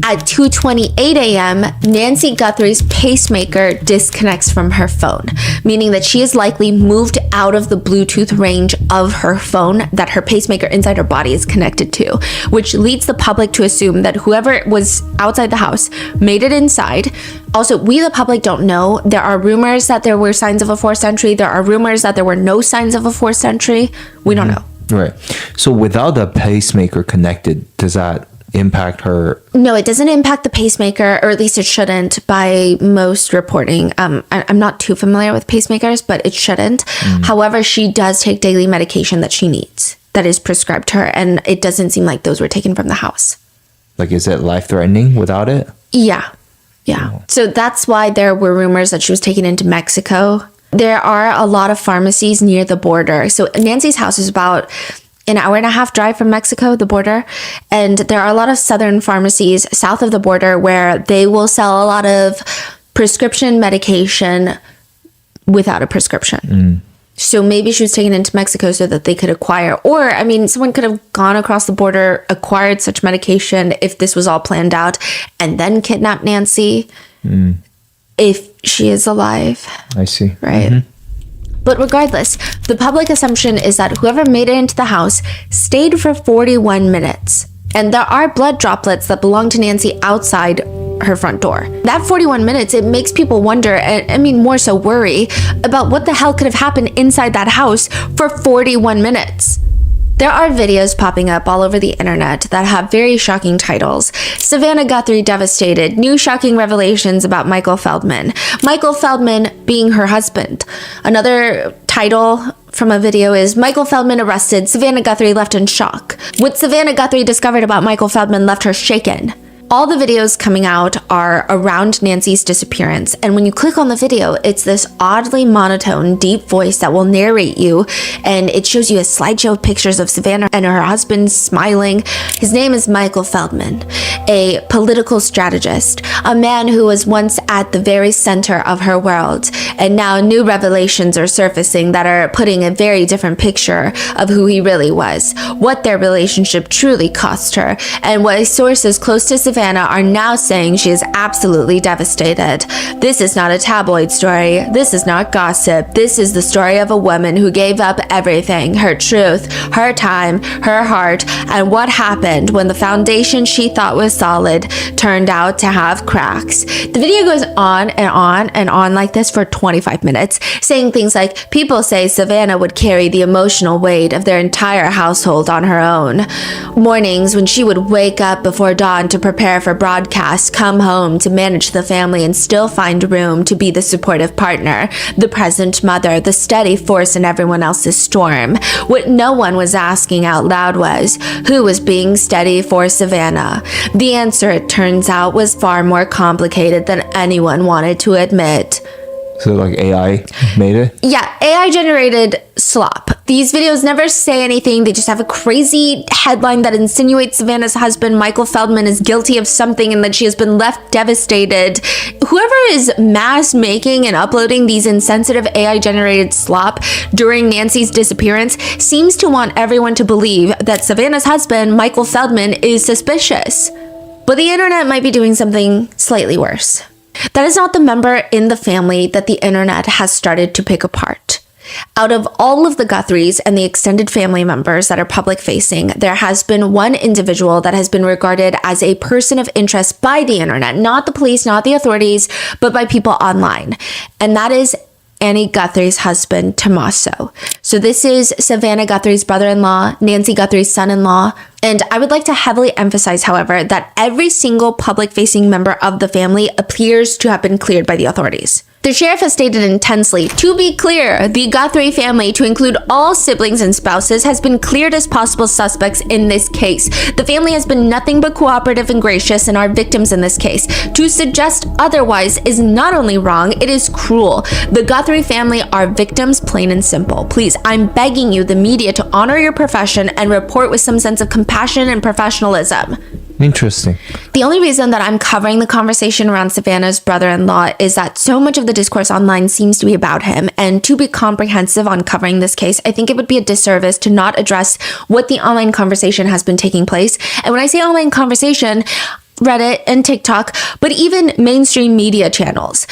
At 2:28 a.m., Nancy Guthrie's pacemaker disconnects from her phone, meaning that she is likely moved out of the Bluetooth range of her phone that her pacemaker inside her body is connected to, which leads the public to assume that whoever was outside the house made it inside. Also, we the public don't know. There are rumors that there were signs of a forced entry. There are rumors that there were no signs of a forced entry. We don't know.
Right. So without the pacemaker connected, does that impact her?
No, it doesn't impact the pacemaker, or at least it shouldn't by most reporting. I'm not too familiar with pacemakers, but it shouldn't. However, she does take daily medication that she needs, that is prescribed to her, and it doesn't seem like those were taken from the house.
Like, is it life-threatening without it?
Yeah. So that's why there were rumors that she was taken into Mexico. There are a lot of pharmacies near the border. So Nancy's house is about an hour and a half drive from Mexico, the border. And there are a lot of southern pharmacies south of the border where they will sell a lot of prescription medication without a prescription. So maybe she was taken into Mexico so that they could acquire, or I mean, someone could have gone across the border, acquired such medication if this was all planned out, and then kidnapped Nancy if she is alive.
I see.
Right. But regardless, the public assumption is that whoever made it into the house stayed for 41 minutes. And there are blood droplets that belong to Nancy outside her front door. That 41 minutes, it makes people wonder, and I mean more so worry, about what the hell could have happened inside that house for 41 minutes. There are videos popping up all over the internet that have very shocking titles. Savannah Guthrie devastated. New shocking revelations about Michael Feldman. Michael Feldman being her husband. Another title from a video is Michael Feldman arrested. Savannah Guthrie left in shock. What Savannah Guthrie discovered about Michael Feldman left her shaken. All the videos coming out are around Nancy's disappearance, and when you click on the video, it's this oddly monotone, deep voice that will narrate you, and it shows you a slideshow of pictures of Savannah and her husband smiling. His name is Michael Feldman, a political strategist, a man who was once at the very center of her world, and now new revelations are surfacing that are putting a very different picture of who he really was, what their relationship truly cost her, and what sources close to Savannah are now saying she is absolutely devastated. This is not a tabloid story. This is not gossip. This is the story of a woman who gave up everything, her truth, her time, her heart, and what happened when the foundation she thought was solid turned out to have cracks. The video goes on and on and on like this for 25 minutes, saying things like, people say Savannah would carry the emotional weight of their entire household on her own. Mornings when she would wake up before dawn to prepare for broadcast, come home to manage the family and still find room to be the supportive partner, the present mother, the steady force in everyone else's storm. What no one was asking out loud was, who was being steady for Savannah? The answer, it turns out, was far more complicated than anyone wanted to admit.
So like AI made it?
Yeah, AI generated slop. These videos never say anything. They just have a crazy headline that insinuates Savannah's husband, Michael Feldman, is guilty of something and that she has been left devastated. Whoever is mass making and uploading these insensitive AI generated slop during Nancy's disappearance seems to want everyone to believe that Savannah's husband, Michael Feldman, is suspicious. But the internet might be doing something slightly worse. That is not the member in the family that the internet has started to pick apart. Out of all of the Guthries and the extended family members that are public facing, there has been one individual that has been regarded as a person of interest by the internet, not the police, not the authorities, but by people online. And that is Annie Guthrie's husband, Tommaso. So this is Savannah Guthrie's brother-in-law, Nancy Guthrie's son-in-law, And I would like to heavily emphasize, however, that every single public-facing member of the family appears to have been cleared by the authorities. The sheriff has stated intensely, to be clear, the Guthrie family, to include all siblings and spouses, has been cleared as possible suspects in this case. The family has been nothing but cooperative and gracious and are victims in this case. To suggest otherwise is not only wrong, it is cruel. The Guthrie family are victims, plain and simple. Please, I'm begging you, the media, to honor your profession and report with some sense of compassion and professionalism.
Interesting.
The only reason that I'm covering the conversation around Savannah's brother-in-law is that so much of the discourse online seems to be about him, and to be comprehensive on covering this case, I think it would be a disservice to not address what the online conversation has been taking place. And when I say online conversation, Reddit and TikTok, but even mainstream media channels.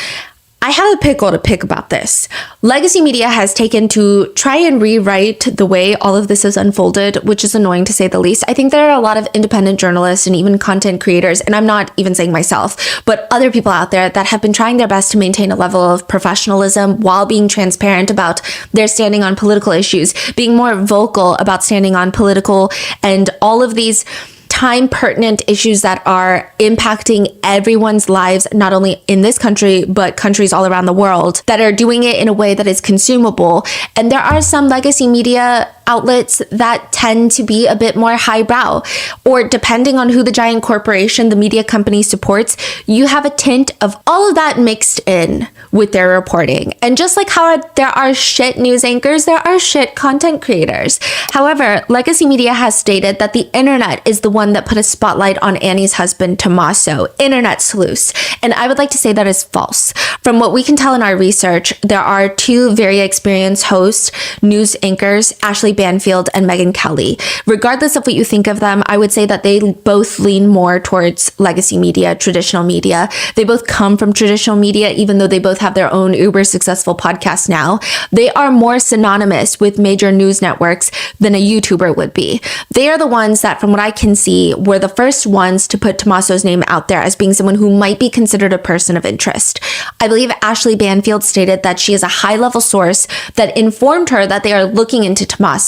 I have a pickle to pick about this. Legacy media has taken to try and rewrite the way all of this has unfolded, which is annoying to say the least. I think there are a lot of independent journalists and even content creators, and I'm not even saying myself, but other people out there that have been trying their best to maintain a level of professionalism while being transparent about their standing on political issues, being more vocal about standing on political and all of these time pertinent issues that are impacting everyone's lives, not only in this country, but countries all around the world, that are doing it in a way that is consumable. And there are some legacy media outlets that tend to be a bit more highbrow, or depending on who the giant corporation, the media company supports, you have a tint of all of that mixed in with their reporting. And just like how there are shit news anchors, there are shit content creators. However, legacy media has stated that the internet is the one that put a spotlight on Annie's husband, Tommaso, internet sleuths. And I would like to say that is false. From what we can tell in our research, there are two very experienced hosts, news anchors, Ashley Banfield and Megyn Kelly. Regardless of what you think of them, I would say that they both lean more towards legacy media, traditional media. They both come from traditional media, even though they both have their own uber successful podcasts now. They are more synonymous with major news networks than a YouTuber would be. They are the ones that, from what I can see, were the first ones to put Tommaso's name out there as being someone who might be considered a person of interest. I believe Ashley Banfield stated that she is a high-level source that informed her that they are looking into Tommaso.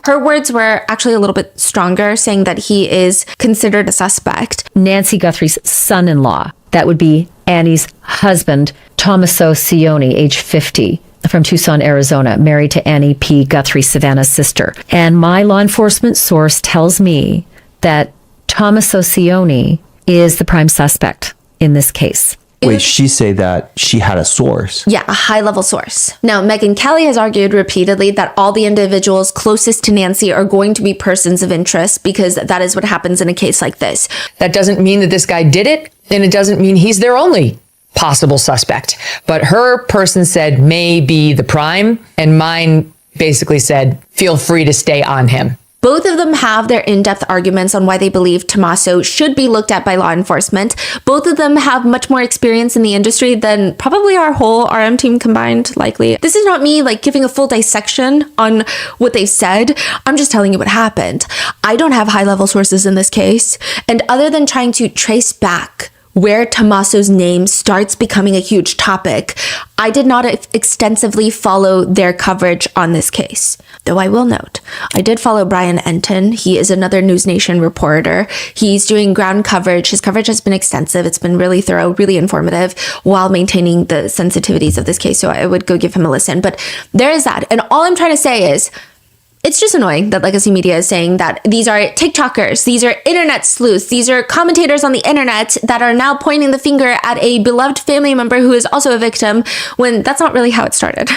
Her words were actually a little bit stronger, saying that he is considered a suspect.
Nancy Guthrie's son-in-law, that would be Annie's husband, Tommaso Cioni, age 50, from Tucson, Arizona, married to Annie P. Guthrie, Savannah's sister. And my law enforcement source tells me that Tommaso Cioni is the prime suspect in this case.
Wait, she say that she had a source?
Yeah, a high-level source. Now, Megyn Kelly has argued repeatedly that all the individuals closest to Nancy are going to be persons of interest because that is what happens in a case like this.
That doesn't mean that this guy did it, and it doesn't mean he's their only possible suspect. But her person said may be the prime, and mine basically said feel free to stay on him.
Both of them have their in-depth arguments on why they believe Tommaso should be looked at by law enforcement. Both of them have much more experience in the industry than probably our whole RM team combined, likely. This is not me giving a full dissection on what they said. I'm just telling you what happened. I don't have high-level sources in this case. And other than trying to trace back where Tommaso's name starts becoming a huge topic, I did not extensively follow their coverage on this case. Though I will note, I did follow Brian Enton. He is another News Nation reporter. He's doing ground coverage. His coverage has been extensive. It's been really thorough, really informative, while maintaining the sensitivities of this case. So I would go give him a listen. But there is that. And all I'm trying to say is, it's just annoying that legacy media is saying that these are TikTokers, these are internet sleuths, these are commentators on the internet that are now pointing the finger at a beloved family member who is also a victim, when that's not really how it started.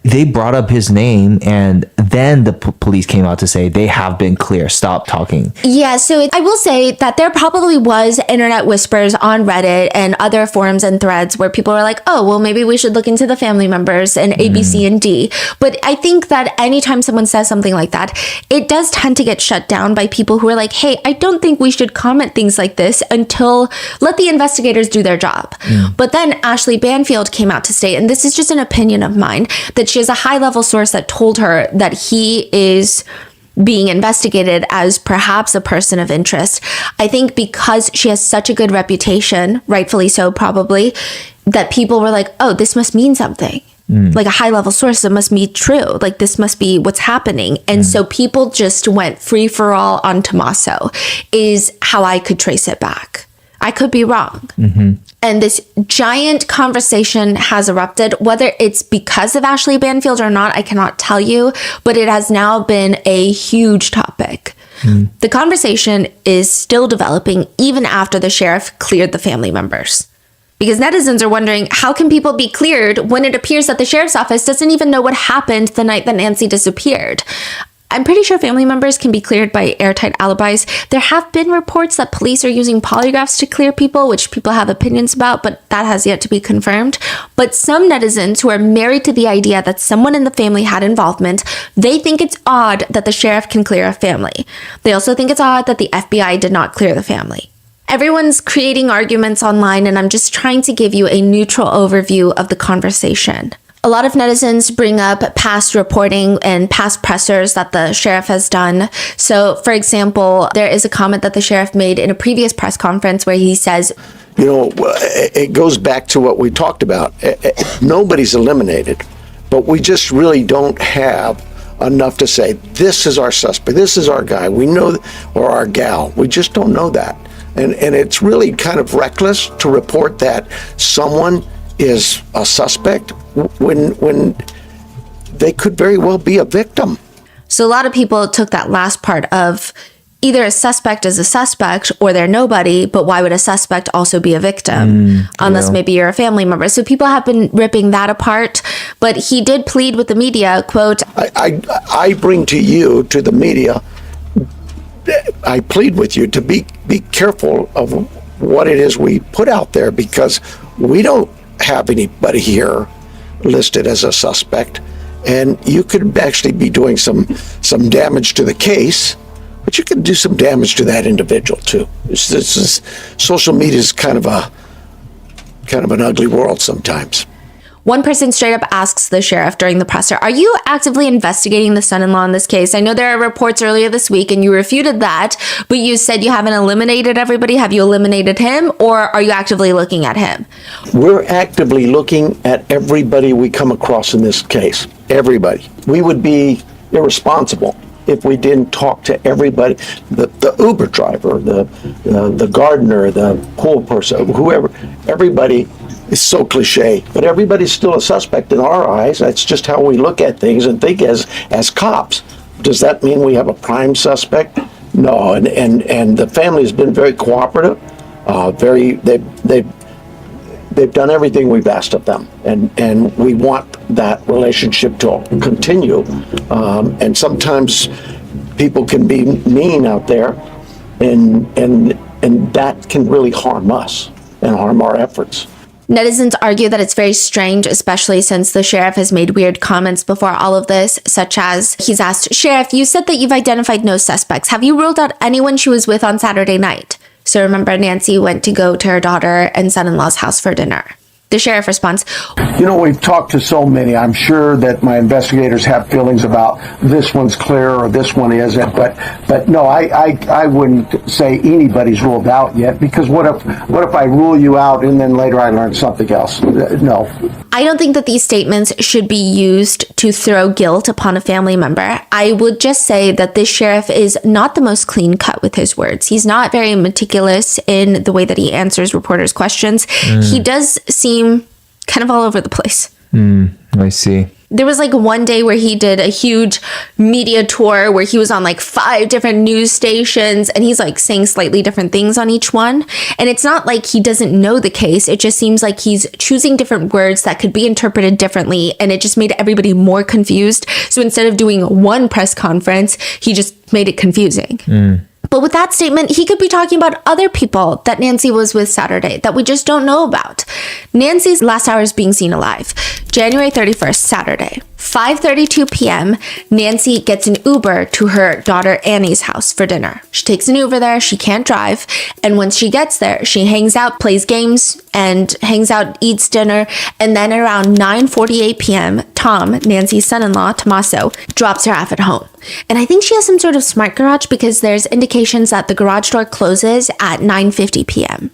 They brought up his name, and then the police came out to say they have been clear. Stop talking.
Yeah, so I will say that there probably was internet whispers on Reddit and other forums and threads where people were like, oh, well, maybe we should look into the family members and A, B, C, and D. But I think that anytime someone says something like that, it does tend to get shut down by people who are like, hey, I don't think we should comment things like this until let the investigators do their job. But then Ashley Banfield came out to state, and this is just an opinion of mine, that she has a high-level source that told her that he is being investigated as perhaps a person of interest. I think because she has such a good reputation, rightfully so probably, that people were like, oh, this must mean something. like a high level source, it must be true. Like this must be what's happening. And so people just went free for all on Tommaso is how I could trace it back. I could be wrong. And this giant conversation has erupted, whether it's because of Ashley Banfield or not, I cannot tell you, but it has now been a huge topic. The conversation is still developing even after the sheriff cleared the family members. Because netizens are wondering, how can people be cleared when it appears that the sheriff's office doesn't even know what happened the night that Nancy disappeared? I'm pretty sure family members can be cleared by airtight alibis. There have been reports that police are using polygraphs to clear people, which people have opinions about, but that has yet to be confirmed. But some netizens who are married to the idea that someone in the family had involvement, they think it's odd that the sheriff can clear a family. They also think it's odd that the FBI did not clear the family. Everyone's creating arguments online, and I'm just trying to give you a neutral overview of the conversation. A lot of netizens bring up past reporting and past pressers that the sheriff has done. So, for example, there is a comment that the sheriff made in a previous press conference where he says,
it goes back to what we talked about. Nobody's eliminated, but we just really don't have enough to say, this is our suspect, this is our guy, we know, or our gal. We just don't know that. And it's really kind of reckless to report that someone is a suspect when they could very well be a victim.
So a lot of people took that last part of either a suspect is a suspect or they're nobody, but why would a suspect also be a victim? Unless maybe you're a family member. So people have been ripping that apart, but he did plead with the media, quote,
I bring to you, to the media, I plead with you to be careful of what it is we put out there, because we don't have anybody here listed as a suspect, and you could actually be doing some damage to the case, but you could do some damage to that individual too. Social media is kind of an ugly world sometimes.
One person straight up asks the sheriff during the presser, are you actively investigating the son-in-law in this case? I know there are reports earlier this week and you refuted that, but you said you haven't eliminated everybody. Have you eliminated him, or are you actively looking at him?
We're actively looking at everybody we come across in this case. Everybody. We would be irresponsible if we didn't talk to everybody, the Uber driver, the gardener, the pool person, whoever, everybody. It's so cliche, but everybody's still a suspect in our eyes. That's just how we look at things and think as cops. Does that mean we have a prime suspect? No, and the family has been very cooperative. They've done everything we've asked of them, and we want that relationship to continue. And sometimes people can be mean out there, and that can really harm us and harm our efforts.
Netizens argue that it's very strange, especially since the sheriff has made weird comments before all of this, such as he's asked, Sheriff, you said that you've identified no suspects. Have you ruled out anyone she was with on Saturday night? So remember, Nancy went to go to her daughter and son-in-law's house for dinner. The sheriff responds,
we've talked to so many. I'm sure that my investigators have feelings about this one's clear or this one isn't. But no, I wouldn't say anybody's ruled out yet, because what if I rule you out and then later I learn something else? No.
I don't think that these statements should be used to throw guilt upon a family member. I would just say that this sheriff is not the most clean cut with his words. He's not very meticulous in the way that he answers reporters' questions. He does seem kind of all over the place.
I see.
There was like one day where he did a huge media tour where he was on like 5 different news stations, and he's like saying slightly different things on each one. And it's not like he doesn't know the case. It just seems like he's choosing different words that could be interpreted differently, and it just made everybody more confused. So instead of doing one press conference, he just made it confusing. But with that statement, he could be talking about other people that Nancy was with Saturday that we just don't know about. Nancy's last hours being seen alive. January 31st, Saturday, 5:32 p.m., Nancy gets an Uber to her daughter Annie's house for dinner. She takes an Uber there. She can't drive. And once she gets there, she hangs out, plays games, and hangs out, eats dinner. And then around 9:48 p.m., Tom, Nancy's son-in-law, Tommaso, drops her off at home. And I think she has some sort of smart garage, because there's indications that the garage door closes at 9:50 p.m.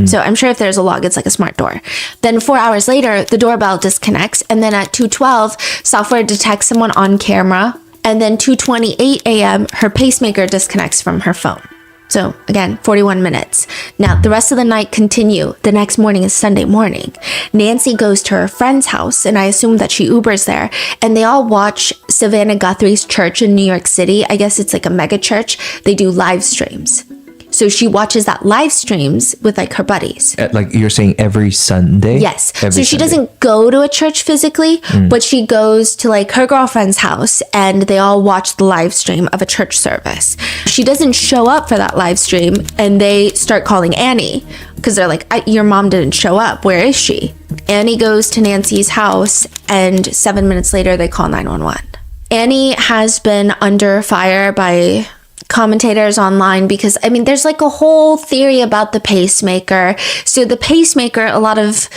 So I'm sure if there's a log, it's like a smart door. Then 4 hours later, the doorbell disconnects. And then at 2:12, software detects someone on camera. And then 2:28 a.m., her pacemaker disconnects from her phone. So again, 41 minutes. Now, the rest of the night continue. The next morning is Sunday morning. Nancy goes to her friend's house, and I assume that she Ubers there, and they all watch Savannah Guthrie's church in New York City. I guess it's like a mega church. They do live streams. So she watches that live streams with like her buddies.
Like you're saying every Sunday?
Yes.
Every
So she
Sunday.
doesn't go to a church physically, but she goes to like her girlfriend's house and they all watch the live stream of a church service. She doesn't show up for that live stream and they start calling Annie because they're like, your mom didn't show up. Where is she? Annie goes to Nancy's house and 7 minutes later they call 911. Annie has been under fire by commentators online because I mean there's like a whole theory about the pacemaker. So the pacemaker, a lot of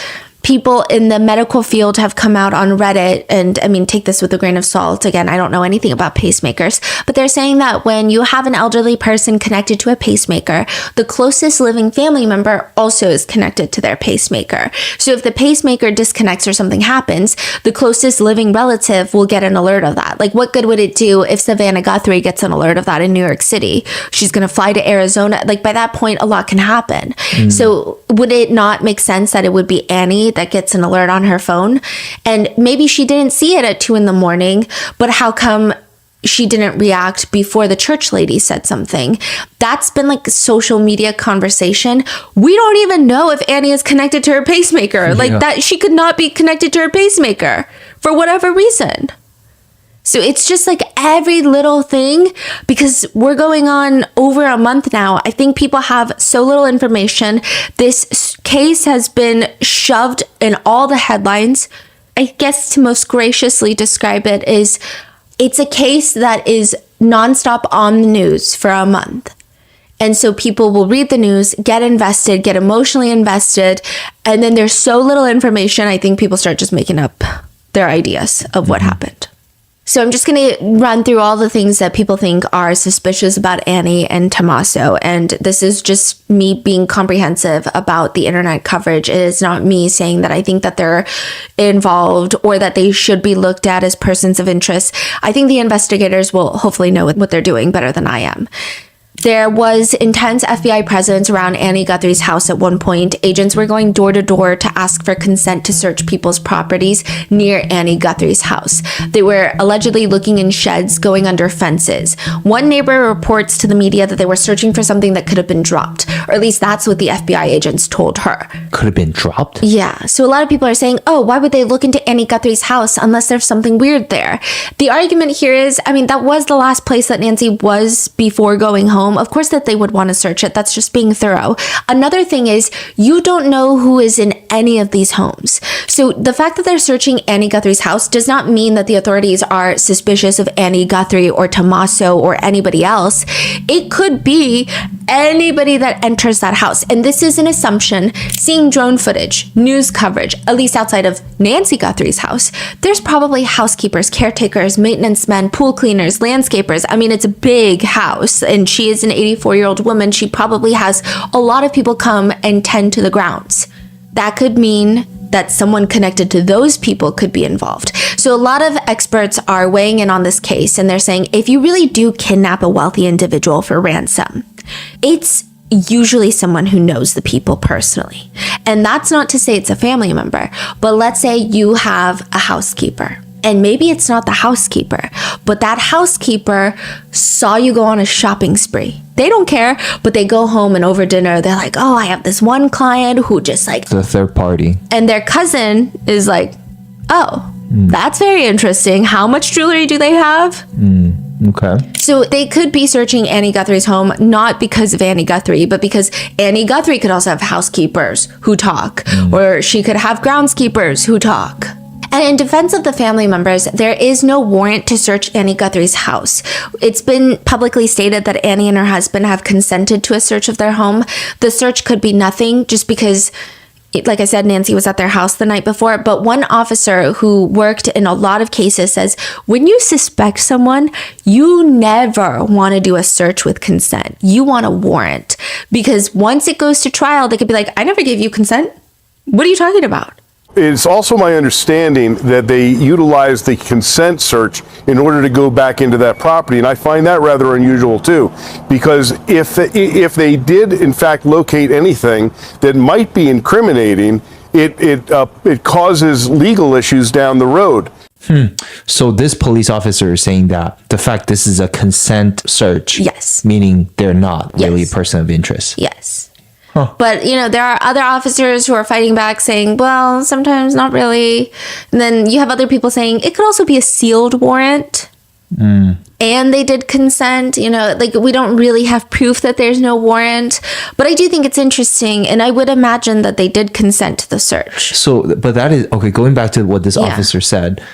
people in the medical field have come out on Reddit, and I mean, take this with a grain of salt. Again, I don't know anything about pacemakers, but they're saying that when you have an elderly person connected to a pacemaker, the closest living family member also is connected to their pacemaker. So if the pacemaker disconnects or something happens, the closest living relative will get an alert of that. Like, what good would it do if Savannah Guthrie gets an alert of that in New York City? She's going to fly to Arizona. Like, by that point, a lot can happen. So would it not make sense that it would be Annie that gets an alert on her phone? And maybe she didn't see it at 2 a.m, but how come she didn't react before the church lady said something? That's been like a social media conversation. We don't even know if Annie is connected to her pacemaker. Like that, she could not be connected to her pacemaker for whatever reason. So it's just like every little thing, because we're going on over a month now. I think people have so little information. This case has been shoved in all the headlines. I guess to most graciously describe it is it's a case that is nonstop on the news for a month. And so people will read the news, get invested, get emotionally invested, and then there's so little information, I think people start just making up their ideas of what happened. So I'm just going to run through all the things that people think are suspicious about Annie and Tommaso. And this is just me being comprehensive about the internet coverage. It is not me saying that I think that they're involved or that they should be looked at as persons of interest. I think the investigators will hopefully know what they're doing better than I am. There was intense FBI presence around Annie Guthrie's house at one point. Agents were going door to door to ask for consent to search people's properties near Annie Guthrie's house. They were allegedly looking in sheds, going under fences. One neighbor reports to the media that they were searching for something that could have been dropped, or at least that's what the FBI agents told her.
Could have been dropped?
Yeah. So a lot of people are saying, oh, why would they look into Annie Guthrie's house unless there's something weird there? The argument here is, I mean, that was the last place that Nancy was before going home. Of course that they would want to search it. That's just being thorough. Another thing is you don't know who is in any of these homes. So the fact that they're searching Annie Guthrie's house does not mean that the authorities are suspicious of Annie Guthrie or Tommaso or anybody else. It could be anybody that enters that house. And this is an assumption. Seeing drone footage, news coverage, at least outside of Nancy Guthrie's house, there's probably housekeepers, caretakers, maintenance men, pool cleaners, landscapers. I mean, it's a big house and she is an 84-year-old woman. She probably has a lot of people come and tend to the grounds. That could mean that someone connected to those people could be involved. So a lot of experts are weighing in on this case, and they're saying if you really do kidnap a wealthy individual for ransom, it's usually someone who knows the people personally. And that's not to say it's a family member, but let's say you have a housekeeper. And maybe it's not the housekeeper, but that housekeeper saw you go on a shopping spree. They don't care, but they go home and over dinner, they're like, oh, I have this one client who just like...
The third party.
And their cousin is like, oh, that's very interesting. How much jewelry do they have?
Okay.
So they could be searching Annie Guthrie's home, not because of Annie Guthrie, but because Annie Guthrie could also have housekeepers who talk, or she could have groundskeepers who talk. And in defense of the family members, there is no warrant to search Annie Guthrie's house. It's been publicly stated that Annie and her husband have consented to a search of their home. The search could be nothing just because like I said, Nancy was at their house the night before, but one officer who worked in a lot of cases says when you suspect someone, you never want to do a search with consent. You want a warrant, because once it goes to trial, they could be like, I never gave you consent. What are you talking about?
It's also my understanding that they utilize the consent search in order to go back into that property, and I find that rather unusual too, because if they did in fact locate anything that might be incriminating, it causes legal issues down the road.
So this police officer is saying that the fact this is a consent search,
yes,
meaning they're not really a person of interest.
Yes. But, you know, there are other officers who are fighting back saying, well, sometimes not really. And then you have other people saying it could also be a sealed warrant. And they did consent. You know, like, we don't really have proof that there's no warrant. But I do think it's interesting. And I would imagine that they did consent to the search.
So, but that is, okay, going back to what this officer said,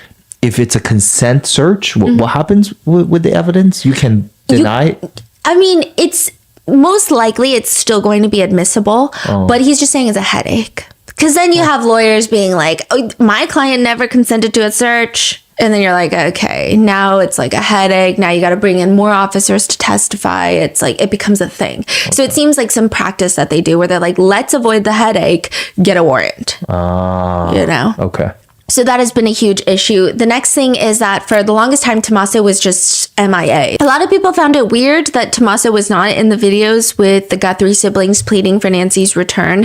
if it's a consent search, what happens with the evidence? You can deny it?
I mean, it's... most likely it's still going to be admissible, but he's just saying it's a headache. Because then you have lawyers being like, oh, my client never consented to a search. And then you're like, okay, now it's like a headache. Now you got to bring in more officers to testify. It's like, it becomes a thing. So it seems like some practice that they do where they're like, let's avoid the headache, get a warrant. You know?
Okay.
So that has been a huge issue. The next thing is that for the longest time, Tommaso was just MIA. A lot of people found it weird that Tommaso was not in the videos with the Guthrie siblings pleading for Nancy's return.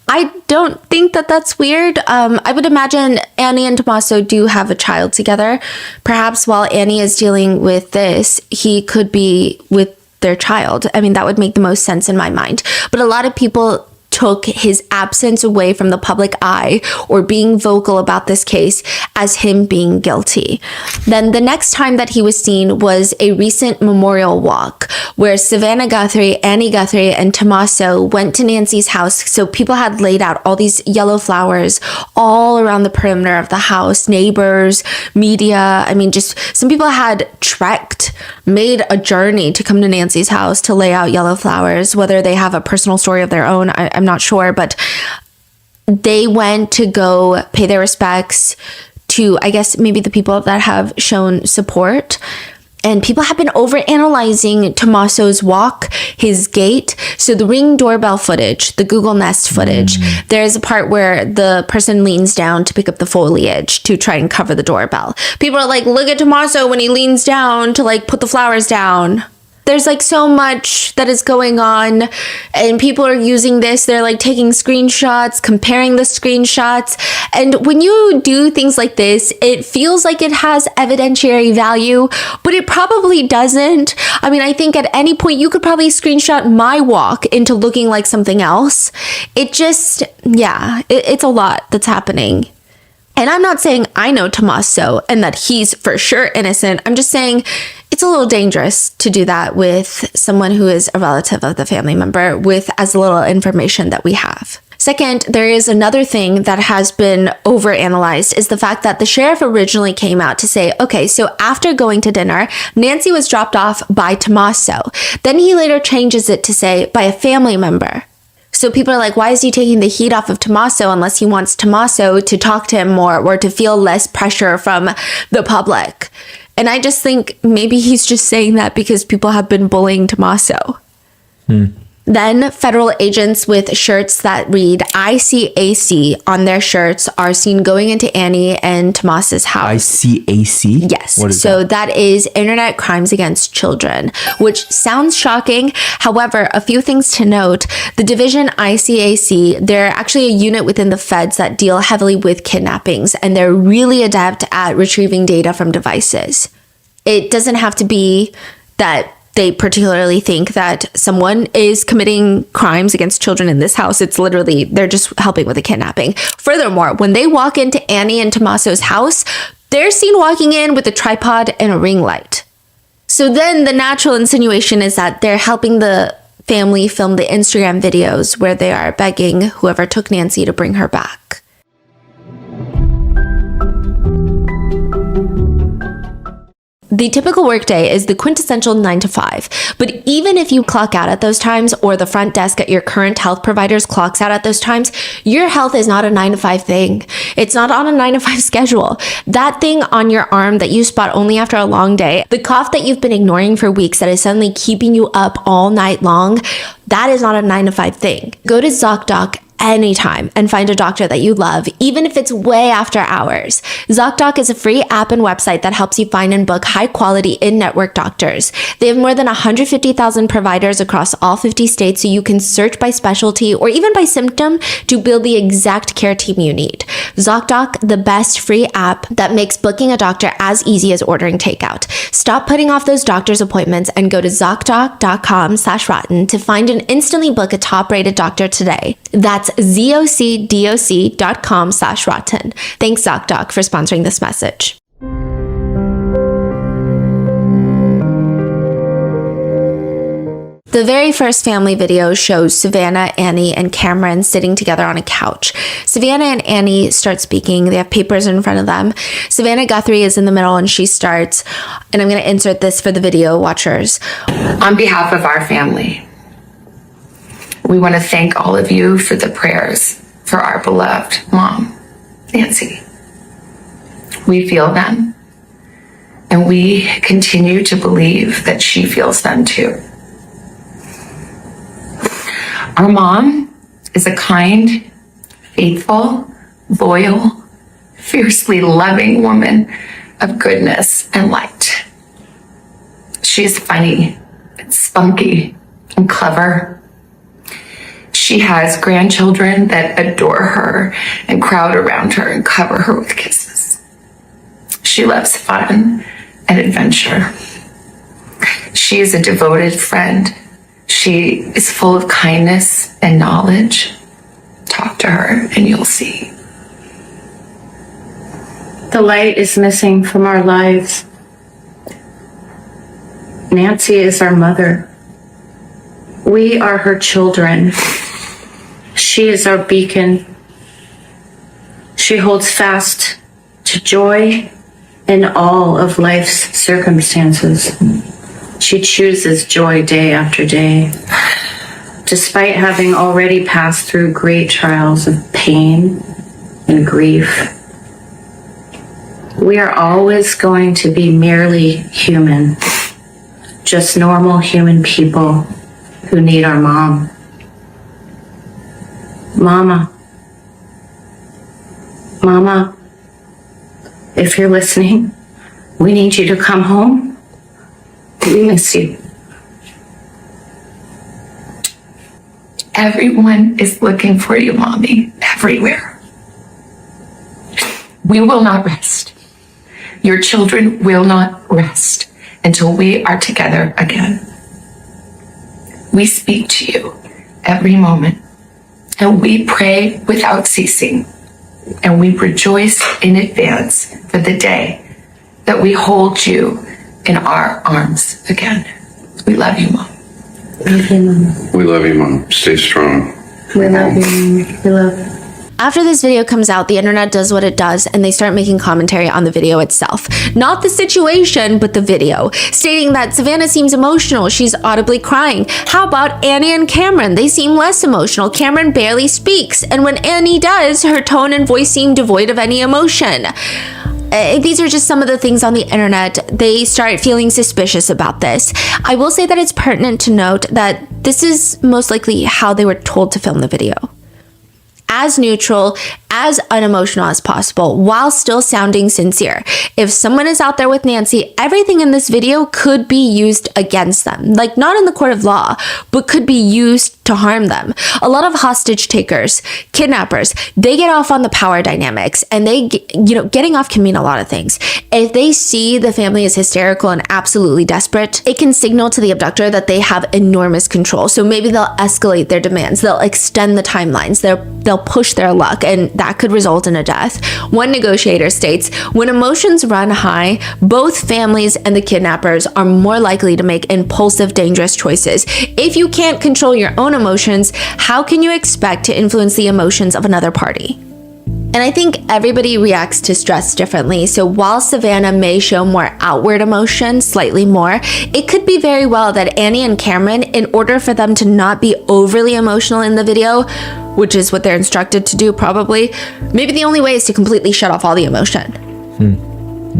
I don't think that that's weird. I would imagine Annie and Tommaso do have a child together. Perhaps while Annie is dealing with this, he could be with their child. I mean, that would make the most sense in my mind. But a lot of people took his absence away from the public eye or being vocal about this case as him being guilty. Then the next time that he was seen was a recent memorial walk where Savannah Guthrie, Annie Guthrie, and Tommaso went to Nancy's house. So people had laid out all these yellow flowers all around the perimeter of the house, neighbors, media. I mean, just some people had trekked, made a journey to come to Nancy's house to lay out yellow flowers, whether they have a personal story of their own, I'm not sure, but they went to go pay their respects to, I guess, maybe the people that have shown support. And people have been overanalyzing Tommaso's walk, his gait. So the Ring doorbell footage, the Google Nest footage, there's a part where the person leans down to pick up the foliage to try and cover the doorbell. People are like, look at Tommaso when he leans down to like put the flowers down. There's like so much that is going on, and people are using this. They're like taking screenshots, comparing the screenshots. And when you do things like this, it feels like it has evidentiary value, but it probably doesn't. I mean, I think at any point you could probably screenshot my walk into looking like something else. It just, yeah, it's a lot that's happening. And I'm not saying I know Tommaso and that he's for sure innocent. I'm just saying it's a little dangerous to do that with someone who is a relative of the family member with as little information that we have. Second, there is another thing that has been overanalyzed is the fact that the sheriff originally came out to say, okay, so after going to dinner, Nancy was dropped off by Tommaso. Then he later changes it to say by a family member. So people are like, why is he taking the heat off of Tommaso unless he wants Tommaso to talk to him more or to feel less pressure from the public? And I just think maybe he's just saying that because people have been bullying Tommaso. Then federal agents with shirts that read ICAC on their shirts are seen going into Annie and Tomas's house.
ICAC?
Yes. What is that is Internet Crimes Against Children, which sounds shocking. However, a few things to note. The division ICAC, they're actually a unit within the feds that deal heavily with kidnappings, and they're really adept at retrieving data from devices. It doesn't have to be that they particularly think that someone is committing crimes against children in this house. It's literally, they're just helping with a kidnapping. Furthermore, when they walk into Annie and Tommaso's house, they're seen walking in with a tripod and a ring light. So then the natural insinuation is that they're helping the family film the Instagram videos where they are begging whoever took Nancy to bring her back. The typical workday is the quintessential 9 to 5. But even if you clock out at those times, or the front desk at your current health providers clocks out at those times, your health is not a 9 to 5 thing. It's not on a 9 to 5 schedule. That thing on your arm that you spot only after a long day, the cough that you've been ignoring for weeks that is suddenly keeping you up all night long, that is not a 9 to 5 thing. Go to ZocDoc anytime and find a doctor that you love, even if it's way after hours. ZocDoc is a free app and website that helps you find and book high-quality in-network doctors. They have more than 150,000 providers across all 50 states, so you can search by specialty or even by symptom to build the exact care team you need. ZocDoc, the best free app that makes booking a doctor as easy as ordering takeout. Stop putting off those doctor's appointments and go to ZocDoc.com/rotten to find and instantly book a top-rated doctor today. That's ZocDoc.com/rotten. Thanks, ZocDoc, for sponsoring this message. The very first family video shows Savannah, Annie, and Cameron sitting together on a couch. Savannah and Annie start speaking. They have papers in front of them. Savannah Guthrie is in the middle and she starts, and I'm going to insert this for the video watchers.
On behalf of our family, we want to thank all of you for the prayers for our beloved mom, Nancy. We feel them, and we continue to believe that she feels them too. Our mom is a kind, faithful, loyal, fiercely loving woman of goodness and light. She's funny, and spunky, and clever. She has grandchildren that adore her and crowd around her and cover her with kisses. She loves fun and adventure. She is a devoted friend. She is full of kindness and knowledge. Talk to her and you'll see.
The light is missing from our lives. Nancy is our mother. We are her children. She is our beacon. She holds fast to joy in all of life's circumstances. She chooses joy day after day. Despite having already passed through great trials of pain and grief, we are always going to be merely human, just normal human people who need our mom. Mama, if you're listening, we need you to come home. We miss you.
Everyone is looking for you, Mommy, everywhere. We will not rest. Your children will not rest until we are together again. We speak to you every moment, and we pray without ceasing, and we rejoice in advance for the day that we hold you in our arms again. We love you, Mom.
Love you, Mama.
We love you, Mom. Stay strong.
We love you, Mama. We love you.
After this video comes out, the internet does what it does and they start making commentary on the video itself. Not the situation, but the video, stating that Savannah seems emotional. She's audibly crying. How about Annie and Cameron? They seem less emotional. Cameron barely speaks, and when Annie does, her tone and voice seem devoid of any emotion. These are just some of the things on the internet. They start feeling suspicious about this. I will say that it's pertinent to note that this is most likely how they were told to film the video. As neutral, as unemotional as possible, while still sounding sincere. If someone is out there with Nancy, everything in this video could be used against them. Like, not in the court of law, but could be used to harm them. A lot of hostage takers, kidnappers, they get off on the power dynamics, and getting off can mean a lot of things. If they see the family is hysterical and absolutely desperate, it can signal to the abductor that they have enormous control. So maybe they'll escalate their demands, they'll extend the timelines, they'll push their luck, and that could result in a death. One negotiator states, when emotions run high, both families and the kidnappers are more likely to make impulsive, dangerous choices. If you can't control your own emotions, how can you expect to influence the emotions of another party? And I think everybody reacts to stress differently. So while Savannah may show more outward emotion, slightly more, it could be very well that Annie and Cameron, in order for them to not be overly emotional in the video, which is what they're instructed to do probably, maybe the only way is to completely shut off all the emotion.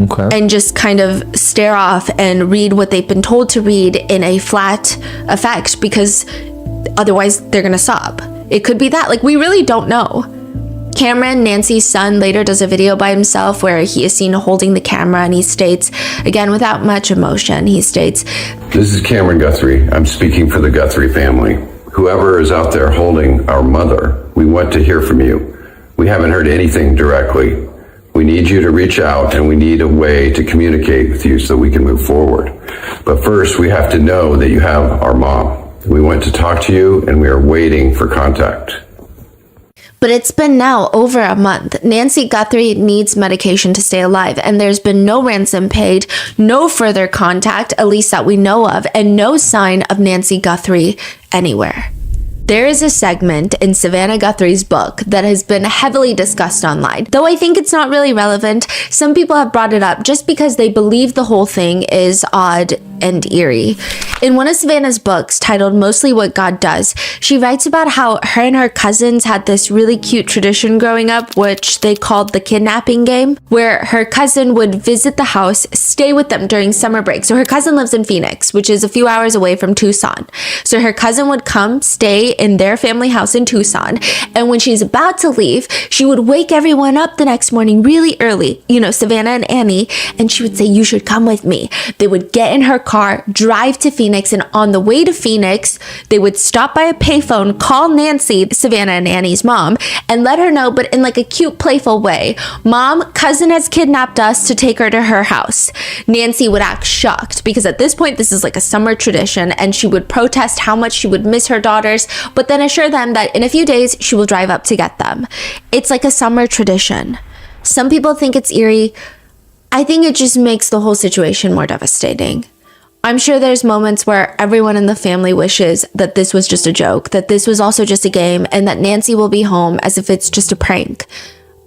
Okay.
And just kind of stare off and read what they've been told to read in a flat effect, because otherwise they're gonna sob. It could be that. Like, we really don't know. Cameron, Nancy's son, later does a video by himself where he is seen holding the camera, and he states, again without much emotion, he states,
This is Cameron Guthrie. I'm speaking for the Guthrie family. Whoever is out there holding our mother, we want to hear from you. We haven't heard anything directly. We need you to reach out, and we need a way to communicate with you so we can move forward. But first, we have to know that you have our mom. We want to talk to you, and we are waiting for contact.
but it's been now over a month. Nancy Guthrie needs medication to stay alive, and there's been no ransom paid, no further contact, at least that we know of, and no sign of Nancy Guthrie anywhere. There is a segment in Savannah Guthrie's book that has been heavily discussed online. Though I think it's not really relevant, some people have brought it up just because they believe the whole thing is odd and eerie. In one of Savannah's books, titled Mostly What God Does, she writes about how her and her cousins had this really cute tradition growing up, which they called the kidnapping game, where her cousin would visit the house, stay with them during summer break. So her cousin lives in Phoenix, which is a few hours away from Tucson. So her cousin would come stay in their family house in Tucson, and when she's about to leave, she would wake everyone up the next morning really early, you know, Savannah and Annie, and she would say, "You should come with me." They would get in her car, drive to Phoenix, and on the way to Phoenix, they would stop by a payphone, call Nancy, Savannah and Annie's mom, and let her know, but in like a cute, playful way, "Mom, cousin has kidnapped us to take her to her house." Nancy would act shocked because at this point, this is like a summer tradition, and she would protest how much she would miss her daughters, but then assure them that in a few days, she will drive up to get them. It's like a summer tradition. Some people think it's eerie. I think it just makes the whole situation more devastating. I'm sure there's moments where everyone in the family wishes that this was just a joke, that this was also just a game, and that Nancy will be home as if it's just a prank.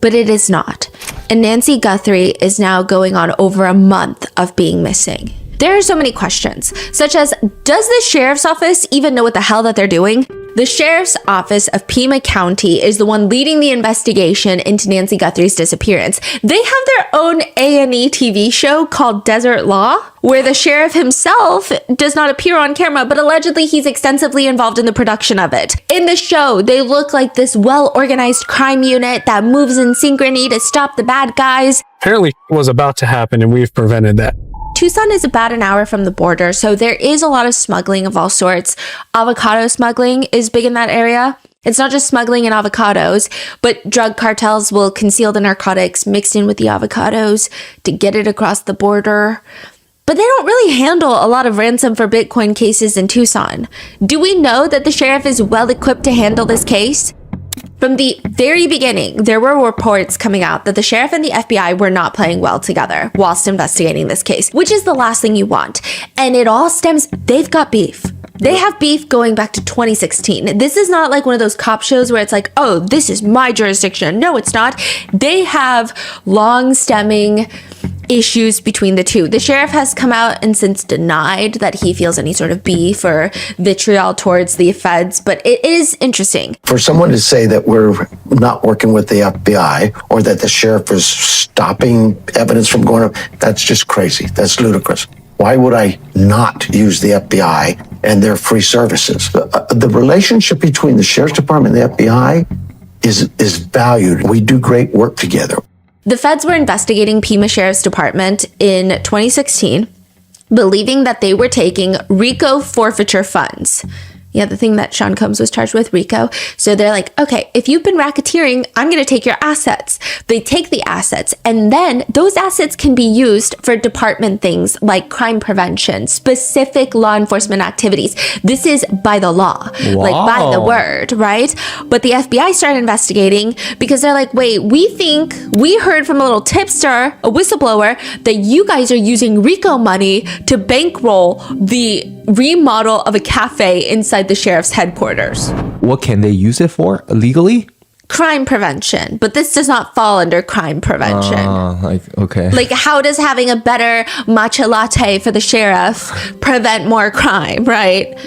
But it is not. And Nancy Guthrie is now going on over a month of being missing. There are so many questions, such as, does the sheriff's office even know what the hell that they're doing? The sheriff's office of Pima County is the one leading the investigation into Nancy Guthrie's disappearance. They have their own A&E TV show called Desert Law, where the sheriff himself does not appear on camera, but allegedly he's extensively involved in the production of it. In the show, they look like this well-organized crime unit that moves in synchrony to stop the bad guys.
Apparently it was about to happen, and we've prevented that.
Tucson is about an hour from the border, so there is a lot of smuggling of all sorts. Avocado smuggling is big in that area. It's not just smuggling in avocados, but drug cartels will conceal the narcotics mixed in with the avocados to get it across the border. But they don't really handle a lot of ransom for Bitcoin cases in Tucson. Do we know that the sheriff is well equipped to handle this case? From the very beginning, there were reports coming out that the sheriff and the FBI were not playing well together whilst investigating this case, which is the last thing you want. And it all stems, they've got beef. They have beef going back to 2016. This is not like one of those cop shows where it's like, oh, this is my jurisdiction. No, it's not. They have long-stemming issues between the two. The sheriff has come out and since denied that he feels any sort of beef or vitriol towards the feds, but it is interesting.
For someone to say that we're not working with the FBI or that the sheriff is stopping evidence from going up, that's just crazy. That's ludicrous. Why would I not use the FBI and their free services? The relationship between the sheriff's department and the FBI is valued. We do great work together.
The feds were investigating Pima Sheriff's Department in 2016, believing that they were taking RICO forfeiture funds. Yeah, the thing that Sean Combs was charged with, RICO. So they're like, okay, if you've been racketeering, I'm going to take your assets. They take the assets, and then those assets can be used for department things like crime prevention, specific law enforcement activities. This is by the law, like by the word, right? But the FBI started investigating because they're like, wait, we heard from a little tipster, a whistleblower, that you guys are using RICO money to bankroll the remodel of a cafe inside the sheriff's headquarters.
What can they use it for legally?
crime prevention, but this does not fall under crime prevention.
Okay.
Like, how does having a better matcha latte for the sheriff prevent more crime, right?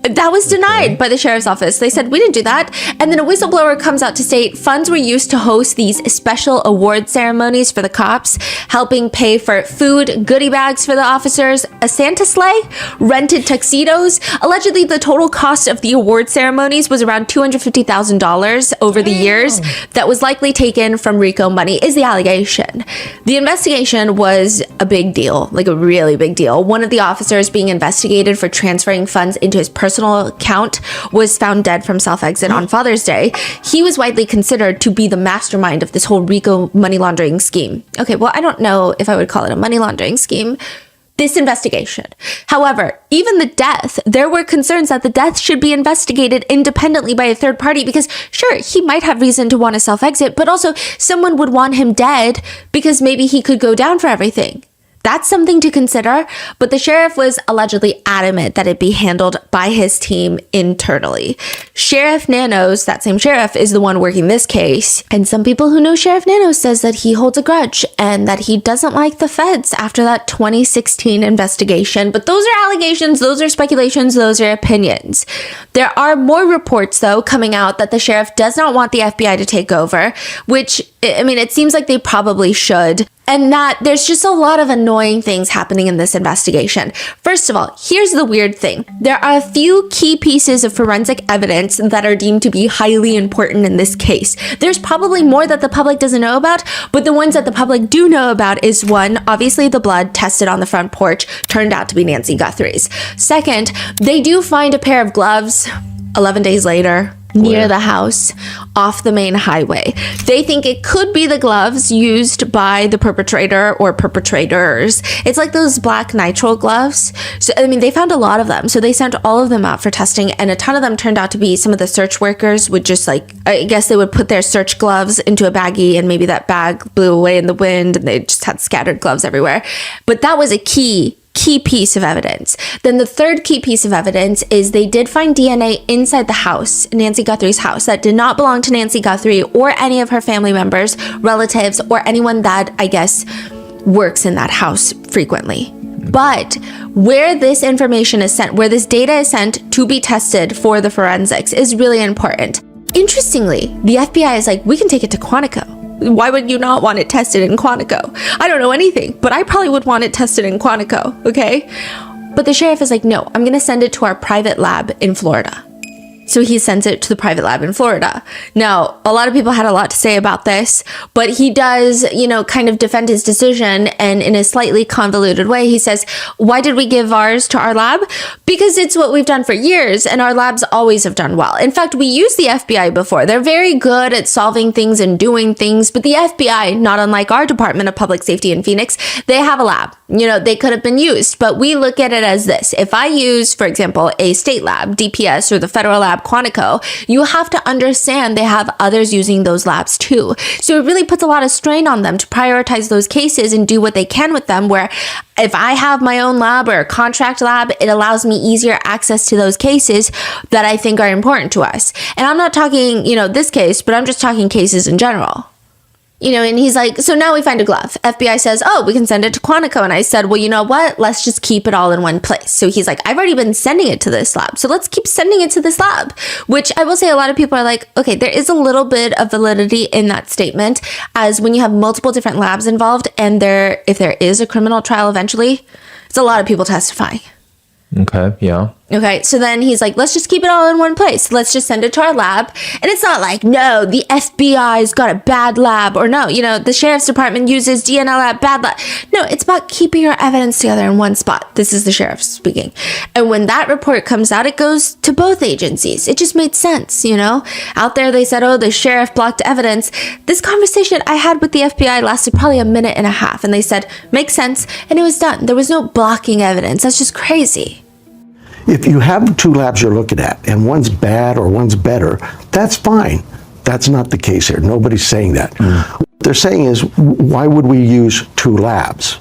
That was denied by the sheriff's office. They said, we didn't do that. And then a whistleblower comes out to state funds were used to host these special award ceremonies for the cops, helping pay for food, goodie bags for the officers, a Santa sleigh, rented tuxedos. Allegedly, the total cost of the award ceremonies was around $250,000 over the years. That was likely taken from RICO money, is the allegation. The investigation was a big deal, like a really big deal. One of the officers being investigated for transferring funds into his personal account was found dead from self-exit on Father's Day. He was widely considered to be the mastermind of this whole RICO money laundering scheme. Okay, well, I don't know if I would call it a money laundering scheme. This investigation. However, even the death, there were concerns that the death should be investigated independently by a third party because, sure, he might have reason to want to self-exit, but also someone would want him dead because maybe he could go down for everything. That's something to consider, but the sheriff was allegedly adamant that it be handled by his team internally. Sheriff Nanos, that same sheriff, is the one working this case, and some people who know Sheriff Nanos says that he holds a grudge and that he doesn't like the feds after that 2016 investigation. But those are allegations, those are speculations, those are opinions. There are more reports, though, coming out that the sheriff does not want the FBI to take over, which, I mean, it seems like they probably should. And that there's just a lot of annoying things happening in this investigation. First of all, here's the weird thing. There are a few key pieces of forensic evidence that are deemed to be highly important in this case. There's probably more that the public doesn't know about, but the ones that the public do know about is one, obviously the blood tested on the front porch turned out to be Nancy Guthrie's. Second, they do find a pair of gloves 11 days later, near the house, off the main highway. They think it could be the gloves used by the perpetrator or perpetrators. It's like those black nitrile gloves. So, I mean, they found a lot of them. So they sent all of them out for testing, and a ton of them turned out to be some of the search workers would just I guess they would put their search gloves into a baggie, and maybe that bag blew away in the wind, and they just had scattered gloves everywhere. But that was a key piece of evidence. Then the third key piece of evidence is they did find DNA inside the house, Nancy Guthrie's house, that did not belong to Nancy Guthrie or any of her family members, relatives, or anyone that, I guess, works in that house frequently. But where this information is sent, where this data is sent to be tested for the forensics is really important. Interestingly, the FBI is like, we can take it to Quantico. Why would you not want it tested in Quantico? I don't know anything, but I probably would want it tested in Quantico, okay? But the sheriff is like, no, I'm gonna send it to our private lab in Florida. So he sends it to the private lab in Florida. Now, a lot of people had a lot to say about this, but he does, kind of defend his decision. And in a slightly convoluted way, he says, why did we give ours to our lab? Because it's what we've done for years, and our labs always have done well. In fact, we used the FBI before. They're very good at solving things and doing things, but the FBI, not unlike our Department of Public Safety in Phoenix, they have a lab. They could have been used, but we look at it as this. If I use, for example, a state lab, DPS, or the federal lab, Quantico, you have to understand they have others using those labs too. So it really puts a lot of strain on them to prioritize those cases and do what they can with them, where if I have my own lab or a contract lab, it allows me easier access to those cases that I think are important to us. And I'm not talking, this case, but I'm just talking cases in general. And he's like, so now we find a glove. FBI says, oh, we can send it to Quantico. And I said, well, you know what? Let's just keep it all in one place. So he's like, I've already been sending it to this lab, so let's keep sending it to this lab. Which I will say a lot of people are like, okay, there is a little bit of validity in that statement, as when you have multiple different labs involved and if there is a criminal trial eventually, it's a lot of people testifying.
Okay, yeah.
Okay, so then he's like, let's just keep it all in one place. Let's just send it to our lab. And it's not like, no, the FBI's got a bad lab, or no, the sheriff's department uses DNL lab, bad lab. No, it's about keeping our evidence together in one spot. This is the sheriff speaking. And when that report comes out, it goes to both agencies. It just made sense, Out there they said, oh, the sheriff blocked evidence. This conversation I had with the FBI lasted probably a minute and a half, and they said, makes sense, and it was done. There was no blocking evidence. That's just crazy.
If you have two labs you're looking at and one's bad or one's better, that's fine. That's not the case here. Nobody's saying that. What they're saying is, why would we use two labs?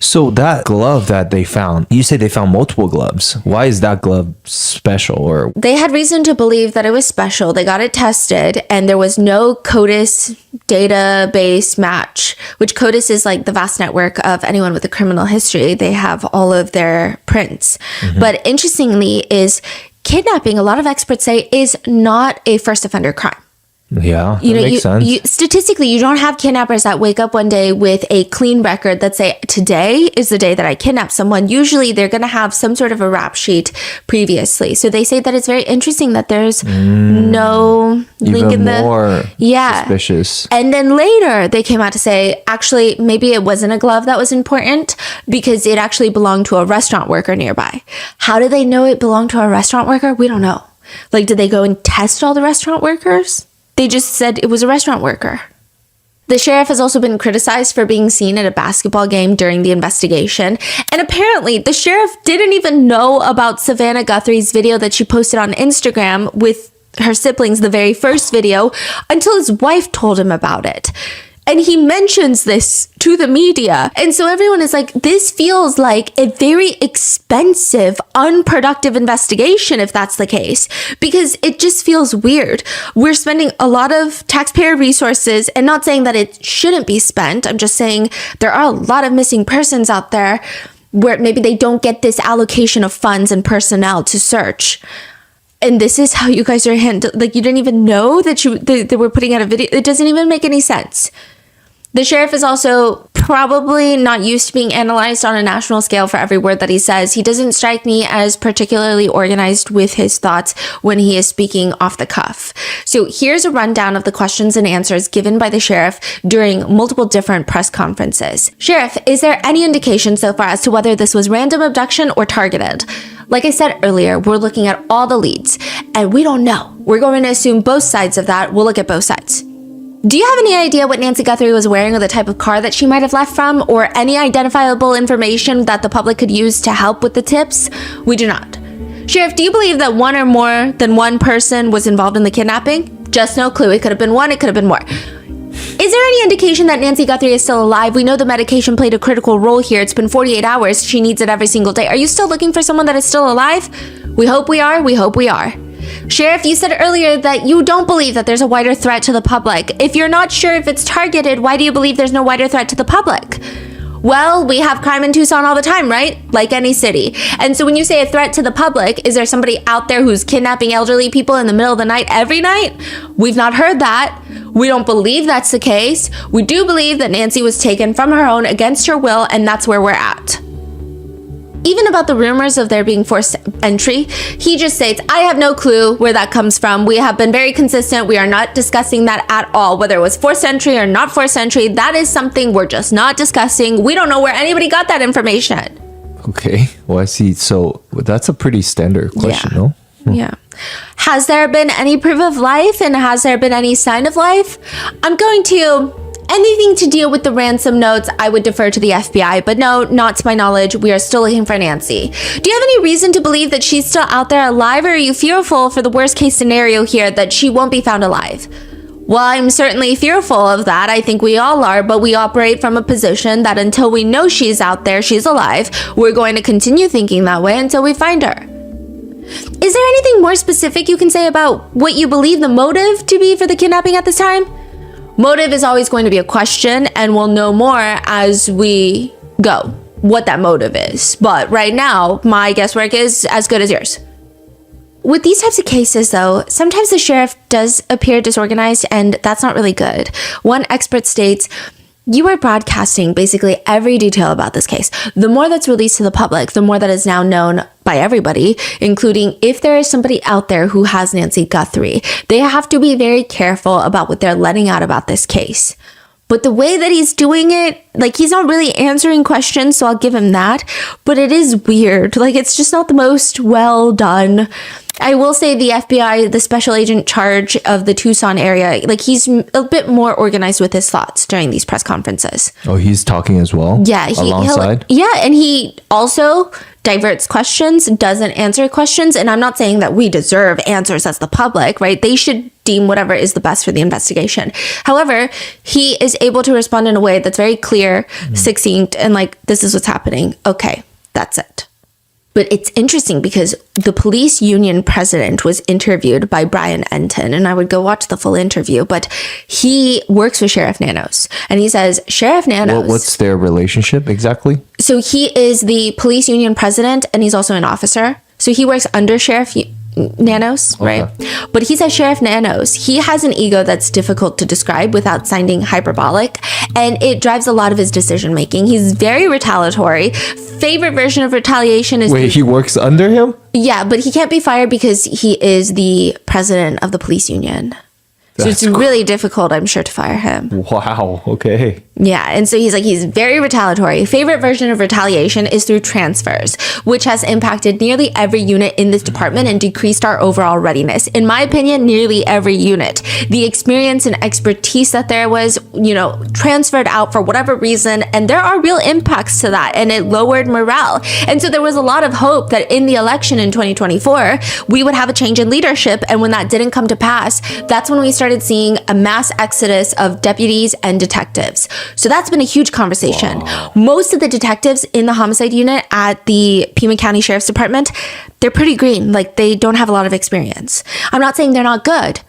So that glove that they found, you say they found multiple gloves. Why is that glove special? Or
they had reason to believe that it was special. They got it tested and there was no CODIS database match, which CODIS is like the vast network of anyone with a criminal history. They have all of their prints. But interestingly is kidnapping, a lot of experts say, is not a first offender crime.
Yeah, that makes sense.
Statistically, you don't have kidnappers that wake up one day with a clean record that say, today is the day that I kidnapped someone. Usually they're going to have some sort of a rap sheet previously. So they say that it's very interesting that there's no link in the...
more suspicious.
And then later they came out to say, actually, maybe it wasn't a glove that was important because it actually belonged to a restaurant worker nearby. How do they know it belonged to a restaurant worker? We don't know. Like, did they go and test all the restaurant workers? They just said it was a restaurant worker. The sheriff has also been criticized for being seen at a basketball game during the investigation. And apparently, the sheriff didn't even know about Savannah Guthrie's video that she posted on Instagram with her siblings, the very first video, until his wife told him about it. And he mentions this to the media. And so everyone is like, this feels like a very expensive, unproductive investigation if that's the case, because it just feels weird. We're spending a lot of taxpayer resources, and not saying that it shouldn't be spent. I'm just saying there are a lot of missing persons out there where maybe they don't get this allocation of funds and personnel to search. And this is how you guys are handling, like, you didn't even know that they were putting out a video. It doesn't even make any sense. The sheriff is also probably not used to being analyzed on a national scale for every word that he says. He doesn't strike me as particularly organized with his thoughts when he is speaking off the cuff. So here's a rundown of the questions and answers given by the sheriff during multiple different press conferences. Sheriff, is there any indication so far as to whether this was random abduction or targeted? Like I said earlier, we're looking at all the leads, and we don't know. We're going to assume both sides of that. We'll look at both sides. Do you have any idea what Nancy Guthrie was wearing or the type of car that she might have left from, or any identifiable information that the public could use to help with the tips? We do not. Sheriff, do you believe that one or more than one person was involved in the kidnapping? Just no clue. It could have been one, it could have been more. Is there any indication that Nancy Guthrie is still alive? We know the medication played a critical role here. It's been 48 hours. She needs it every single day. Are you still looking for someone that is still alive? We hope we are. We hope we are. Sheriff, you said earlier that you don't believe that there's a wider threat to the public. If you're not sure if it's targeted, why do you believe there's no wider threat to the public? Well, we have crime in Tucson all the time, right? Like any city. And so when you say a threat to the public, is there somebody out there who's kidnapping elderly people in the middle of the night every night? We've not heard that. We don't believe that's the case. We do believe that Nancy was taken from her own against her will, and that's where we're at. Even about the rumors of there being forced entry, he just states, I have no clue where that comes from. We have been very consistent. We are not discussing that at all. Whether it was forced entry or not forced entry, that is something we're just not discussing. We don't know where anybody got that information.
Okay, well, I see. So that's a pretty standard question, no?
Yeah. Has there been any proof of life, and has there been any sign of life? I'm going to... Anything to deal with the ransom notes, I would defer to the FBI, but no, not to my knowledge. We are still looking for Nancy. Do you have any reason to believe that she's still out there alive, or are you fearful for the worst case scenario here that she won't be found alive? Well, I'm certainly fearful of that. I think we all are, but we operate from a position that until we know she's out there, she's alive, we're going to continue thinking that way until we find her. Is there anything more specific you can say about what you believe the motive to be for the kidnapping at this time? Motive is always going to be a question, and we'll know more as we go what that motive is. But right now, my guesswork is as good as yours. With these types of cases, though, sometimes the sheriff does appear disorganized, and that's not really good. One expert states, you are broadcasting basically every detail about this case. The more that's released to the public, the more that is now known by everybody, including if there is somebody out there who has Nancy Guthrie. They have to be very careful about what they're letting out about this case. But the way that he's doing it, like, he's not really answering questions, so I'll give him that. But it is weird. Like, it's just not the most well done. I will say the FBI, the special agent charge of the Tucson area, like, he's a bit more organized with his thoughts during these press conferences.
Oh, he's talking as well?
Yeah.
Alongside?
And he also diverts questions, doesn't answer questions. And I'm not saying that we deserve answers as the public, right? They should deem whatever is the best for the investigation. However, he is able to respond in a way that's very clear clear, succinct, and like, this is what's happening. Okay, that's it. But it's interesting because the police union president was interviewed by Brian Enton, and I would go watch the full interview, but he works with Sheriff Nanos, and he says, Sheriff Nanos...
What's their relationship exactly?
So he is the police union president, and he's also an officer. So he works under Sheriff Nanos, right? But he says Sheriff Nanos, he has an ego that's difficult to describe without sounding hyperbolic, and it drives a lot of his decision making. He's very retaliatory. Favorite version of retaliation is...
Wait, he works under him?
Yeah, but he can't be fired because he is the president of the police union. So it's really difficult, I'm sure, to fire him.
Wow, okay.
Yeah, and so he's very retaliatory. Favorite version of retaliation is through transfers, which has impacted nearly every unit in this department and decreased our overall readiness. In my opinion, nearly every unit. The experience and expertise that there was, transferred out for whatever reason, and there are real impacts to that, and it lowered morale. And so there was a lot of hope that in the election in 2024, we would have a change in leadership, and when that didn't come to pass, that's when we started seeing a mass exodus of deputies and detectives. So that's been a huge conversation. Wow. Most of the detectives in the homicide unit at the Pima County Sheriff's Department, they're pretty green. Like, they don't have a lot of experience. I'm not saying they're not good,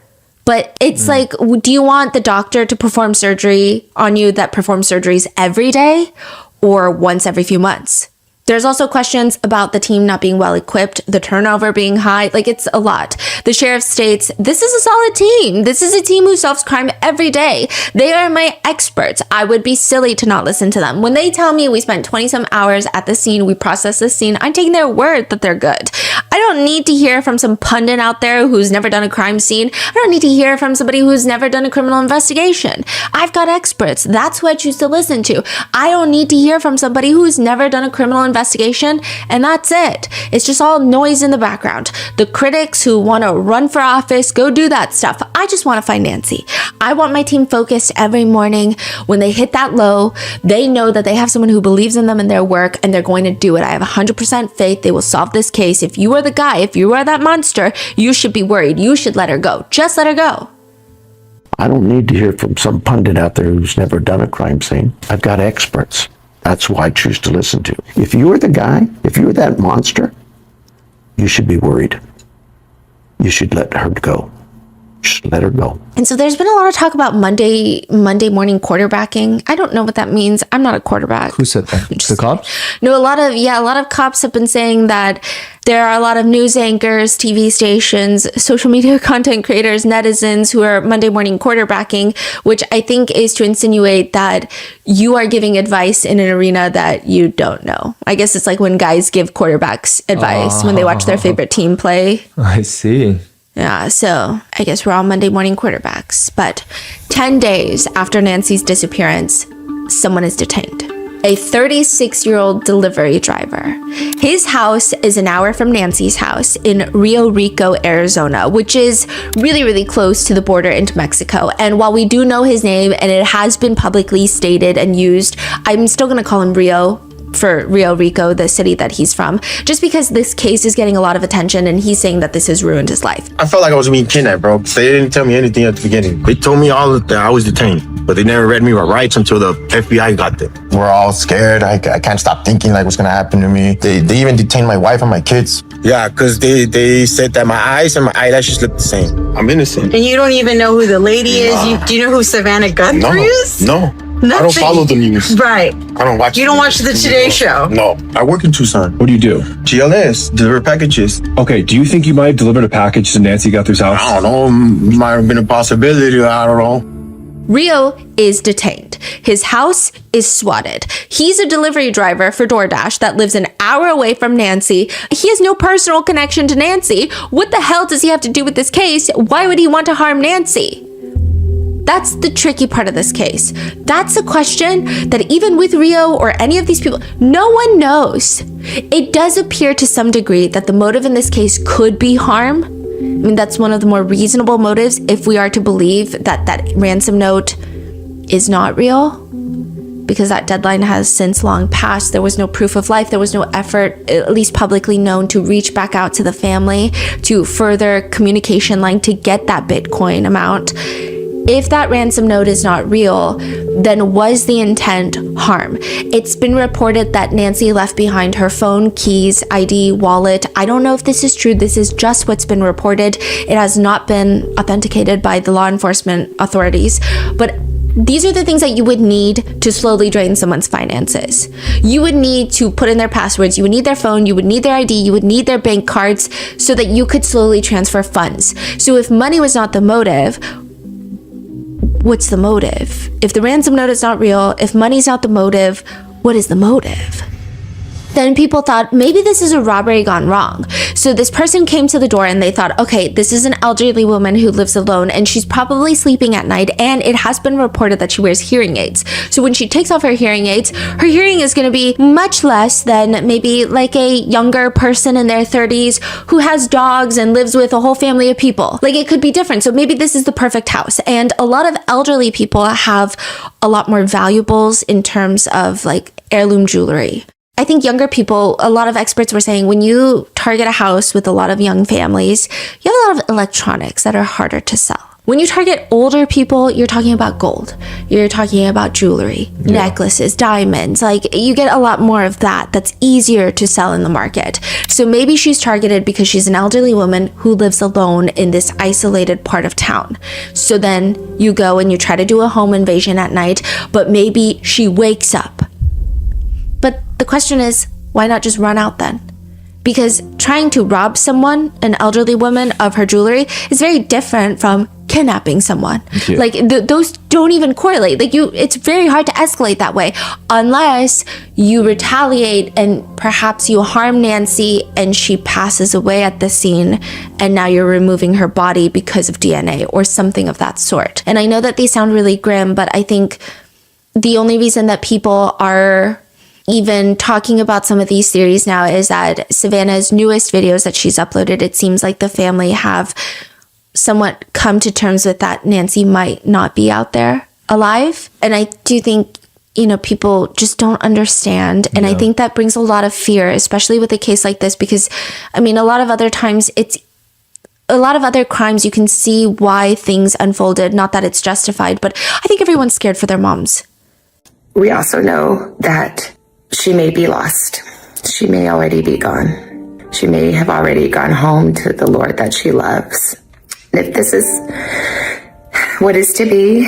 but it's like, do you want the doctor to perform surgery on you that performs surgeries every day or once every few months? There's also questions about the team not being well equipped, the turnover being high. Like, it's a lot. The sheriff states, this is a solid team. This is a team who solves crime every day. They are my experts. I would be silly to not listen to them. When they tell me we spent 20 some hours at the scene, we processed the scene, I'm taking their word that they're good. I don't need to hear from some pundit out there who's never done a crime scene. I don't need to hear from somebody who's never done a criminal investigation. I've got experts. That's who I choose to listen to. I don't need to hear from somebody who's never done a criminal investigation, and that's it. It's just all noise in the background. The critics who want to run for office, go do that stuff. I just want to find Nancy. I want my team focused every morning. When they hit that low, they know that they have someone who believes in them and their work, and they're going to do it. I have 100% faith they will solve this case. If you are the guy, if you are that monster, you should be worried. You should let her go. Just let her go.
I don't need to hear from some pundit out there who's never done a crime scene. I've got experts. That's who I choose to listen to. If you were the guy, if you were that monster, you should be worried. You should let her go. Just let her go.
And so there's been a lot of talk about Monday morning quarterbacking. I don't know what that means. I'm not a quarterback.
Who said that? The cops?
No, a lot of cops have been saying that there are a lot of news anchors, TV stations, social media content creators, netizens who are Monday morning quarterbacking, which I think is to insinuate that you are giving advice in an arena that you don't know. I guess it's like when guys give quarterbacks advice when they watch their favorite team play.
I see.
Yeah, so I guess we're all Monday morning quarterbacks. But 10 days after Nancy's disappearance, someone is detained. A 36-year-old delivery driver. His house is an hour from Nancy's house in Rio Rico, Arizona, which is really, really close to the border into Mexico. And while we do know his name and it has been publicly stated and used, I'm still going to call him Rio for Rio Rico, the city that he's from, just because this case is getting a lot of attention and he's saying that this has ruined his life.
I felt like I was being kidnapped, bro. They didn't tell me anything at the beginning. They told me all that I was detained, but they never read me my rights until the FBI got there. We're all scared. I can't stop thinking like what's gonna happen to me. They even detained my wife and my kids. Yeah, because they said that my eyes and my eyelashes look the same. I'm innocent.
And you don't even know who the lady is? Do you know who Savannah Guthrie is?
No.
Nothing.
I don't follow the news.
Right.
I don't watch.
You don't watch the Today Show?
No. I work in Tucson.
What do you do?
GLS, deliver packages.
Okay, do you think you might have delivered a package to Nancy Guthrie's house?
I don't know. Might have been a possibility. I don't know.
Rio is detained. His house is swatted. He's a delivery driver for DoorDash that lives an hour away from Nancy. He has no personal connection to Nancy. What the hell does he have to do with this case? Why would he want to harm Nancy? That's the tricky part of this case. That's a question that even with Rio or any of these people, no one knows. It does appear to some degree that the motive in this case could be harm. I mean, that's one of the more reasonable motives if we are to believe that that ransom note is not real, because that deadline has since long passed. There was no proof of life. There was no effort, at least publicly known, to reach back out to the family, to further communication line to get that Bitcoin amount. If that ransom note is not real, then was the intent harm? It's been reported that Nancy left behind her phone, keys, ID, wallet. I don't know if this is true. This is just what's been reported. It has not been authenticated by the law enforcement authorities. But these are the things that you would need to slowly drain someone's finances. You would need to put in their passwords, you would need their phone, you would need their ID, you would need their bank cards so that you could slowly transfer funds. So if money was not the motive, what's the motive? If the ransom note is not real, if money's not the motive, what is the motive? Then people thought, maybe this is a robbery gone wrong. So this person came to the door and they thought, okay, this is an elderly woman who lives alone and she's probably sleeping at night, and it has been reported that she wears hearing aids. So when she takes off her hearing aids, her hearing is going to be much less than maybe like a younger person in their 30s who has dogs and lives with a whole family of people. Like, it could be different. So maybe this is the perfect house. And a lot of elderly people have a lot more valuables in terms of like heirloom jewelry. I think younger people, a lot of experts were saying when you target a house with a lot of young families, you have a lot of electronics that are harder to sell. When you target older people, you're talking about gold. You're talking about jewelry, necklaces, diamonds. Like, you get a lot more of that. That's easier to sell in the market. So maybe she's targeted because she's an elderly woman who lives alone in this isolated part of town. So then you go and you try to do a home invasion at night, but maybe she wakes up. But the question is, why not just run out then? Because trying to rob someone, an elderly woman, of her jewelry is very different from kidnapping someone.
Yeah.
Like, those don't even correlate. Like, it's very hard to escalate that way unless you retaliate and perhaps you harm Nancy and she passes away at the scene and now you're removing her body because of DNA or something of that sort. And I know that these sound really grim, but I think the only reason that people are even talking about some of these theories now is that Savannah's newest videos that she's uploaded, it seems like the family have somewhat come to terms with that Nancy might not be out there alive. And I do think, people just don't understand. And I think that brings a lot of fear, especially with a case like this, because, a lot of other times a lot of other crimes, you can see why things unfolded. Not that it's justified, but I think everyone's scared for their moms.
We also know that she may be lost. She may already be gone. She may have already gone home to the Lord that she loves. And if this is what is to be,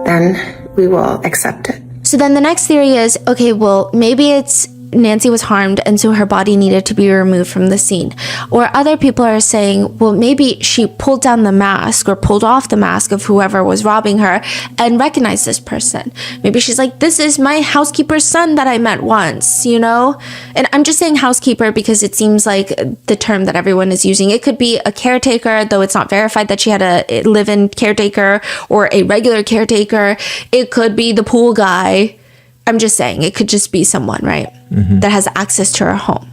then we will accept it.
So then the next theory is, okay, well, maybe it's Nancy was harmed and so her body needed to be removed from the scene. Or other people are saying, well, maybe she pulled down the mask or pulled off the mask of whoever was robbing her and recognized this person. Maybe she's like, this is my housekeeper's son that I met once, And I'm just saying housekeeper because it seems like the term that everyone is using. It could be a caretaker, though it's not verified that she had a live-in caretaker or a regular caretaker. It could be the pool guy. I'm just saying, it could just be someone, right, that has access to her home.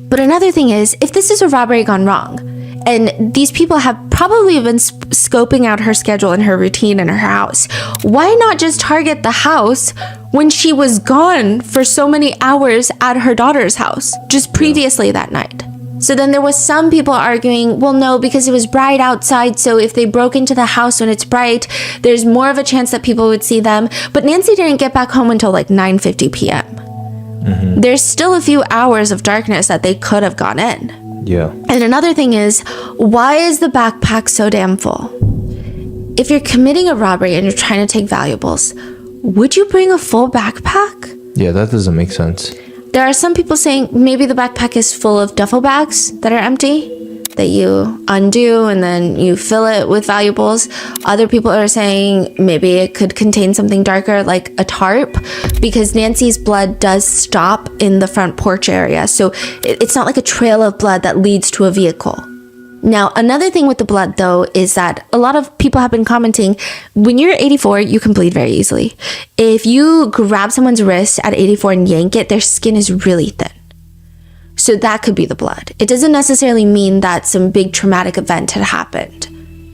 But another thing is, if this is a robbery gone wrong, and these people have probably been scoping out her schedule and her routine in her house, why not just target the house when she was gone for so many hours at her daughter's house, just previously that night? So then there was some people arguing, well, no, because it was bright outside, so if they broke into the house when it's bright, there's more of a chance that people would see them. But Nancy didn't get back home until like 9:50 p.m. There's still a few hours of darkness that they could have gone in.
Yeah.
And another thing is, why is the backpack so damn full? If you're committing a robbery and you're trying to take valuables, would you bring a full backpack?
Yeah, that doesn't make sense.
There are some people saying maybe the backpack is full of duffel bags that are empty, that you undo and then you fill it with valuables. Other people are saying maybe it could contain something darker like a tarp, because Nancy's blood does stop in the front porch area. So it's not like a trail of blood that leads to a vehicle. Now, another thing with the blood, though, is that a lot of people have been commenting, when you're 84, you can bleed very easily. If you grab someone's wrist at 84 and yank it, their skin is really thin. So that could be the blood. It doesn't necessarily mean that some big traumatic event had happened.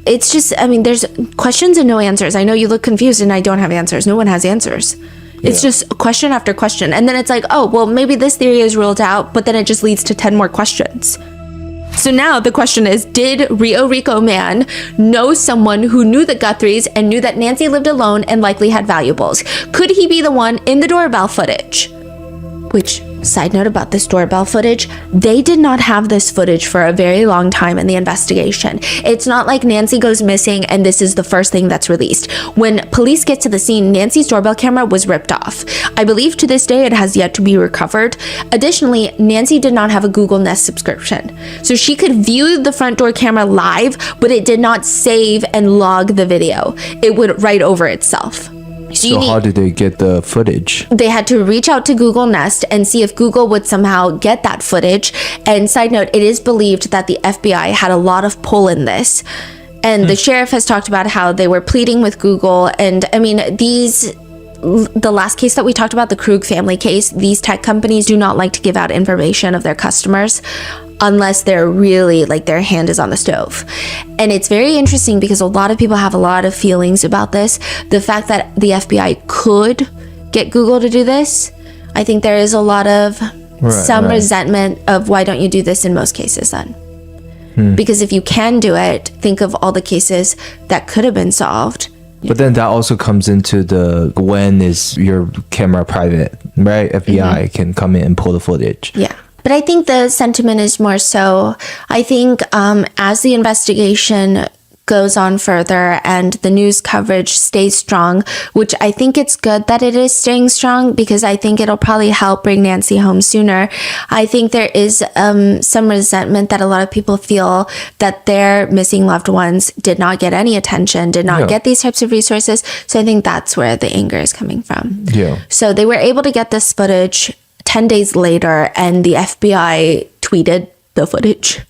It's just, there's questions and no answers. I know you look confused and I don't have answers. No one has answers. It's just question after question. And then it's like, oh, well, maybe this theory is ruled out, but then it just leads to 10 more questions. So now the question is, did Rio Rico Man know someone who knew the Guthries and knew that Nancy lived alone and likely had valuables? Could he be the one in the doorbell footage? Which, side note about this doorbell footage, they did not have this footage for a very long time in the investigation. It's not like Nancy goes missing and this is the first thing that's released. When police get to the scene, Nancy's doorbell camera was ripped off. I believe to this day it has yet to be recovered. Additionally, Nancy did not have a Google Nest subscription. So she could view the front door camera live, but it did not save and log the video. It would write over itself.
So how did they get the footage?
They had to reach out to Google Nest and see if Google would somehow get that footage. And side note, it is believed that the FBI had a lot of pull in this. And the sheriff has talked about how they were pleading with Google. And I mean, the last case that we talked about, the Krug family case, these tech companies do not like to give out information of their customers unless they're really like their hand is on the stove. And it's very interesting because a lot of people have a lot of feelings about this. The fact that the FBI could get Google to do this, I think there is a lot of resentment of why don't you do this in most cases then? Because if you can do it, think of all the cases that could have been solved.
But then that also comes into the when is your camera private, right? FBI can come in and pull the footage.
Yeah. But I think the sentiment is more so, I think as the investigation goes on further and the news coverage stays strong, which I think it's good that it is staying strong because I think it'll probably help bring Nancy home sooner. I think there is some resentment that a lot of people feel that their missing loved ones did not get any attention, did not get these types of resources. So I think that's where the anger is coming from.
Yeah.
So they were able to get this footage 10 days later, and the FBI tweeted the footage.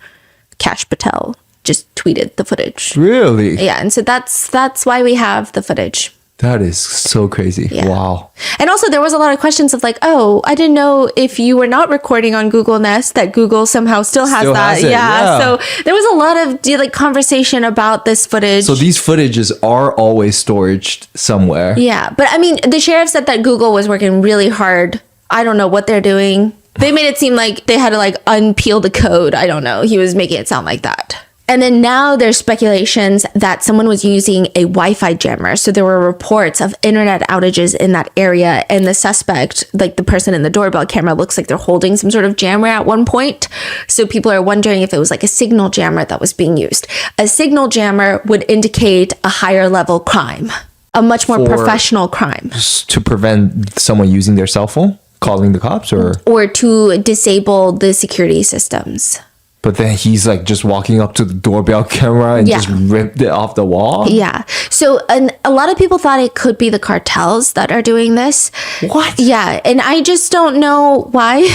Kash Patel just tweeted the footage.
Really?
Yeah, and so that's why we have the footage.
That is so crazy.
Yeah.
Wow.
And also there was a lot of questions of like, oh, I didn't know if you were not recording on Google Nest that Google somehow still has that. Yeah. So there was a lot of like conversation about this footage.
So these footages are always stored somewhere.
Yeah. But I mean, the sheriff said that Google was working really hard. I don't know what they're doing. They made it seem like they had to like unpeel the code. I don't know. He was making it sound like that. And then now there's speculations that someone was using a Wi-Fi jammer. So there were reports of internet outages in that area. And the suspect, like the person in the doorbell camera, looks like they're holding some sort of jammer at one point. So people are wondering if it was like a signal jammer that was being used. A signal jammer would indicate a higher level crime, a much more professional crime.
To prevent someone using their cell phone, calling the cops, or
to disable the security systems.
But then he's like just walking up to the doorbell camera and just ripped it off the wall.
Yeah. So a lot of people thought it could be the cartels that are doing this.
What?
Yeah. And I just don't know why.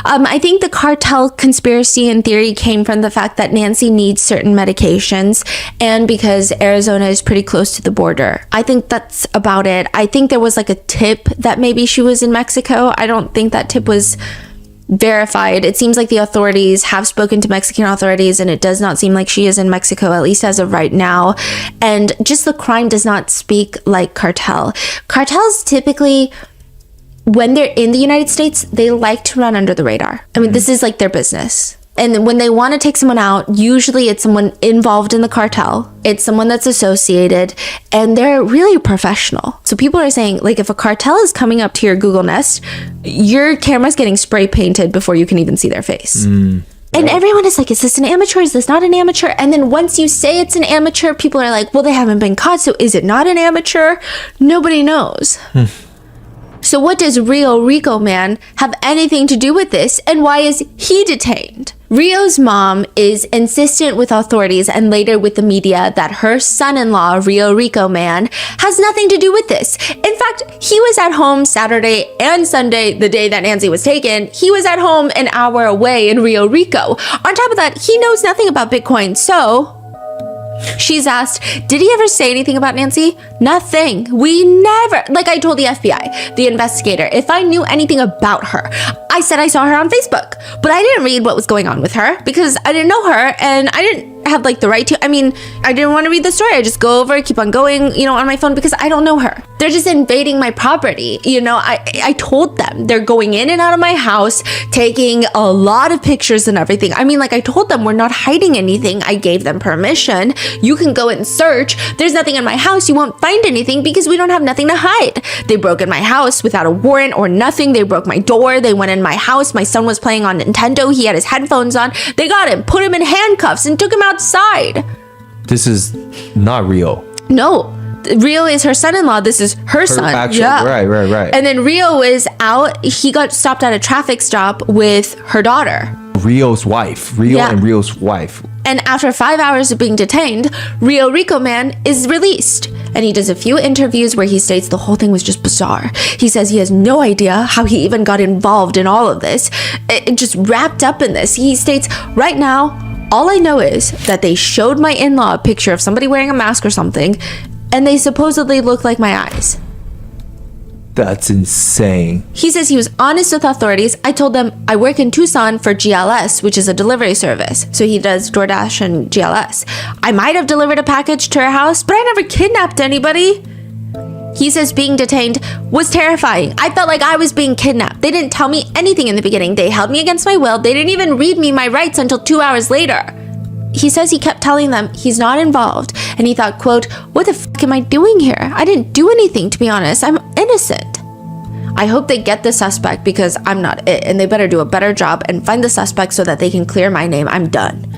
I think the cartel conspiracy in theory came from the fact that Nancy needs certain medications and because Arizona is pretty close to the border. I think that's about it. I think there was like a tip that maybe she was in Mexico. I don't think that tip was verified. It seems like the authorities have spoken to Mexican authorities and it does not seem like she is in Mexico, at least as of right now. And just the crime does not speak like cartel. Cartels typically, when they're in the United States, they like to run under the radar. I mean, this is like their business. And when they want to take someone out, usually it's someone involved in the cartel. It's someone that's associated and they're really professional. So people are saying, like, if a cartel is coming up to your Google Nest, your camera's getting spray painted before you can even see their face. And everyone is like, is this an amateur? Is this not an amateur? And then once you say it's an amateur, people are like, well, they haven't been caught. So is it not an amateur? Nobody knows. So what does Rio Rico Man have anything to do with this? And why is he detained? Rio's mom is insistent with authorities and later with the media that her son-in-law, Rio Rico Man, has nothing to do with this. In fact, he was at home Saturday and Sunday, the day that Nancy was taken. He was at home an hour away in Rio Rico. On top of that, he knows nothing about Bitcoin, so She's asked, did he ever say anything about Nancy? Nothing. We never, like I told the FBI, the investigator, if I knew anything about her, I said I saw her on Facebook, but I didn't read what was going on with her because I didn't know her and I didn't have like the right to. I mean, I didn't want to read the story. I just go over, keep on going, you know, on my phone because I don't know her. They're just invading my property. You know, I told them they're going in and out of my house, taking a lot of pictures and everything. I mean, like I told them we're not hiding anything. I gave them permission. You can go and search. There's nothing in my house. You won't find anything because we don't have nothing to hide. They broke in my house without a warrant or nothing. They broke my door. They went in my house. My son was playing on Nintendo. He had his headphones on. They got him, put him in handcuffs and took him outside.
This is not Rio.
No. Rio is her son-in-law. This is her son.
Actual, yeah. Right.
And then Rio was out. He got stopped at a traffic stop with her daughter.
Rio's wife. And Rio's wife.
And after 5 hours of being detained, Rio Rico Man is released. And he does a few interviews where he states the whole thing was just bizarre. He says he has no idea how he even got involved in all of this. It just wrapped up in this. He states, right now, all I know is that they showed my in-law a picture of somebody wearing a mask or something, and they supposedly look like my eyes.
That's insane.
He says he was honest with authorities. I told them I work in Tucson for GLS, which is a delivery service. So he does DoorDash and GLS. I might have delivered a package to her house, but I never kidnapped anybody. He says being detained was terrifying. I felt like I was being kidnapped. They didn't tell me anything in the beginning. They held me against my will. They didn't even read me my rights until 2 hours later. He says he kept telling them he's not involved, and he thought, quote, what the fuck am I doing here? I didn't do anything, to be honest. I'm innocent. I hope they get the suspect because I'm not it, and they better do a better job and find the suspect so that they can clear my name. I'm done.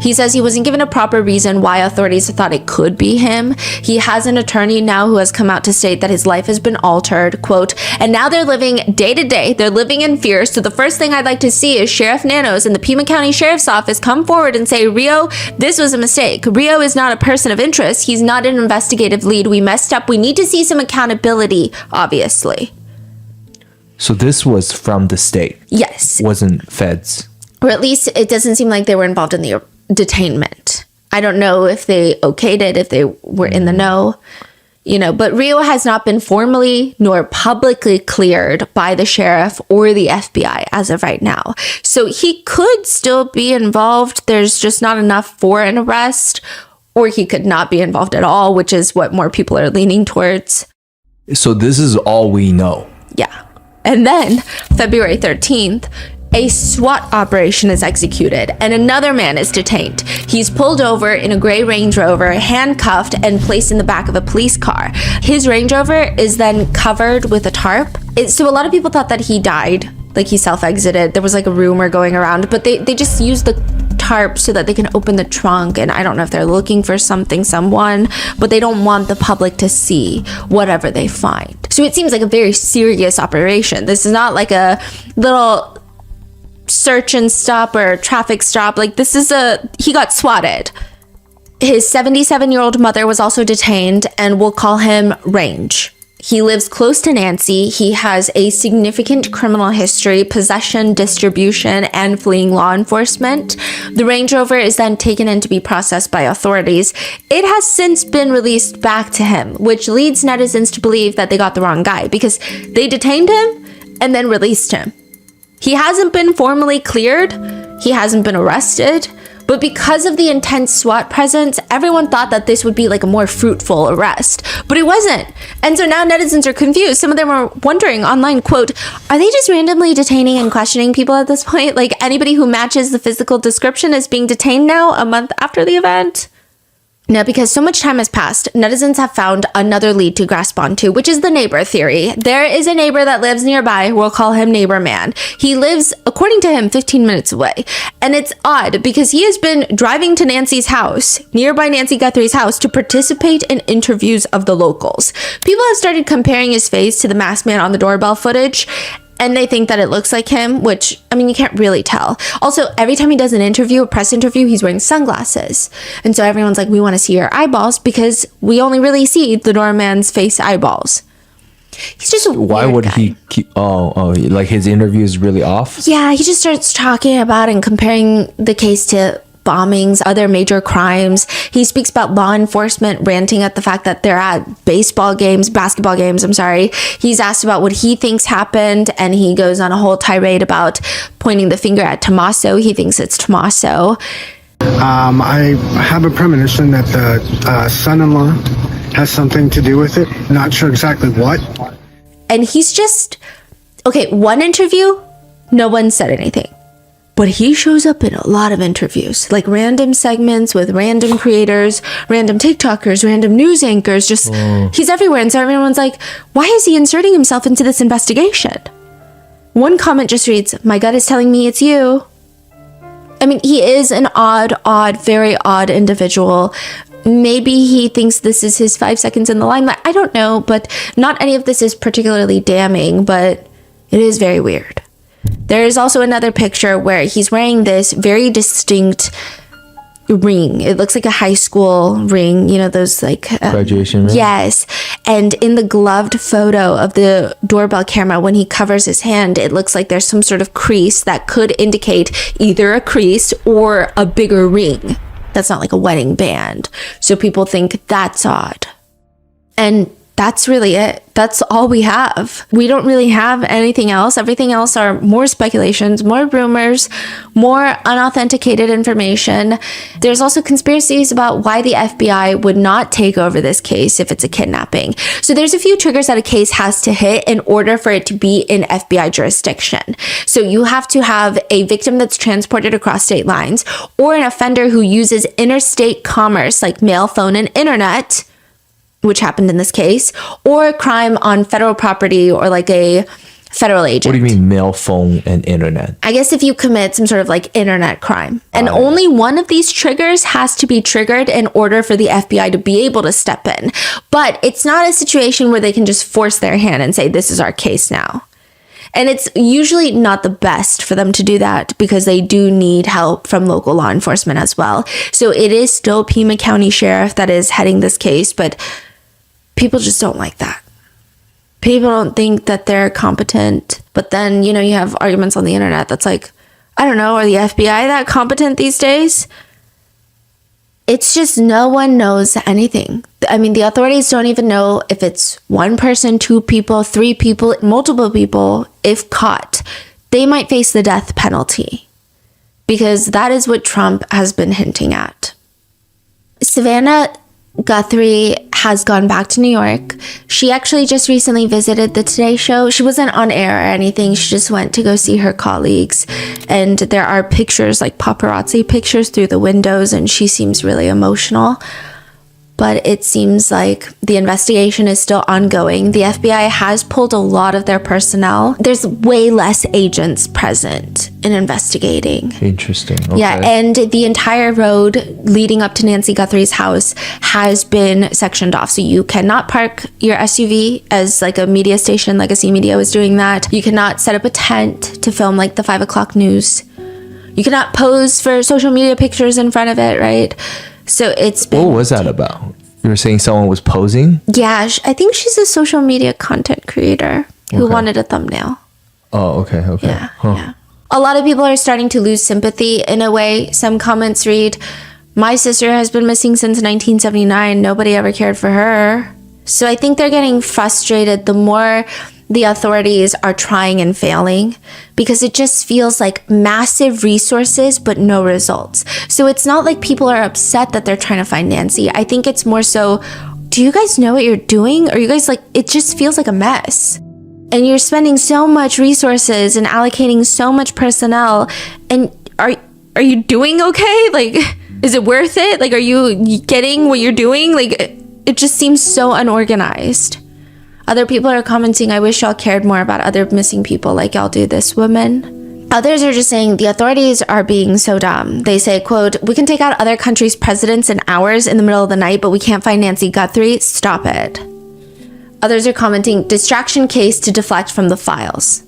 He says he wasn't given a proper reason why authorities thought it could be him. He has an attorney now who has come out to state that his life has been altered, quote, and now they're living day to day. They're living in fear. So the first thing I'd like to see is Sheriff Nanos and the Pima County Sheriff's Office come forward and say, Rio, this was a mistake. Rio is not a person of interest. He's not an investigative lead. We messed up. We need to see some accountability, obviously.
So this was from the state?
Yes.
Wasn't feds?
Or at least it doesn't seem like they were involved in the detainment. I don't know if they okayed it, if they were in the know, you know, but Rio has not been formally nor publicly cleared by the sheriff or the FBI as of right now. So he could still be involved. There's just not enough for an arrest, or he could not be involved at all, which is what more people are leaning towards.
So this is all we know.
Yeah. And then February 13th, a SWAT operation is executed and another man is detained. He's pulled over in a gray Range Rover, handcuffed and placed in the back of a police car. His Range Rover is then covered with a tarp. So a lot of people thought that he died, like he self-exited. There was like a rumor going around, but they just used the tarp so that they can open the trunk. And I don't know if they're looking for someone, but they don't want the public to see whatever they find. So it seems like a very serious operation. This is not like a little search and stop or traffic stop. Like this is he got swatted. His 77-year-old mother was also detained, and we'll call him Range. He lives close to Nancy. He has a significant criminal history, possession, distribution, and fleeing law enforcement. The Range Rover is then taken in to be processed by authorities. It has since been released back to him, which leads netizens to believe that they got the wrong guy because they detained him and then released him. He hasn't been formally cleared. He hasn't been arrested. But because of the intense SWAT presence, everyone thought that this would be like a more fruitful arrest. But it wasn't. And so now netizens are confused. Some of them are wondering online, quote, are they just randomly detaining and questioning people at this point? Like anybody who matches the physical description is being detained now a month after the event? Now, because so much time has passed, netizens have found another lead to grasp onto, which is the neighbor theory. There is a neighbor that lives nearby. We'll call him Neighbor Man. He lives, according to him, 15 minutes away. And it's odd because he has been driving to Nancy's house, nearby Nancy Guthrie's house, to participate in interviews of the locals. People have started comparing his face to the masked man on the doorbell footage, and they think that it looks like him, which, I mean, you can't really tell. Also, every time he does an interview, a press interview, he's wearing sunglasses. And so everyone's like, we want to see your eyeballs because we only really see the doorman's face eyeballs. He's just a
Why would
guy.
he like his interview is really off?
Yeah, he just starts talking about and comparing the case to bombings, other major crimes. He speaks about law enforcement ranting at the fact that they're at basketball games. He's asked about what he thinks happened, and he goes on a whole tirade about pointing the finger at Tommaso. He thinks it's Tommaso.
I have a premonition that the son-in-law has something to do with it. Not sure exactly what.
And he's just, okay, one interview, no one said anything. But he shows up in a lot of interviews, like random segments with random creators, random TikTokers, random news anchors, he's everywhere. And so everyone's like, why is he inserting himself into this investigation? One comment just reads, my gut is telling me it's you. I mean, he is an very odd individual. Maybe he thinks this is his 5 seconds in the limelight. I don't know, but not any of this is particularly damning, but it is very weird. There is also another picture where he's wearing this very distinct ring. It looks like a high school ring, you know, those like
graduation ring.
Yes. And in the gloved photo of the doorbell camera, when he covers his hand, it looks like there's some sort of crease that could indicate either a crease or a bigger ring. That's not like a wedding band. So people think that's odd. And that's really it. That's all we have. We don't really have anything else. Everything else are more speculations, more rumors, more unauthenticated information. There's also conspiracies about why the FBI would not take over this case if it's a kidnapping. So there's a few triggers that a case has to hit in order for it to be in FBI jurisdiction. So you have to have a victim that's transported across state lines, or an offender who uses interstate commerce like mail, phone, and internet, which happened in this case, or a crime on federal property or like a federal agent.
What do you mean mail, phone, and internet?
I guess if you commit some sort of like internet crime. And only one of these triggers has to be triggered in order for the FBI to be able to step in. But it's not a situation where they can just force their hand and say, this is our case now. And it's usually not the best for them to do that because they do need help from local law enforcement as well. So it is still Pima County Sheriff that is heading this case, but people just don't like that. People don't think that they're competent. But then, you know, you have arguments on the internet that's like, I don't know, are the FBI that competent these days? It's just no one knows anything. I mean, the authorities don't even know if it's one person, two people, three people, multiple people. If caught, they might face the death penalty because that is what Trump has been hinting at. Savannah Guthrie has gone back to New York. She actually just recently visited the Today Show. She wasn't on air or anything. She just went to go see her colleagues. And there are pictures, like paparazzi pictures through the windows, and she seems really emotional. But it seems like the investigation is still ongoing. The FBI has pulled a lot of their personnel. There's way less agents present in investigating.
Interesting. Okay.
Yeah, and the entire road leading up to Nancy Guthrie's house has been sectioned off. So you cannot park your SUV, as like a media station, Legacy Media was doing that. You cannot set up a tent to film like the 5 o'clock news. You cannot pose for social media pictures in front of it, right? So it's been...
What was that about? You were saying someone was posing?
Yeah, I think she's a social media content creator who wanted a thumbnail.
Oh, okay.
Yeah, yeah. A lot of people are starting to lose sympathy in a way. Some comments read, my sister has been missing since 1979. Nobody ever cared for her. So I think they're getting frustrated the more the authorities are trying and failing, because it just feels like massive resources but no results. So it's not like people are upset that they're trying to find Nancy. I think it's more so, do you guys know what you're doing? Or you guys like, it just feels like a mess. And you're spending so much resources and allocating so much personnel, and are you doing okay? Like, is it worth it? Like, are you getting what you're doing? Like, it just seems so unorganized. Other people are commenting, I wish y'all cared more about other missing people like y'all do this woman. Others are just saying the authorities are being so dumb. They say, quote, we can take out other countries' presidents in hours in the middle of the night, but we can't find Nancy Guthrie. Stop it. Others are commenting, distraction case to deflect from the files.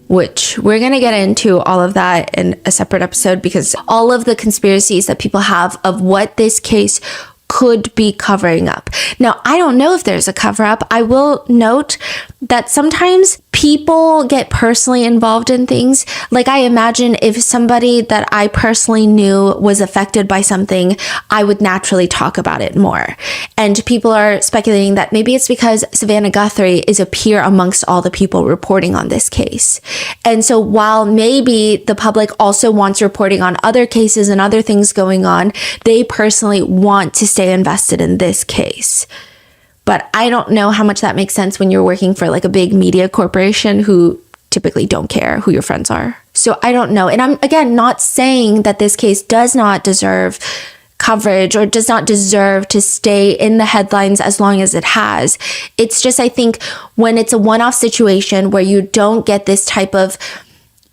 Which we're going to get into all of that in a separate episode, because all of the conspiracies that people have of what this case could be covering up. Now, I don't know if there's a cover up. I will note that sometimes
people get personally involved in things. Like, I imagine if somebody that I personally knew was affected by something, I would naturally talk about it more. And people are speculating that maybe it's because Savannah Guthrie is a peer amongst all the people reporting on this case. And so while maybe the public also wants reporting on other cases and other things going on, they personally want to stay invested in this case. But I don't know how much that makes sense when you're working for like a big media corporation who typically don't care who your friends are. So I don't know. And I'm, again, not saying that this case does not deserve coverage or does not deserve to stay in the headlines as long as it has. It's just, I think when it's a one-off situation where you don't get this type of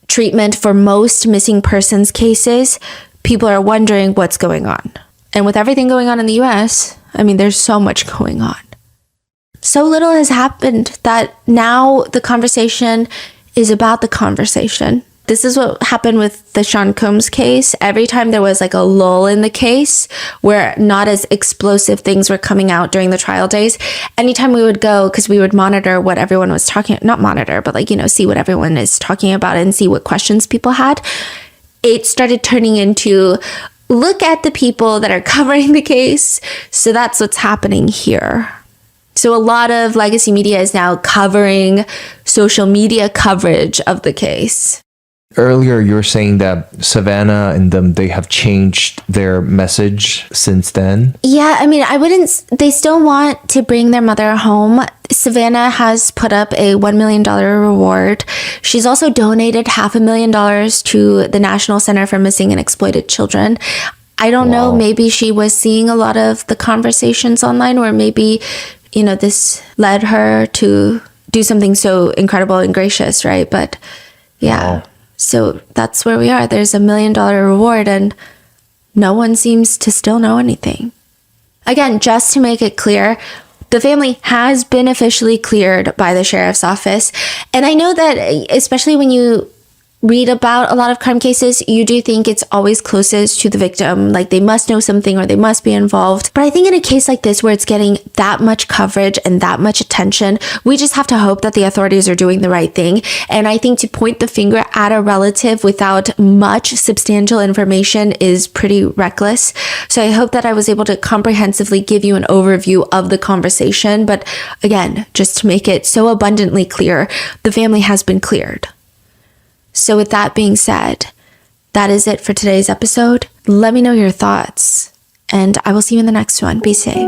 treatment for most missing persons cases, people are wondering what's going on. And with everything going on in the US, I mean, there's so much going on. So little has happened that now the conversation is about the conversation. This is what happened with the Sean Combs case. Every time there was like a lull in the case where not as explosive things were coming out during the trial days, anytime we would go, because we would monitor what everyone was talking, not monitor, but like, you know, see what everyone is talking about and see what questions people had, it started turning into, look at the people that are covering the case. So that's what's happening here. So a lot of legacy media is now covering social media coverage of the case.
Earlier, you were saying that Savannah and them, they have changed their message since then.
Yeah, I mean, they still want to bring their mother home. Savannah has put up a $1 million reward. She's also donated $500,000 to the National Center for Missing and Exploited Children. I don't know, maybe she was seeing a lot of the conversations online, or maybe, you know, this led her to do something so incredible and gracious, right? But yeah. Wow. So that's where we are. There's $1 million reward and no one seems to still know anything. Again, just to make it clear, the family has been officially cleared by the sheriff's office. And I know that especially when you read about a lot of crime cases, you do think it's always closest to the victim, like they must know something or they must be involved. But I think in a case like this where it's getting that much coverage and that much attention, we just have to hope that the authorities are doing the right thing. And I think to point the finger at a relative without much substantial information is pretty reckless. So I hope that I was able to comprehensively give you an overview of the conversation. But again, just to make it so abundantly clear, the family has been cleared. So with that being said, that is it for today's episode. Let me know your thoughts, and I will see you in the next one. Be safe.